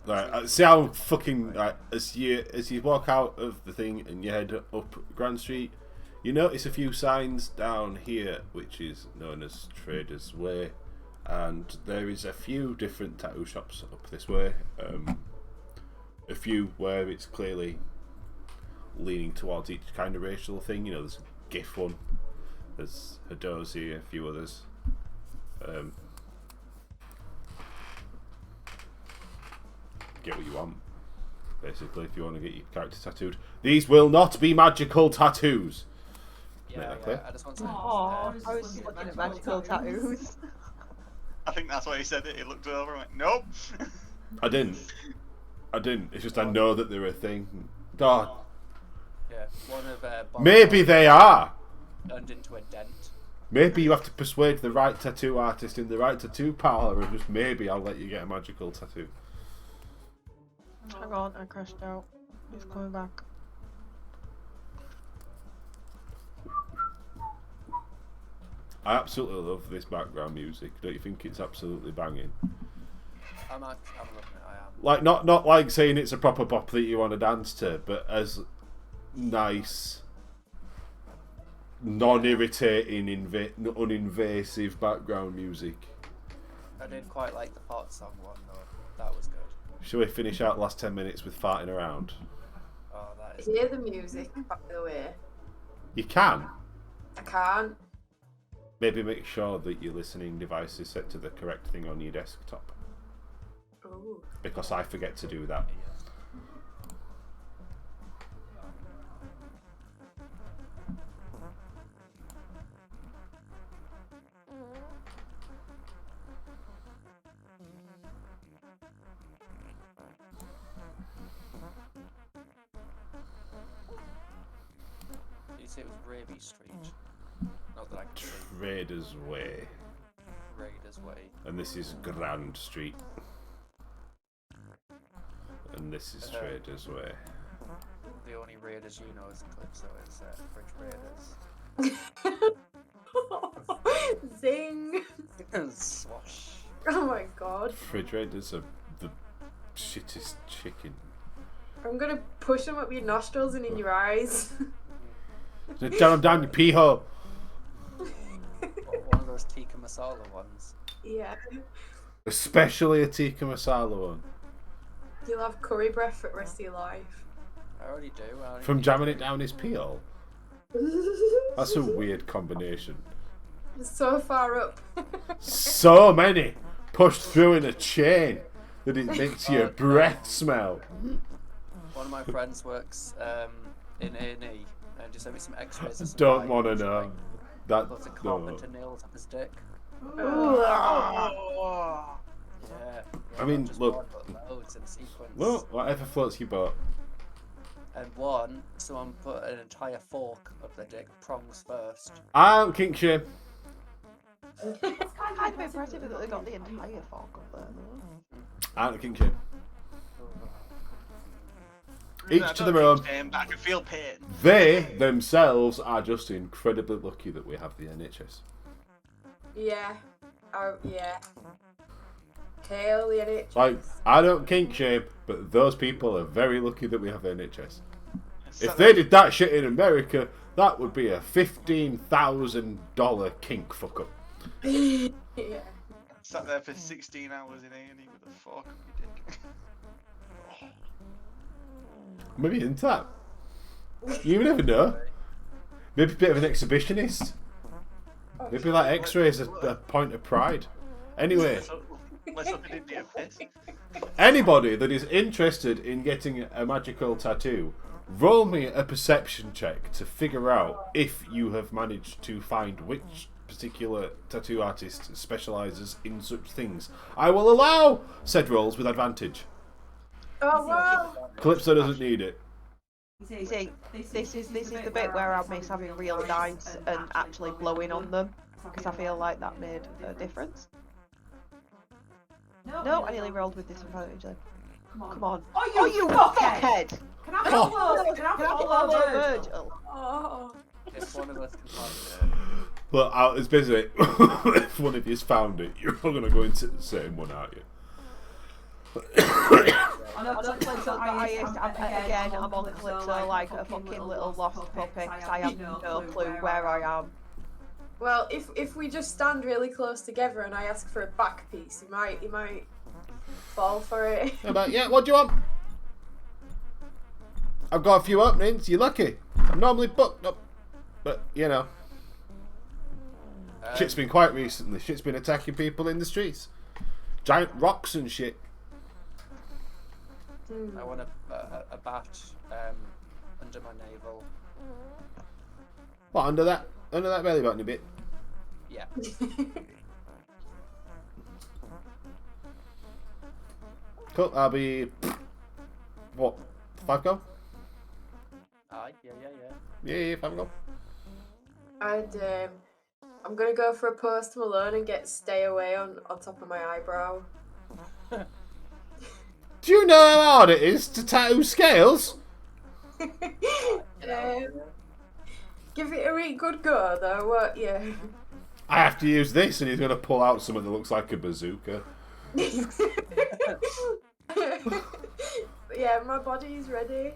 Right, see how fucking as you walk out of the thing and you head up Grand Street, you notice a few signs down here, which is known as Traders Way, and there is a few different tattoo shops up this way. A few where it's clearly leaning towards each kind of racial thing. You know, there's a GIF one, there's Hadozi, a few others. Get what you want, basically, if you want to get your character tattooed. These will not be magical tattoos. Yeah, I just want to. Oh, I was looking at magical tattoos. I think that's why he said it. He looked over and went, nope. I didn't. It's just I know that they're a thing. God. Yeah, one of Maybe they are. turned into a dent. Maybe you have to persuade the right tattoo artist in the right tattoo parlor, and just maybe I'll let you get a magical tattoo. Hang on, I crashed out. He's coming back. I absolutely love this background music. Don't you think it's absolutely banging? I'm loving it. I am. Like not like saying it's a proper bop that you want to dance to, but as nice, non-irritating, uninvasive background music. I did quite like the pot song one though. That was good. Shall we finish out the last 10 minutes with farting around? Oh, that is. Hear the music, by the way. You can. I can't. Maybe make sure that your listening device is set to the correct thing on your desktop. Ooh. Because I forget to do that. You say it was Raby Street. Not that I can see. Traders Way. Raiders Way. And this is Grand Street. And this is Traders Way. The only Raiders you know is Calypso is Fridge Raiders. Zing! Swash. Oh my god. Fridge Raiders are the shittest chicken. I'm gonna push them up your nostrils and in your eyes. Down your pee hole. One of those tikka masala ones. Yeah. Especially a tikka masala one. You'll have curry breath for the rest of your life. I already do. From jamming it down his pee hole? That's a weird combination. So far up. So many pushed through in a chain that it makes your breath smell. One of my friends works in A&E and just sent me some X-rays. Of some Don't guy want to who's know. like, That lots of no. carpenter nails on his dick. Yeah. I mean, just look. one, but loads in sequence. Well, whatever floats your boat. And one, someone put an entire fork up their dick, prongs first. I don't kink shame. It's kind of impressive that they got the entire fork up there, though. I don't kink shame. I Each to don't their own. think shame, but I can feel pain. They themselves are just incredibly lucky that we have the NHS. Yeah. Oh, yeah. Hail the NHS. Like, I don't kink shame, but those people are very lucky that we have the NHS. If they did that shit in America, that would be a $15,000 kink fuck up. Yeah. Sat there for 16 hours in A&E with a fork up your dick. Maybe into that. You never know. Maybe a bit of an exhibitionist. Maybe like X-rays a point of pride. Anyway, Let's hope it didn't be a piss. anybody that is interested in getting a magical tattoo, roll me a perception check to figure out if you have managed to find which particular tattoo artist specialises in such things. I will allow said rolls with advantage. Oh, wow. Calypso doesn't need it. You see, this is the bit where I miss having real dice and actually blowing on them, because I feel like that made a difference. No, I nearly rolled with disadvantage then. Come on. Oh, you fuckhead! Can I follow? Can I follow Virgil? Oh. If one of us can find Well, it's basically, if one of you's found it, you're all going to go into the same one, aren't you? I'm on Calypso, again, I'm on Calypso like a fucking little lost puppy, because I have no clue where I am. Well, if we just stand really close together and I ask for a back piece, he might fall for it. Yeah, what do you want? I've got a few openings, you're lucky. I'm normally booked up. But, you know. Shit's been quiet recently. Shit's been attacking people in the streets. Giant rocks and shit. I want a bat under my navel. What, under that belly button a bit? Yeah. Cool, I'll be... What, 5 go? Aye, yeah. Yeah, 5 go. I'm gonna go for a Post Malone and get Stay Away on top of my eyebrow. Do you know how hard it is to tattoo scales? Give it a really good go though, what? Yeah. I have to use this, and he's going to pull out something that looks like a bazooka. Yeah, my body's ready.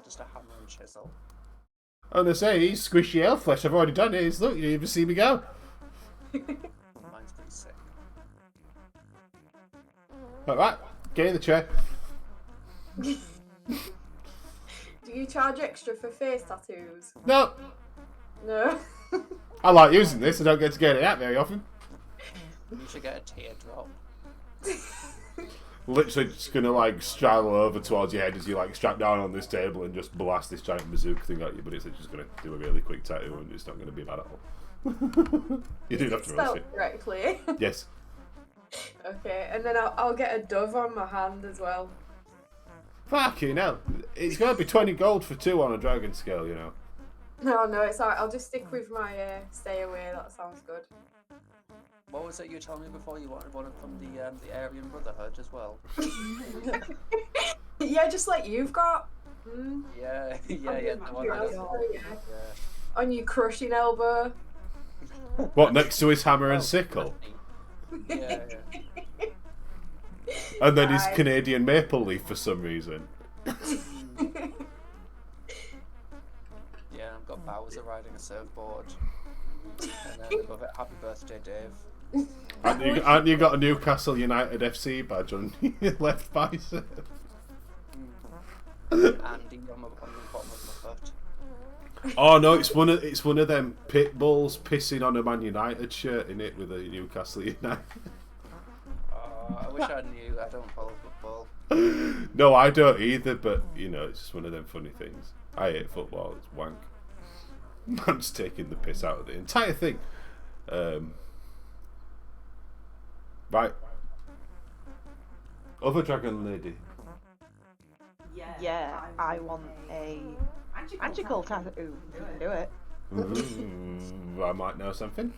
Just a hammer and chisel. And I say, he's squishy elf flesh. I've already done it. Look, you even see me go. Mine's sick. Alright, get in the chair. Do you charge extra for face tattoos? No, No. I like using this. I don't get to get it out very often. You should get a teardrop. Literally just gonna like straddle over towards your head as you like strap down on this table and just blast this giant bazooka thing at you, but it's just gonna do a really quick tattoo and it's not gonna be bad at all. You do have to roast Spelled it. correctly. Yes. Okay, and then I'll get a dove on my hand as well. Fucking hell. It's gonna be 20 gold for 2 on a dragon scale, you know. No, it's alright. I'll just stick with my stay away. That sounds good. What was it you told me before? You wanted one from the Aryan Brotherhood as well. Yeah, just like you've got. Mm. Yeah. The one Yeah. that On your crushing elbow. What, next to his hammer and sickle? Yeah. And then his Aye. Canadian maple leaf for some reason. Yeah, I've got Bowser riding a surfboard. And then above it, happy birthday, Dave. Aren't you got a Newcastle United FC badge on your left bicep? Andy on the bottom of my foot. Oh no, it's one of them pit bulls pissing on a Man United shirt in it with a Newcastle United. I wish I knew. I don't follow football. No, I don't either, but you know, it's just one of them funny things. I hate football, it's wank. I'm just taking the piss out of the entire thing. Right. Other dragon lady. Yeah, I want a magical tattoo. If you can do it. I might know something.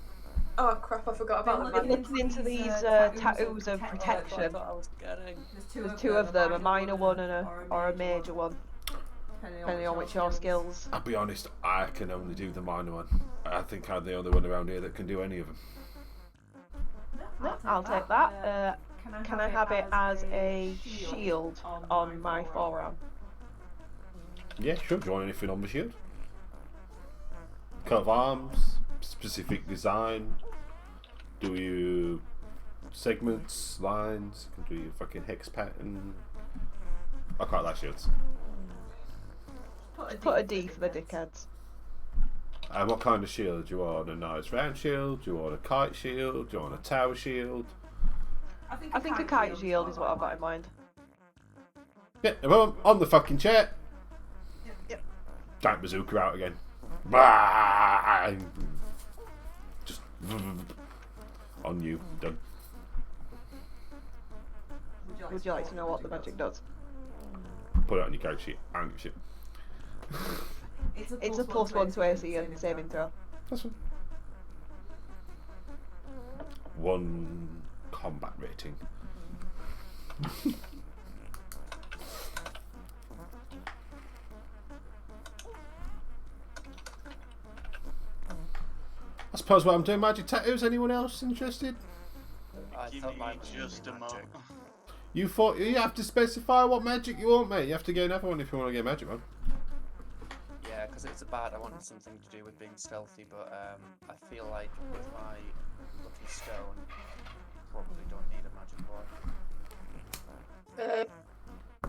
Oh crap! I forgot about the Been man. looking into these tattoos of protection. I was getting. There's 2 of them, a minor one and a major one, depending on which your skills. I'll be honest, I can only do the minor one. I think I'm the only one around here that can do any of them. No, I'll take that. Can I have it as a shield on my forearm? Yeah, sure. Do you want anything on the shield? Coat of arms, specific design. Do you segments, lines? Can do your fucking hex pattern. I quite like shields. Put a D for the dickheads. And what kind of shield? Do you want a nice round shield? Do you want a kite shield? Do you want a tower shield? I think a kite shield is what I've got in mind. Yeah, well, on the fucking chair. Yep. Giant bazooka out again. Bah! Just on you. Done. Would you like to know what the magic does? Put it on your character sheet. I don't give a shit. It's a +1 to AC and saving throw. That's fine. 1 combat rating. I suppose while I'm doing magic tattoos, anyone else interested? I Give thought me mine was just a magic. moment. You thought you have to specify what magic you want, mate. You have to get another one if you want to get magic one. Yeah, because it's about I wanted something to do with being stealthy, but I feel like with my lucky stone, probably don't need a magic one.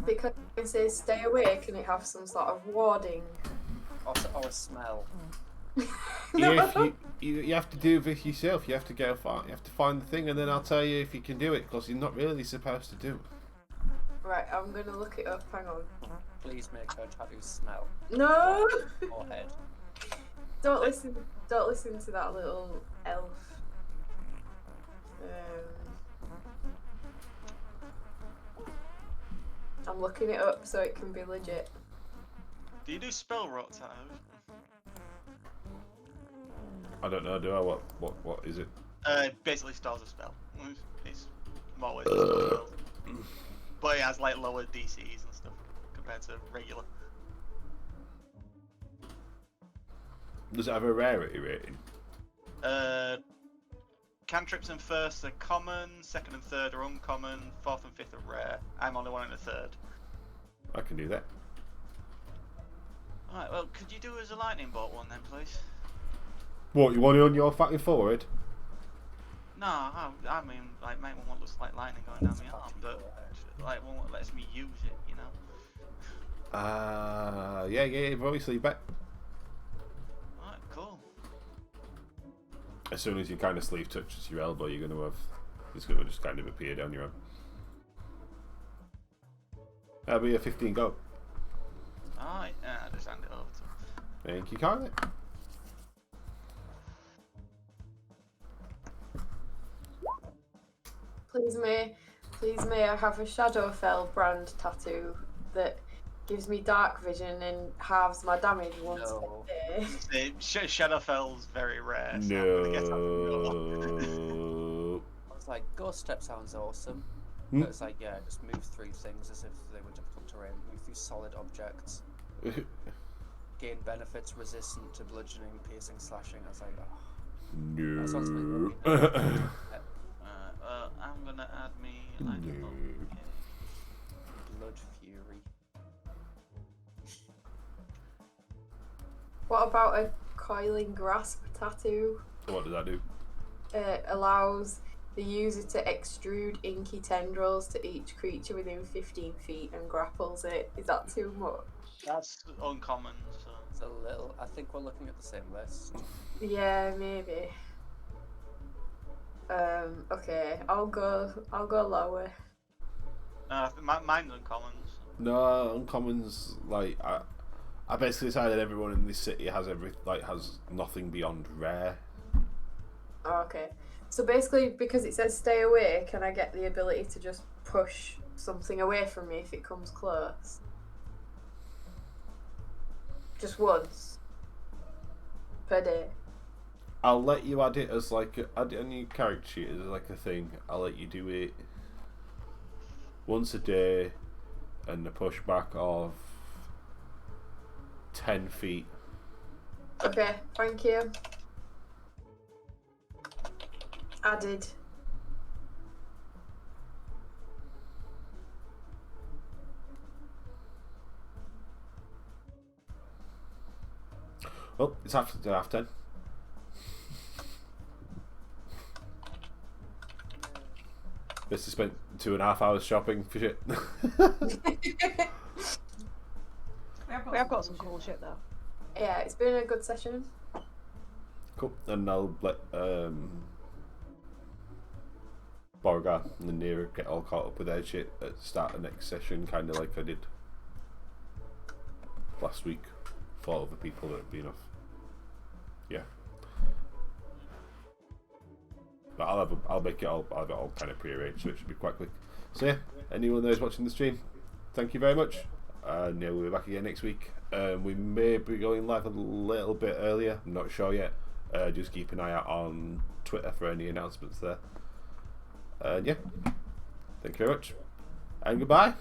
Because it says stay away, can it have some sort of warding? Or a smell. Yeah, you have to do this yourself. You have to go find. You have to find the thing, and then I'll tell you if you can do it. Because you're not really supposed to do it. Right, I'm gonna look it up. Hang on. Please make her tattoo smell. No! Or head. Don't listen to that little elf. I'm looking it up so it can be legit. Do you do spell rot tattoos? I don't know. Do I? What is it? Basically stores a spell. It's more ways than spells. But it has like lower DCs and stuff compared to regular. Does it have a rarity rating? Cantrips and first are common, second and third are uncommon, fourth and fifth are rare. I'm only one in the third. I can do that. Alright, well, could you do as a lightning bolt one then, please? What, you want it on your fucking forehead? No, I mean, like, might want what looks like lightning going down my arm, but like one that lets me use it, you know. Yeah, obviously, bet. Alright, cool. As soon as your kind of sleeve touches your elbow, you're going to have, it's going to just kind of appear down your arm. That'll be a 15 go. Alright, I just hand it over to him. Thank you, Carly. Please may I have a Shadowfell brand tattoo that gives me dark vision and halves my damage once a day. Shadowfell's very rare. So No. I'm gonna get I was like, Ghost Step sounds awesome. Hmm? But it's like, yeah, just move through things as if they were difficult terrain. Move through solid objects. Gain benefits resistant to bludgeoning, piercing, slashing. I was like, oh. That sounds No. like I'm gonna add me like a little Blood Fury. What about a coiling grasp tattoo? What does that do? It allows the user to extrude inky tendrils to each creature within 15 feet and grapples it. Is that too much? That's uncommon, so It's a little. I think we're looking at the same list. Yeah, maybe. Okay, I'll go lower. mine's uncommon. So. No, uncommons, like, I basically decided everyone in this city has has nothing beyond rare. Oh, okay. So basically, because it says stay away, can I get the ability to just push something away from me if it comes close? Just once per day. I'll let you add it as like add it on your character sheet as like a thing. I'll let you do it once a day and a pushback of 10 feet. Okay, thank you. Added. Oh, it's after 10:30. This has spent 2.5 hours shopping for shit. We have got some cool shit though. Yeah, it's been a good session. Cool. And I'll let Beauregard and Nira get all caught up with their shit at the start of next session, kind of like I did last week for other people that have been off. Yeah. But I'll make it all. I'll have it all kind of pre-arranged, so it should be quite quick. So yeah, anyone who's watching the stream, thank you very much. And yeah, we'll be back again next week. We may be going live a little bit earlier. I'm not sure yet. Just keep an eye out on Twitter for any announcements there. And yeah, thank you very much, and goodbye.